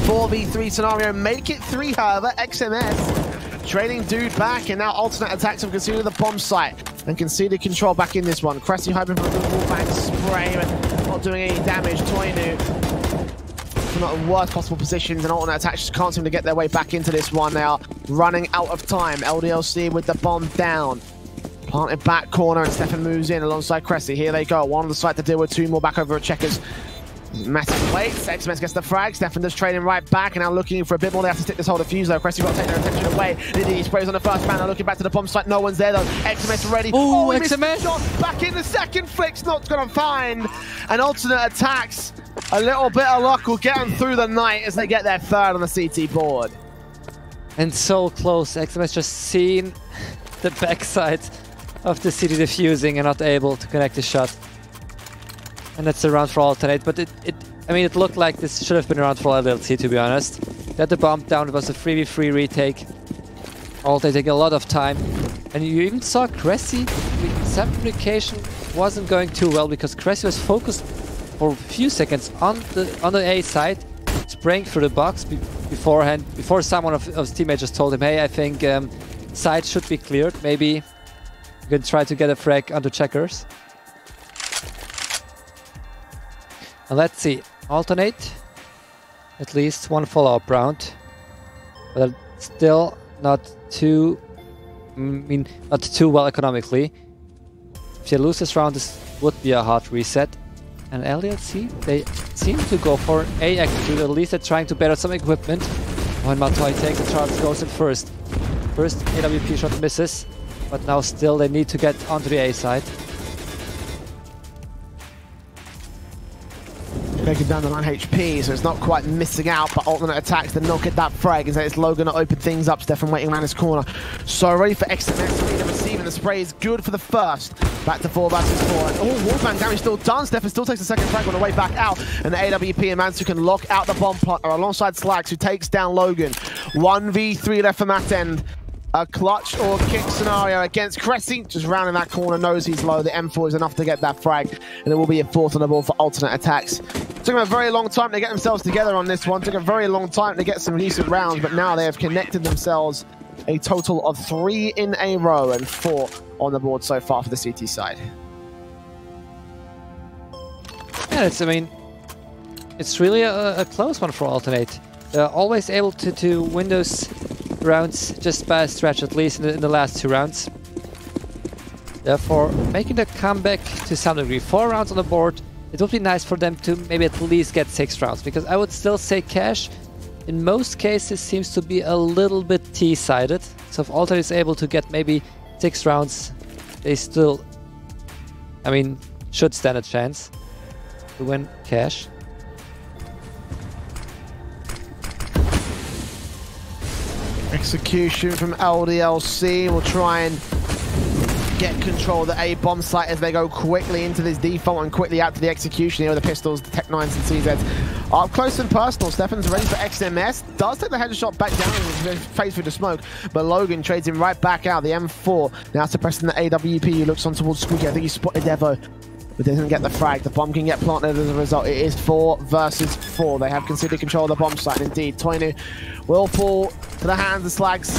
4v3 scenario. Make it 3, however. XMS trading dude back, and now alternate attacks have conceded the bomb site and conceded control back in this one. Cressy hoping for a good wallbang spray, but not doing any damage. Toinu not in worst possible positions, and alternate attacks just can't seem to get their way back into this one. They are running out of time. LDLC with the bomb down. Planted back corner, and Stefan moves in alongside Cressy. Here they go. One on the side to deal with, 2 more back over at Checkers. Massive waits. XMS gets the frag. Stefan does trading right back, and now looking for a bit more. They have to stick this hold of fuse though. Cressy got to take their attention away. He sprays on the first man. Now looking back to the bomb site. No one's there though. XMS ready. Oh, XMS shot back in the second. Flick's not going to find. And alternate attacks. A little bit of luck will get them through the night as they get their third on the CT board. And so close. XMS just seen the backside of the city defusing and not able to connect the shot. And that's a round for alternate, but I mean, it looked like this should have been a round for LDLC, to be honest. Got the bomb down, it was a 3v3 retake. Alternate taking a lot of time. And you even saw Cressy, some communication wasn't going too well, because Cressy was focused for a few seconds on the A side, spraying through the box beforehand, before someone of his teammates just told him, hey, I think side should be cleared, maybe you can try to get a frag onto Checkers. And let's see, alternate, at least 1 follow-up round, but still not too, not too well economically. If you lose this round, this would be a hard reset. And LDLC, they seem to go for A execute, at least they're trying to better some equipment. When Matoy takes the charge, goes in first. First AWP shot misses, but now still they need to get onto the A side. Making down to 9 HP, so it's not quite missing out, but alternate attacks to not get that frag. Is that it's Logan to open things up. Stefan waiting around his corner. So ready for XMS, ready to receive, and the spray is good for the first. Back to 4 versus 4. And wallbang damage still done. Stefan still takes the second frag on the way back out, and the AWP and Mansu can lock out the bomb plot alongside Slags, who takes down Logan. 1v3 left from that end. A clutch or kick scenario against Cressy, just rounding that corner, knows he's low. The M4 is enough to get that frag, and it will be a 4th on the ball for alternate attacks. Took them a very long time to get themselves together on this one. Took a very long time to get some decent rounds, but now they have connected themselves a total of 3 in a row and 4 on the board so far for the CT side. Yeah, I mean, it's really a close one for alternate. They're always able to win those rounds just by a stretch, at least in the last 2 rounds. Therefore, making the comeback to some degree. 4 rounds on the board. It would be nice for them to maybe at least get 6 rounds, because I would still say Cash in most cases seems to be a little bit T-sided. So if alternate is able to get maybe 6 rounds, they still, I mean, should stand a chance to win Cash. Execution from LDLC will try and get control of the A bomb site as they go quickly into this default and quickly out to the execution here with the pistols, the Tech 9s and CZs. Up close and personal, Stefan's ready for XMS. Does take the headshot back down and phase through the smoke, but Logan trades him right back out. The M4 now suppressing the AWP. He looks on towards Squeaky. I think he spotted Devo, but doesn't get the frag. The bomb can get planted as a result. It is 4 versus 4. They have considered control of the bomb site. Indeed, Toinu will fall to the hands of Slags.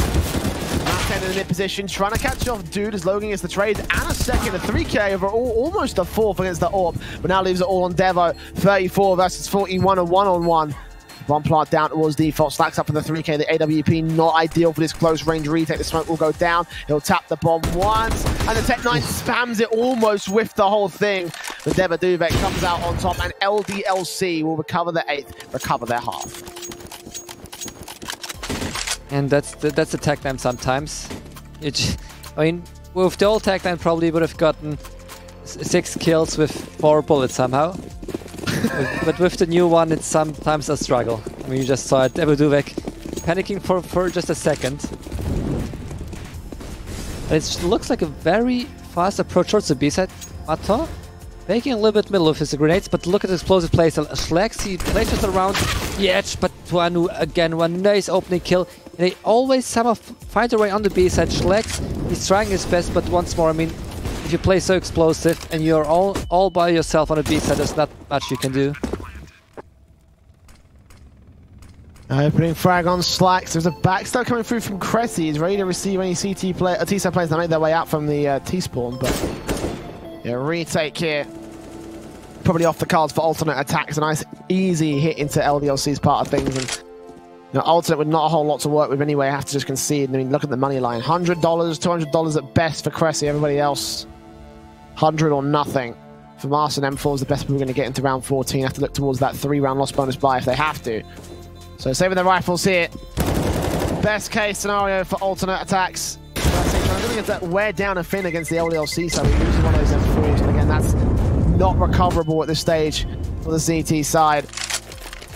Matt 10 in the mid position, trying to catch off Dude as Logan gets the trade and a second, a 3k overall, almost a 4th against the AWP, but now leaves it all on Devo. 34 versus 41, a 1-on-1. Bomb plant down towards default, Slacks up for the 3k, the AWP not ideal for this close range retake. The smoke will go down, he'll tap the bomb once, and the Tech 9 spams it, almost whiffed the whole thing. The Deva Duvek comes out on top, and LDLC will recover the 8th, recover their half. And that's the tech time sometimes. I mean, with the old tech time probably would have gotten 6 kills with 4 bullets somehow. But with the new one, it's sometimes a struggle. I mean, you just saw it, Debuduvek panicking for just a second. And it looks like a very fast approach towards the B-side. Maton making a little bit middle of his grenades, but look at the explosive plays. Schlex, he places around the edge, but Tuanu again, one nice opening kill. And they always somehow find their way on the B-side. Schlex, he's trying his best, but once more, I mean, if you play so explosive and you're all by yourself on the B-side, there's not much you can do. Opening frag on Slacks. There's a backstab coming through from Cressy. He's ready to receive any T-side players that make their way out from the T-spawn, but yeah, retake here. Probably off the cards for alternate attacks. A nice easy hit into LDLC's part of things, and you know, alternate with not a whole lot to work with anyway. Have to just concede. I mean, look at the money line: $100, $200 at best for Cressy. Everybody else, 100 or nothing. For Mars and M4 is the best we're going to get into round 14. Have to look towards that 3-round loss bonus buy if they have to. So saving the rifles here. Best case scenario for alternate attacks. I'm going to get that wear down a fin against the LDLC, so we're using one of those M3s, and again, that's not recoverable at this stage for the CT side.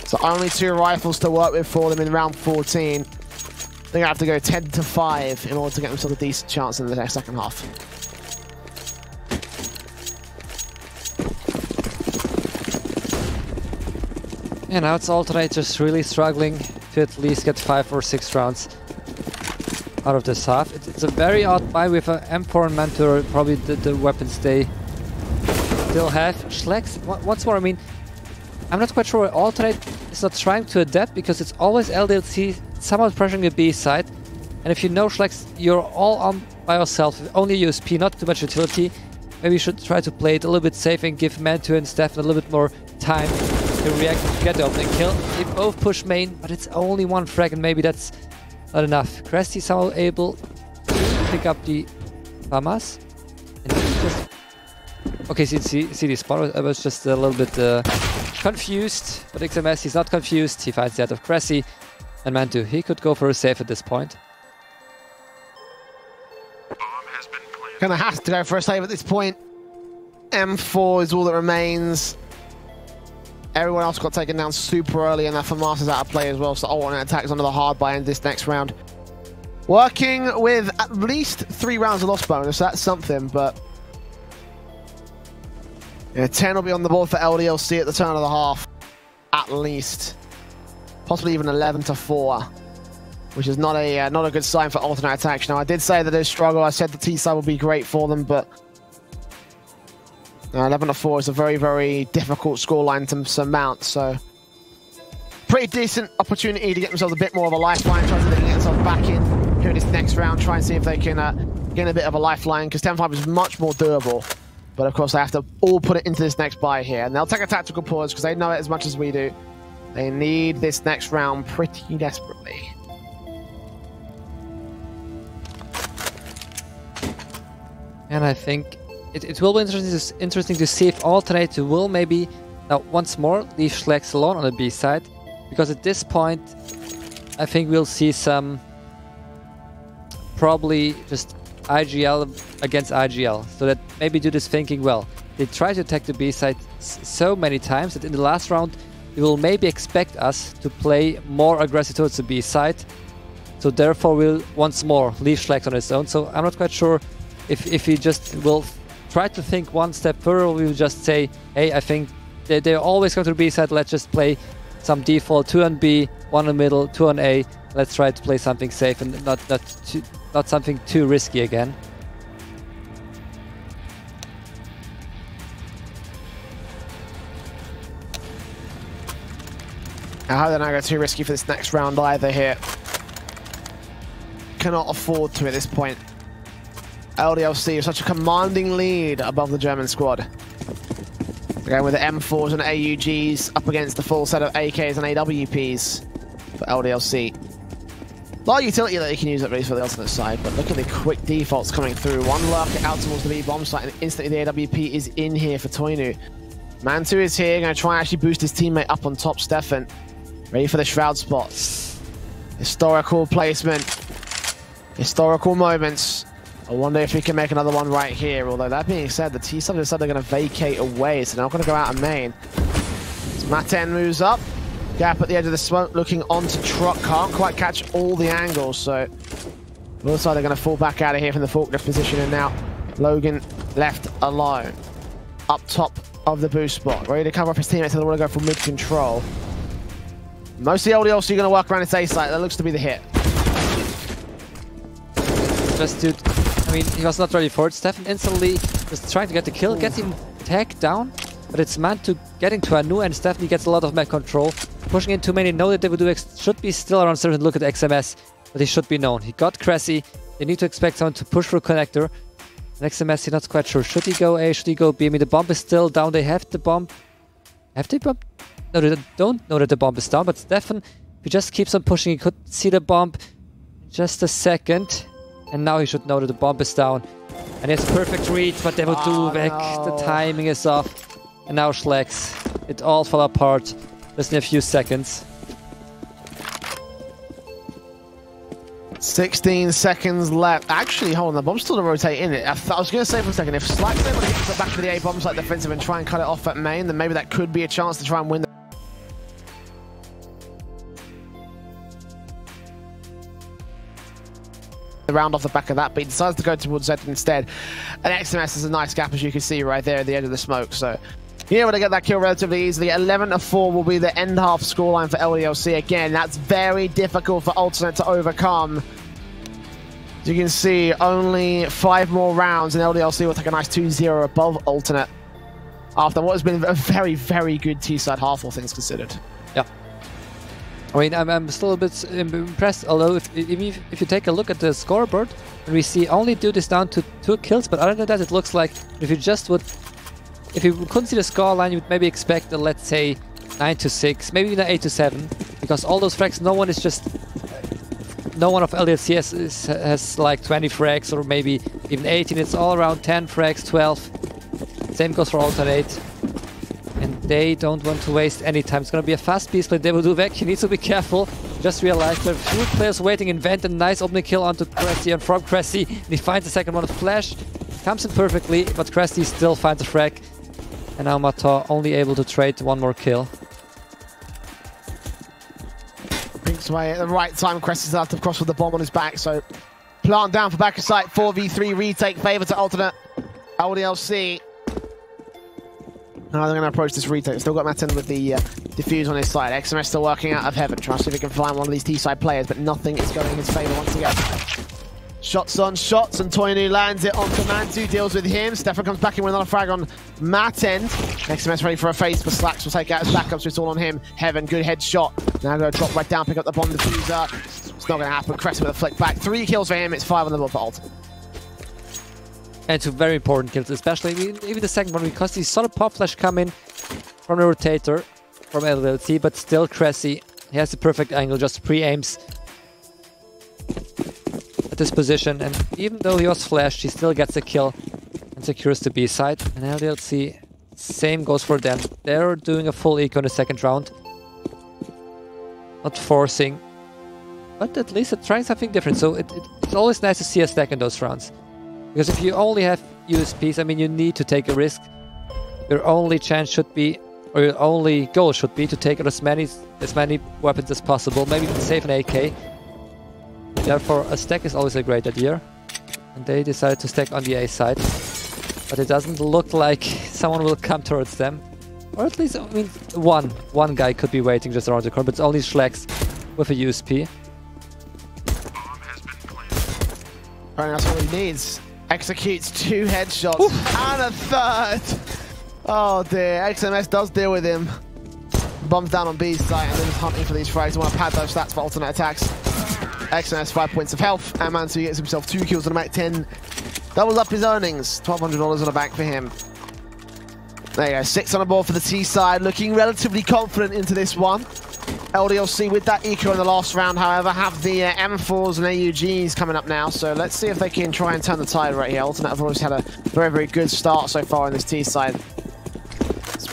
So only 2 rifles to work with for them in round 14. I think I have to go 10 to 5 in order to get themselves a decent chance in the second half. Yeah, now it's alternate just really struggling to at least get 5 or 6 rounds out of this half. It's a very odd buy with an M4 and Mentor, probably the weapons they still have. Schlex, once more, I mean, I'm not quite sure why alternate is not trying to adapt, because it's always LDLC somewhat pressuring the B side. And if you know Schlex, you're all on by yourself, only USP, not too much utility. Maybe you should try to play it a little bit safe and give Mentor and Stefan a little bit more time to react to get the opening kill. They both push main, but it's only 1 frag, and maybe that's not enough. Cressy somehow able to pick up the FAMAS. And just... Okay, see the spot. I was just a little bit confused, but XMS, he's not confused. He finds the head of Cressy, and Mantu, he could go for a save at this point. Gonna have to go for a save at this point. M4 is all that remains. Everyone else got taken down super early, and that FAMAS is out of play as well, so alternate attacks under the hard by end this next round. Working with at least 3 rounds of loss bonus, so that's something, but yeah, 10 will be on the board for LDLC at the turn of the half, at least. Possibly even 11 to 4, which is not a good sign for alternate attacks. Now, I did say that they struggle. I said the T-side will be great for them, but 11 to 4 is a very, very difficult scoreline to surmount, so pretty decent opportunity to get themselves a bit more of a lifeline, try to get themselves back in here in this next round, try and see if they can gain a bit of a lifeline, because 10-5 is much more doable. But of course, they have to all put it into this next buy here, and they'll take a tactical pause because they know it as much as we do. They need this next round pretty desperately. And I think it will be interesting to see if alternate will maybe now once more leave Schlex alone on the B side, because at this point I think we'll see some probably just IGL against IGL, so that maybe do this thinking well. They try to attack the B side so many times that in the last round they will maybe expect us to play more aggressive towards the B side, so therefore we'll once more leave Schlex on his own. So I'm not quite sure if he just will try to think one step further, or we will just say, hey, I think they're always going to the B side, let's just play some default 2 on B, 1 in the middle, 2 on A. Let's try to play something safe and not something too risky again. I hope they're not going too risky for this next round either here. Cannot afford to at this point. LDLC is such a commanding lead above the German squad. Going with the M4s and AUGs up against the full set of AKs and AWPs for LDLC. A lot of utility that you can use at least for the alternate side, but look at the quick defaults coming through. One lurker out towards the B bomb site, and instantly the AWP is in here for Toinu. Mantu is here, going to try and actually boost his teammate up on top, Stefan. Ready for the shroud spots. Historical placement. Historical moments. I wonder if he can make another one right here. Although that being said, the T-side decided they're going to vacate away, so they're not going to go out of main. So Maten moves up. Gap at the edge of the smoke, looking onto truck. Can't quite catch all the angles, so looks like they're going to fall back out of here from the forklift position, and now Logan left alone. Up top of the boost spot, ready to cover off his teammates, and they want to go for mid-control. Most of the LDLC are going to work around its A site. That looks to be the hit. Just to, I mean, he was not ready for it. Stefan instantly just trying to get the kill, gets him tagged down, but it's meant to getting to Anu, and Stephanie gets a lot of mech control. Pushing in too many, know that they would do should be still around 7. Look at XMS, but he should be known. He got Cressy. They need to expect someone to push through connector. And XMS, he's not quite sure. Should he go A? Should he go B? I mean, the bomb is still down. They have the bomb. Have they bomb? No, they don't know that the bomb is down, but Stefan, if he just keeps on pushing, he could see the bomb in just a second. And now he should know that the bomb is down. And it's perfect read, but they would do back. No. The timing is off. And now Schlex. It all fell apart just in a few seconds. 16 seconds left. Actually, hold on, the bomb's still to rotate in it. I was going to say for a second, if Slack's able to hit the back of the A bombs like defensive and try and cut it off at main, then maybe that could be a chance to try and win the round off the back of that, but he decides to go towards Z instead. And XMS is a nice gap, as you can see right there at the edge of the smoke. So you're able to get that kill relatively easily. 11-4 will be the end half scoreline for LDLC. Again, that's very difficult for Alternate to overcome. As you can see, only 5 more rounds, and LDLC will take a nice 2-0 above Alternate after what has been a very, very good T-side half, all things considered. Yeah. I mean, I'm still a bit impressed, although if you take a look at the scoreboard, we see only do this down to 2 kills, but other than that, it looks like if you just would, if you couldn't see the scoreline, you would maybe expect, let's say, 9-6, maybe even 8-7, because all those frags, no one is just, no one of LDLC has like 20 frags or maybe even 18, it's all around 10 frags, 12, same goes for Alternate. And they don't want to waste any time. It's going to be a fast piece, but they will do back. He needs to be careful. Just realized there are 2 players waiting in vent. A nice opening kill onto Cressy, and from Cressy, he finds the second one. Flash comes in perfectly, but Cressy still finds a frag. And now Mata only able to trade 1 more kill. Pinks away at the right time. Cressy's out of cross with the bomb on his back. So plant down for back of sight. 4v3 retake favor to Alternate. LDLC. Now they're going to approach this retake. Still got Matten with the defuse on his side. XMS still working out of heaven. Trying to see if he can find one of these T-side players, but nothing is going in his favor once again. Shots on shots, and Toinu lands it onto Mantu, deals with him. Stefan comes back in with another frag on Matten. XMS ready for a face, but Slacks will take out his backup, so it's all on him. Heaven, good headshot. Now going to drop right down, pick up the bomb diffuser. It's not going to happen. Cressy with a flick back. 3 kills for him. It's 5 on the board for Alt. And 2 very important kills, especially even the second one, because he saw the pop flash come in from the rotator from LDLC, but still Cressy, he has the perfect angle, just pre-aims at this position, and even though he was flashed, he still gets the kill and secures the B side. And LDLC, same goes for them. They're doing a full eco in the second round. Not forcing, but at least they're trying something different, so it's always nice to see a stack in those rounds. Because if you only have USPs, I mean, you need to take a risk. Your only chance should be, or your only goal should be to take as many weapons as possible, maybe even save an AK. Therefore, a stack is always a great idea. And they decided to stack on the A side. But it doesn't look like someone will come towards them. Or at least, I mean, one guy could be waiting just around the corner, but it's only Schlex with a USP. That's all he needs. Executes 2 headshots. Oof. And a 3rd. Oh dear, XMS does deal with him. Bombs down on B's site, and then is hunting for these frags. I want to pad those stats for alternate attacks. XMS 5 points of health, and Mansu gets himself 2 kills on the Mac 10. Doubles up his earnings. $1,200 on the bank for him. There you go, 6 on the board for the T side, looking relatively confident into this one. LDLC with that eco in the last round, however, have the M4s and AUGs coming up now, so let's see if they can try and turn the tide right here. Alternate have always had a very, very good start so far on this T side.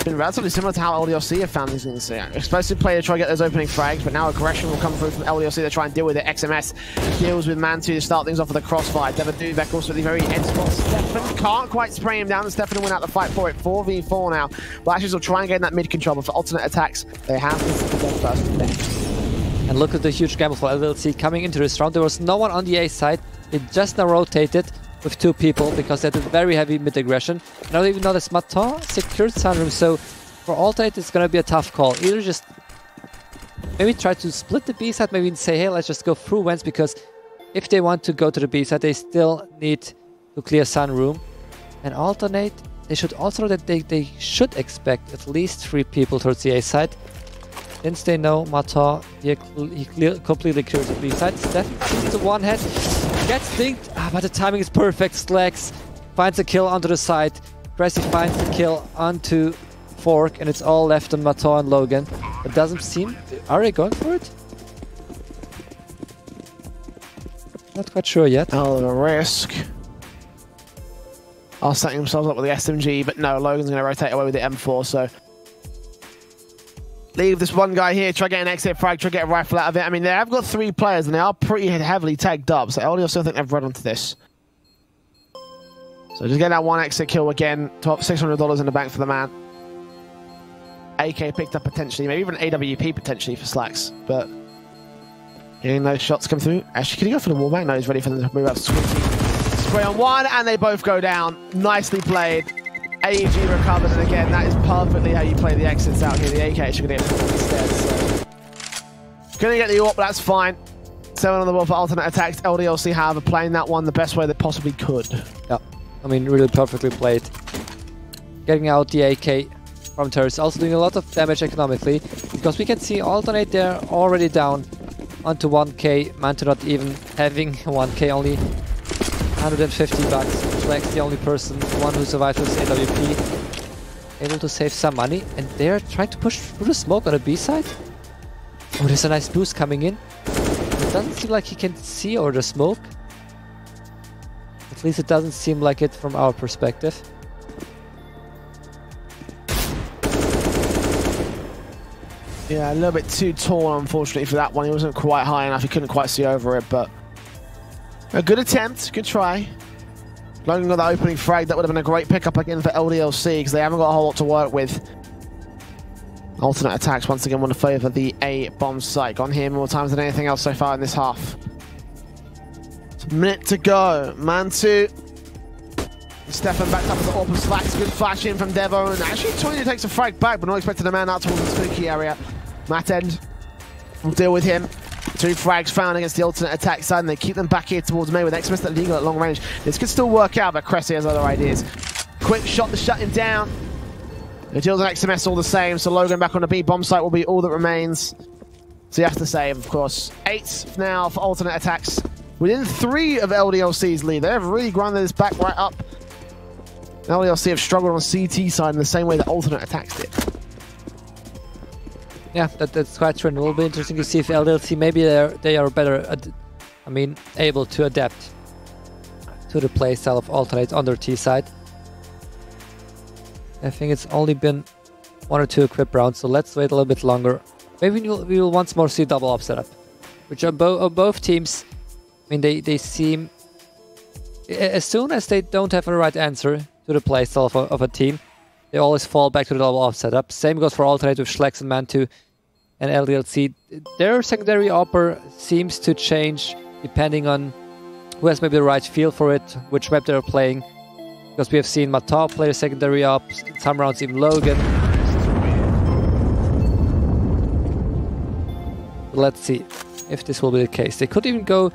been relatively similar to how LDLC have found these things. Yeah. Explosive play to try to get those opening frags, but now aggression will come through from LDLC to try and deal with it. XMS deals with Man2 to start things off with a crossfire. Devon Duvek also at the very end spot. Stefan can't quite spray him down, and Stefan will win out the fight for it. 4v4 now. Lashes will try and get in that mid control, but for alternate attacks, they have to go first left. And look at the huge gamble for LDLC coming into this round. There was no one on the A side. It just now rotated with 2 people because they had a very heavy mid aggression. Now even notice Maton secured Sunroom, so for alternate it's gonna be a tough call. Either just maybe try to split the B side, maybe say, hey, let's just go through Wens, because if they want to go to the B side, they still need to clear Sunroom. And alternate, they should also know that they should expect at least 3 people towards the A side. Since they know Matar, he completely clears the B side. Steph sees the one head, gets dinked, but the timing is perfect. Slacks finds a kill onto the side. Cressy finds the kill onto Fork, and it's all left on Matar and Logan. It doesn't seem... Are they going for it? Not quite sure yet. Oh, the risk. Are setting themselves up with the SMG, but no, Logan's going to rotate away with the M4, so... Leave this one guy here, try to get an exit frag, try to get a rifle out of it. I mean, they have got 3 players and they are pretty heavily tagged up, so LDLC still think they've run onto this. So just get that one exit kill again, $600 in the bank for the man. AK picked up potentially, maybe even AWP potentially for Slacks, but getting those shots come through. Actually, can he go for the wallbang? No, he's ready for them to move up. Spray on one, and they both go down. Nicely played. AEG recovered, and again, that is perfectly how you play the exits out here. The AK should get it instead, so... Gonna get the AWP, but that's fine. 7 on the board for alternate attacks. LDLC, however, playing that one the best way they possibly could. Yeah, I mean, really perfectly played. Getting out the AK from turrets, also doing a lot of damage economically, because we can see alternate there already down onto 1k. Manto not even having 1k, only $150. Flex, the only person, one who survived with AWP, able to save some money, and they're trying to push through the smoke on the B side. Oh, there's a nice boost coming in. It doesn't seem like he can see over the smoke. At least it doesn't seem like it from our perspective. Yeah, a little bit too tall, unfortunately, for that one. He wasn't quite high enough. He couldn't quite see over it, but a good attempt, good try. Logan got that opening frag. That would have been a great pickup again for LDLC, because they haven't got a whole lot to work with. Alternate attacks once again want to favour the A bomb site. Gone here more times than anything else so far in this half. It's a minute to go. Man2. Stefan backed up with the AWP of Slacks. Good flash in from Devo, and actually Tonya takes a frag back, but not expecting a man out towards the spooky area. Matt End will deal with him. 2 frags found against the alternate attack side, and they keep them back here towards May with XMS that legal at long range. This could still work out, but Cressy has other ideas. Quick shot to shut him down. It deals an XMS all the same, so Logan back on the B bomb site will be all that remains. So he has to save, of course. 8 now for alternate attacks. Within 3 of LDLC's lead. They have really grinded this back right up. LDLC have struggled on CT side in the same way that alternate attacks did. Yeah, that's quite true, and it will be interesting to see if LDLC maybe they are better, able to adapt to the playstyle of alternate on their T side. I think it's only been 1 or 2 equip rounds, so let's wait a little bit longer. Maybe we will once more see double up setup, which are both teams. I mean, they seem, as soon as they don't have a right answer to the playstyle of a team, they always fall back to the double up setup. Same goes for alternate with Schlex and Man2 and LDLC. Their secondary upper seems to change depending on who has maybe the right feel for it, which map they're playing. Because we have seen Matar play the secondary up, some rounds even Logan. Let's see if this will be the case. They could even go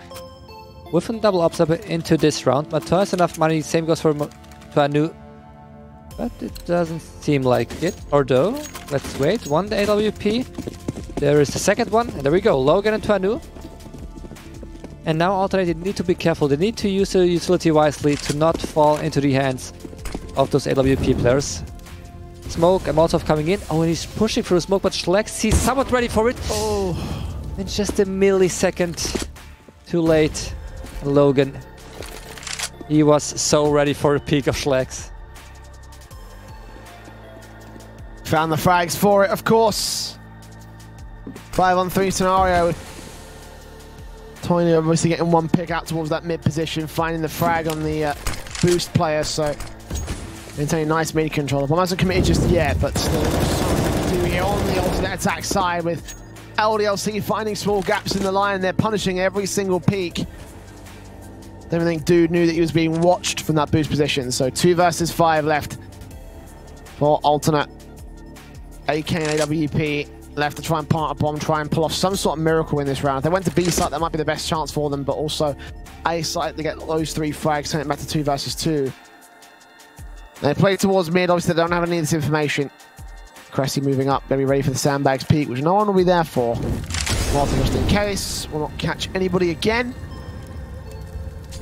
with a double up into this round. Matar has enough money, same goes for Tuanu. But it doesn't seem like it. Although, let's wait. 1 AWP. There is the second one. And there we go. Logan and Tuanu. And now alternate need to be careful. They need to use the utility wisely to not fall into the hands of those AWP players. Smoke and Molotov coming in. Oh, and he's pushing through the smoke, but Schlex, he's somewhat ready for it. Oh, and just a millisecond too late. And Logan, he was so ready for a peek of Schlex. Found the frags for it, of course. 5-on-3 scenario. Tiny obviously getting one pick out towards that mid position, finding the frag on the boost player, so maintaining nice mid control. Bomb hasn't committed just yet, but still something to do here on the alternate attack side with LDLC finding small gaps in the line. They're punishing every single peak. Don't think Dude knew that he was being watched from that boost position, so 2 versus 5 left for alternate. AK and AWP left to try and plant a bomb, try and pull off some sort of miracle in this round. If they went to B site, that might be the best chance for them, but also A site to get those 3 frags, turn it back to 2 versus 2. They play towards mid, obviously they don't have any of this information. Cressy moving up, maybe ready for the sandbags peak, which no one will be there for. Martin just in case, will not catch anybody again.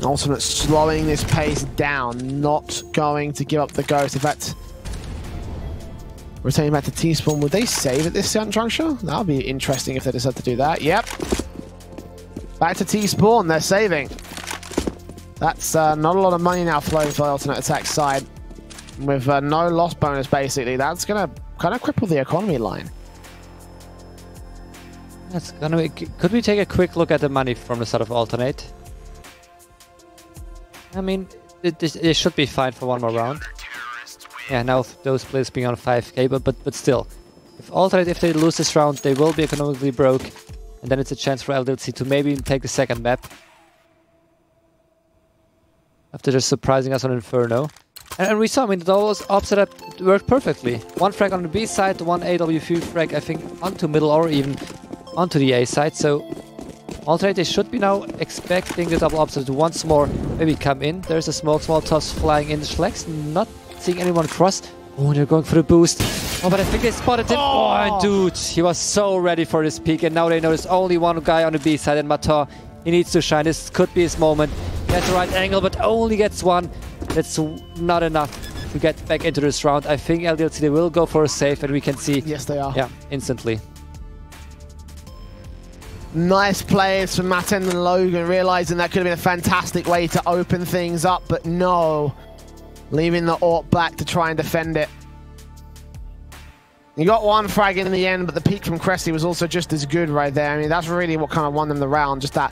Ultimate slowing this pace down, not going to give up the ghost. In fact, returning back to T-Spawn, would they save at this juncture? That would be interesting if they decide to do that. Yep. Back to T-Spawn, they're saving. That's not a lot of money now flowing for the alternate attack side. With no loss bonus, basically. That's going to kind of cripple the economy line. That's gonna be, could we take a quick look at the money from the start of alternate? I mean, it should be fine for one more round. Yeah, now those players being on 5k, but still. If alternate, if they lose this round, they will be economically broke. And then it's a chance for LDLC to maybe take the second map. After just surprising us on Inferno. And we saw, I mean, those opposite worked perfectly. 1 frag on the B side, 1 AWP frag, I think, onto middle or even onto the A side. So alternate, they should be now expecting the double opposite to once more maybe come in. There's a smoke, small toss flying in. Schlex not seeing anyone cross. Oh, they're going for the boost. Oh, but I think they spotted him. Oh, and dude, he was so ready for this peak. And now they know there's only one guy on the B side, and Matar, he needs to shine. This could be his moment. He has the right angle, but only gets one. That's not enough to get back into this round. I think LDLC, they will go for a save, and we can see. Yes, they are. Yeah, instantly. Nice plays from Matten and Logan, realizing that could have been a fantastic way to open things up, but no. Leaving the AWP back to try and defend it. You got 1 frag in the end, but the peak from Cressy was also just as good right there. I mean, that's really what kind of won them the round. Just that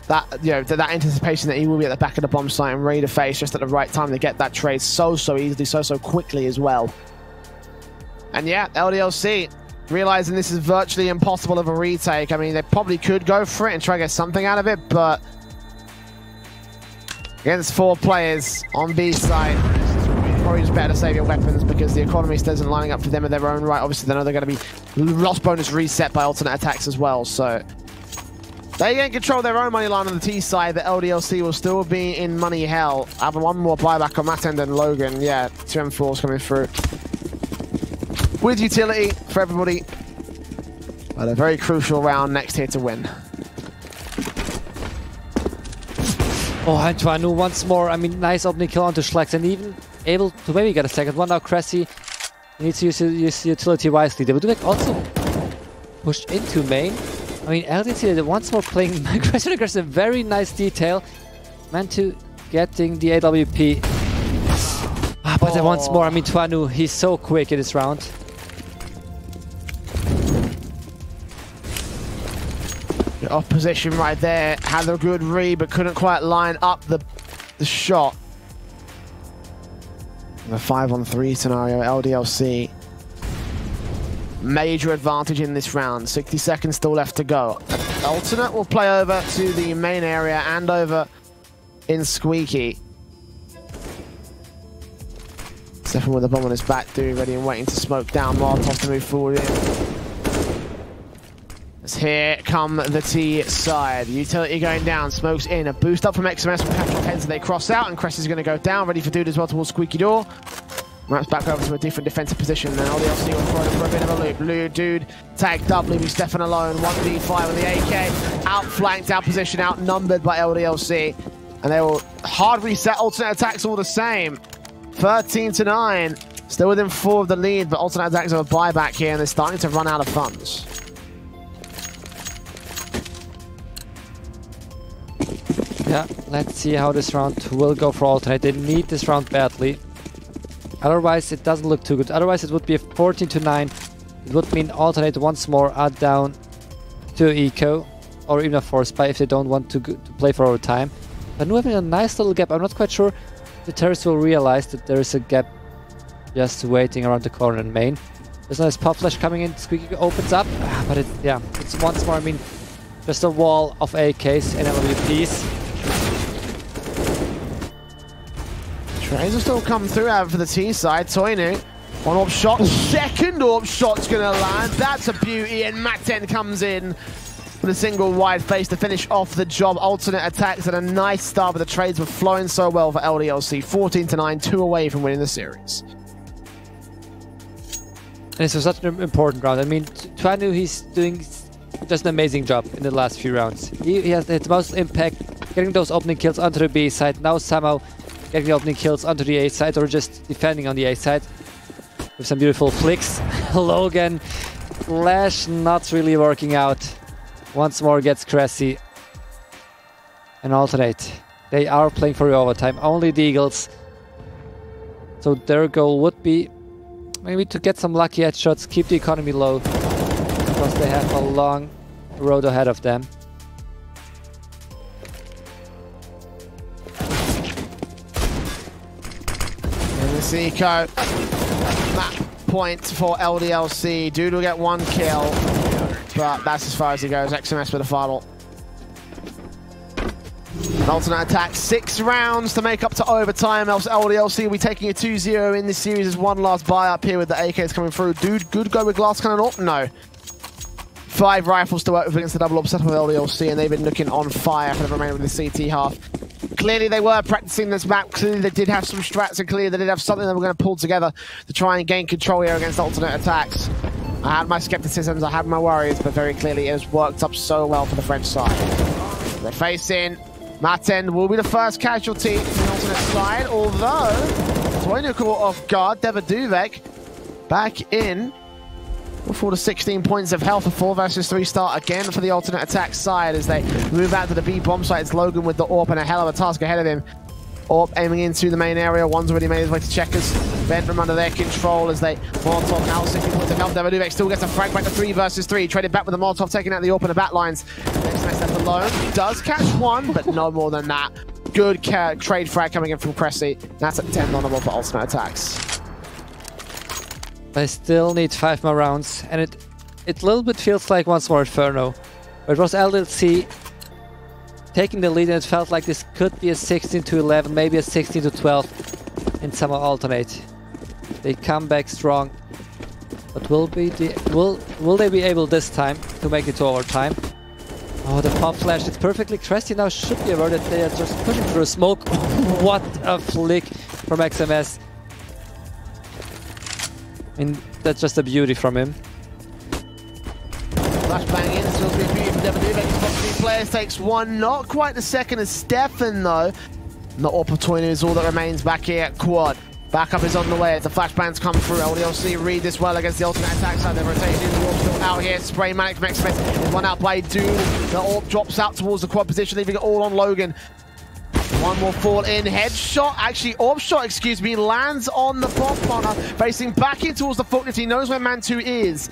anticipation that he will be at the back of the bomb site and ready to face just at the right time to get that trade so easily, so quickly as well. And yeah, LDLC realizing this is virtually impossible of a retake. I mean, they probably could go for it and try to get something out of it, but against 4 players on B side, probably just better to save your weapons because the economy still isn't lining up for them in their own right. Obviously, they know they're going to be loss bonus reset by alternate attacks as well, so they can control their own money line on the T side. The LDLC will still be in money hell. Having one more buyback on that end and Logan. Yeah, 2 M4s coming through. With utility for everybody. But a very crucial round next here to win. Oh, and Tuanu once more. I mean, nice opening kill onto Schlex and even able to maybe get a second one. Now Cressy needs to use utility wisely. They would also pushed into main. I mean, LDC once more playing Cressy, a very nice detail. Meant to getting the AWP. But then once more, I mean, Tuanu, he's so quick in this round. The off position right there, had a good read, but couldn't quite line up the shot. The 5-on-3 scenario, LDLC. Major advantage in this round. 60 seconds still left to go. Alternate will play over to the main area and over in Squeaky. Stefan with the bomb on his back, dude, ready and waiting to smoke down. Molotov to move forward in. As here come the T side. Utility going down, smokes in. A boost up from XMS from Patrick Heads. They cross out, and Cress is going to go down. Ready for dude as well towards Squeaky Door. Maps back over to a different defensive position. Now the LC will throw him for a bit of a loop. Dude tagged up, leaving Stefan alone. 1v5 with the AK. Outflanked, outpositioned, outnumbered by LDLC. And they will hard reset alternate attacks all the same. 13-9. Still within 4 of the lead, but alternate attacks have a buyback here, and they're starting to run out of funds. Yeah, let's see how this round will go for alternate. They need this round badly. Otherwise, it doesn't look too good. Otherwise, it would be a 14-9. It would mean alternate once more, add down to eco, or even a force buy if they don't want to play for overtime. But now having a nice little gap. I'm not quite sure the terrorists will realize that there is a gap just waiting around the corner in main. There's a nice pop flash coming in. Squeaky opens up, but it's once more. I mean, just a wall of AKs and LWPs. Trades will still come through out for the T side. Toinu, one AWP shot, second AWP shot's gonna land. That's a beauty, and Maten comes in with a single wide face to finish off the job. Alternate attacks and a nice start, but the trades were flowing so well for LDLC. 14-9, 2 away from winning the series. And this was such an important round. I mean, Toinu, he's doing just an amazing job in the last few rounds. He has the most impact, getting those opening kills onto the B side. Now somehow getting the opening kills onto the A side, or just defending on the A side with some beautiful flicks. Logan, flash not really working out. Once more gets Cressy. And alternate. They are playing for overtime. Only the Eagles. So their goal would be maybe to get some lucky headshots, keep the economy low, because they have a long road ahead of them. Eco, map point for LDLC. Dude will get 1 kill, but that's as far as he goes. XMS with a final. An alternate attack, 6 rounds to make up to overtime. Else LDLC will be taking a 2-0 in this series. There's one last buy up here with the AKs coming through. Dude, good go with glass cannon up? No. 5 rifles to work with against the double upset of LDLC, and they've been looking on fire for the remainder of the CT half. Clearly they were practicing this map, clearly they did have some strats, and clearly they did have something they were going to pull together to try and gain control here against alternate attacks. I had my skepticisms, I had my worries, but very clearly it has worked up so well for the French side. They're facing Maten will be the first casualty from the alternate side, although Toinu caught off guard. Devaduvek back in for the 16 points of health. A 4 versus 3 start again for the alternate attack side as they move out to the B bomb site. It's Logan with the AWP and a hell of a task ahead of him. AWP aiming into the main area. One's already made his way to checkers. Bent from under their control as they Molotov now 16 points of health. Devaduvek still gets a frag back to 3 versus 3. Traded back with the Molotov, taking out the AWP and the back lines. Next left alone. Does catch 1, but no more than that. Good trade frag coming in from Cressy. That's at 10 honorable for alternate attacks. They still need 5 more rounds, and it a little bit feels like once more Inferno. It was LDLC taking the lead, and it felt like this could be a 16-11, maybe a 16-12 in summer alternate. They come back strong, but will they be able this time to make it to overtime? Oh, the pop flash, it's perfectly. Cressy now should be aware that they are just pushing through smoke. What a flick from XMS. I mean, that's just a beauty from him. Flashbang in, this will be a beauty from Devaduvek. Top 3 players takes 1, not quite the second as Stefan though. Not AWP of Toinu is all that remains back here at quad. Backup is on the way as the flashbangs come through. LDLC read this well against the alternate attack side. They're rotating in the AWP still out here. Spray Manic from XMS is one out by Doom. The AWP drops out towards the quad position, leaving it all on Logan. One more fall in, headshot, actually AWP shot, excuse me, lands on the bomb planner, facing back in towards the footlift. He knows where Mantu is.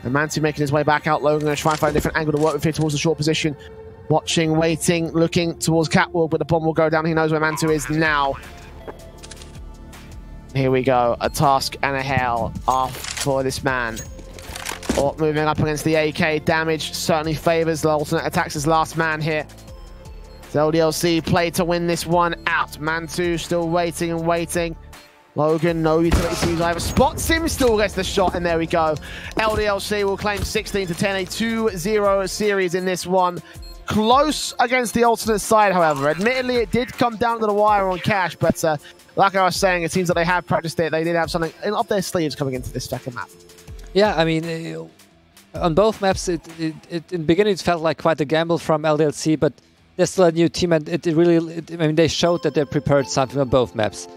And Mantu making his way back out. Logan going to try and find a different angle to work with here towards the short position. Watching, waiting, looking towards Catwalk, but the bomb will go down. He knows where Mantu is now. Here we go, a task and a hell off for this man. AWP moving up against the AK, damage certainly favours the alternate attacks' last man here. LDLC play to win this one out. Mantu still waiting and waiting. Logan, no utility seems either. Spots him, still gets the shot, and there we go. LDLC will claim 16-10, a 2-0 series in this one. Close against the alternate side, however. Admittedly, it did come down to the wire on cash, but like I was saying, it seems that they have practiced it. They did have something up their sleeves coming into this second map. Yeah, I mean, on both maps, in the beginning it felt like quite a gamble from LDLC, but they're still a new team, and I mean, they showed that they prepared something on both maps.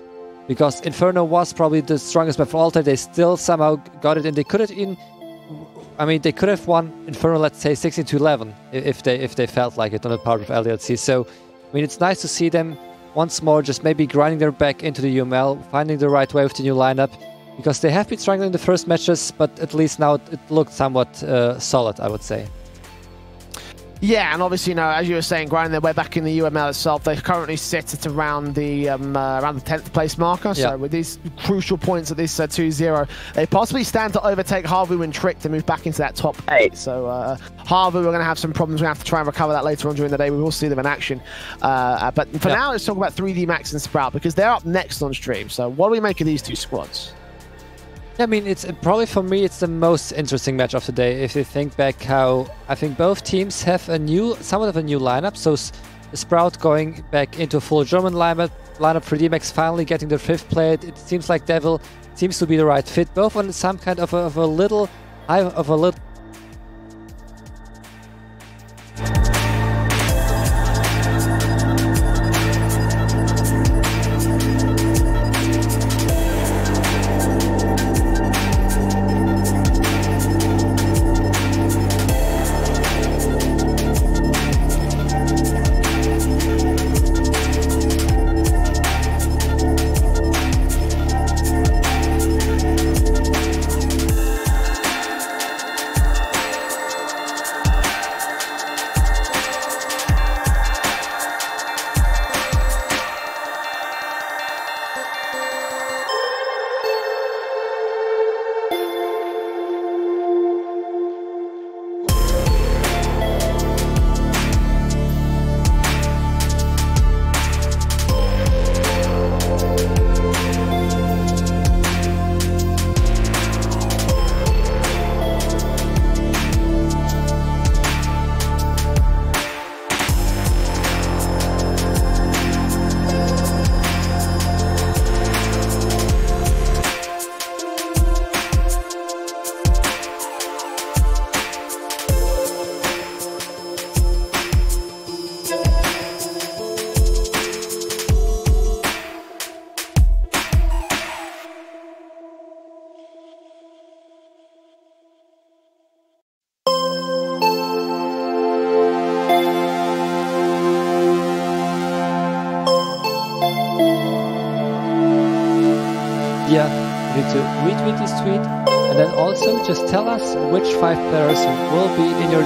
Because Inferno was probably the strongest map for Alter, they still somehow got it, and they could have they could have won Inferno, let's say 16-11, if they felt like it on the part of LDLC. So, I mean, it's nice to see them once more just maybe grinding their back into the UML, finding the right way with the new lineup, because they have been struggling in the first matches, but at least now it looked somewhat solid, I would say. Yeah, and obviously, as you were saying, grinding their way back in the UML itself, they currently sit at around the 10th place marker. So with these crucial points at this 2-0, they possibly stand to overtake Harvu and Trick to move back into that top 8. So Harvu, we're going to have some problems. We're going to have to try and recover that later on during the day. We will see them in action. But for now, let's talk about 3D Max and Sprout, because they're up next on stream. So what do we make of these two squads? I mean, it's probably for me, it's the most interesting match of the day. If you think back how I think both teams have somewhat of a new lineup. So Sprout going back into a full German lineup, 3D Max finally getting the 5th plate. It seems like Devil seems to be the right fit, both on some kind of a little. Yeah, you need to retweet this tweet, and then also just tell us which 5 players will be in your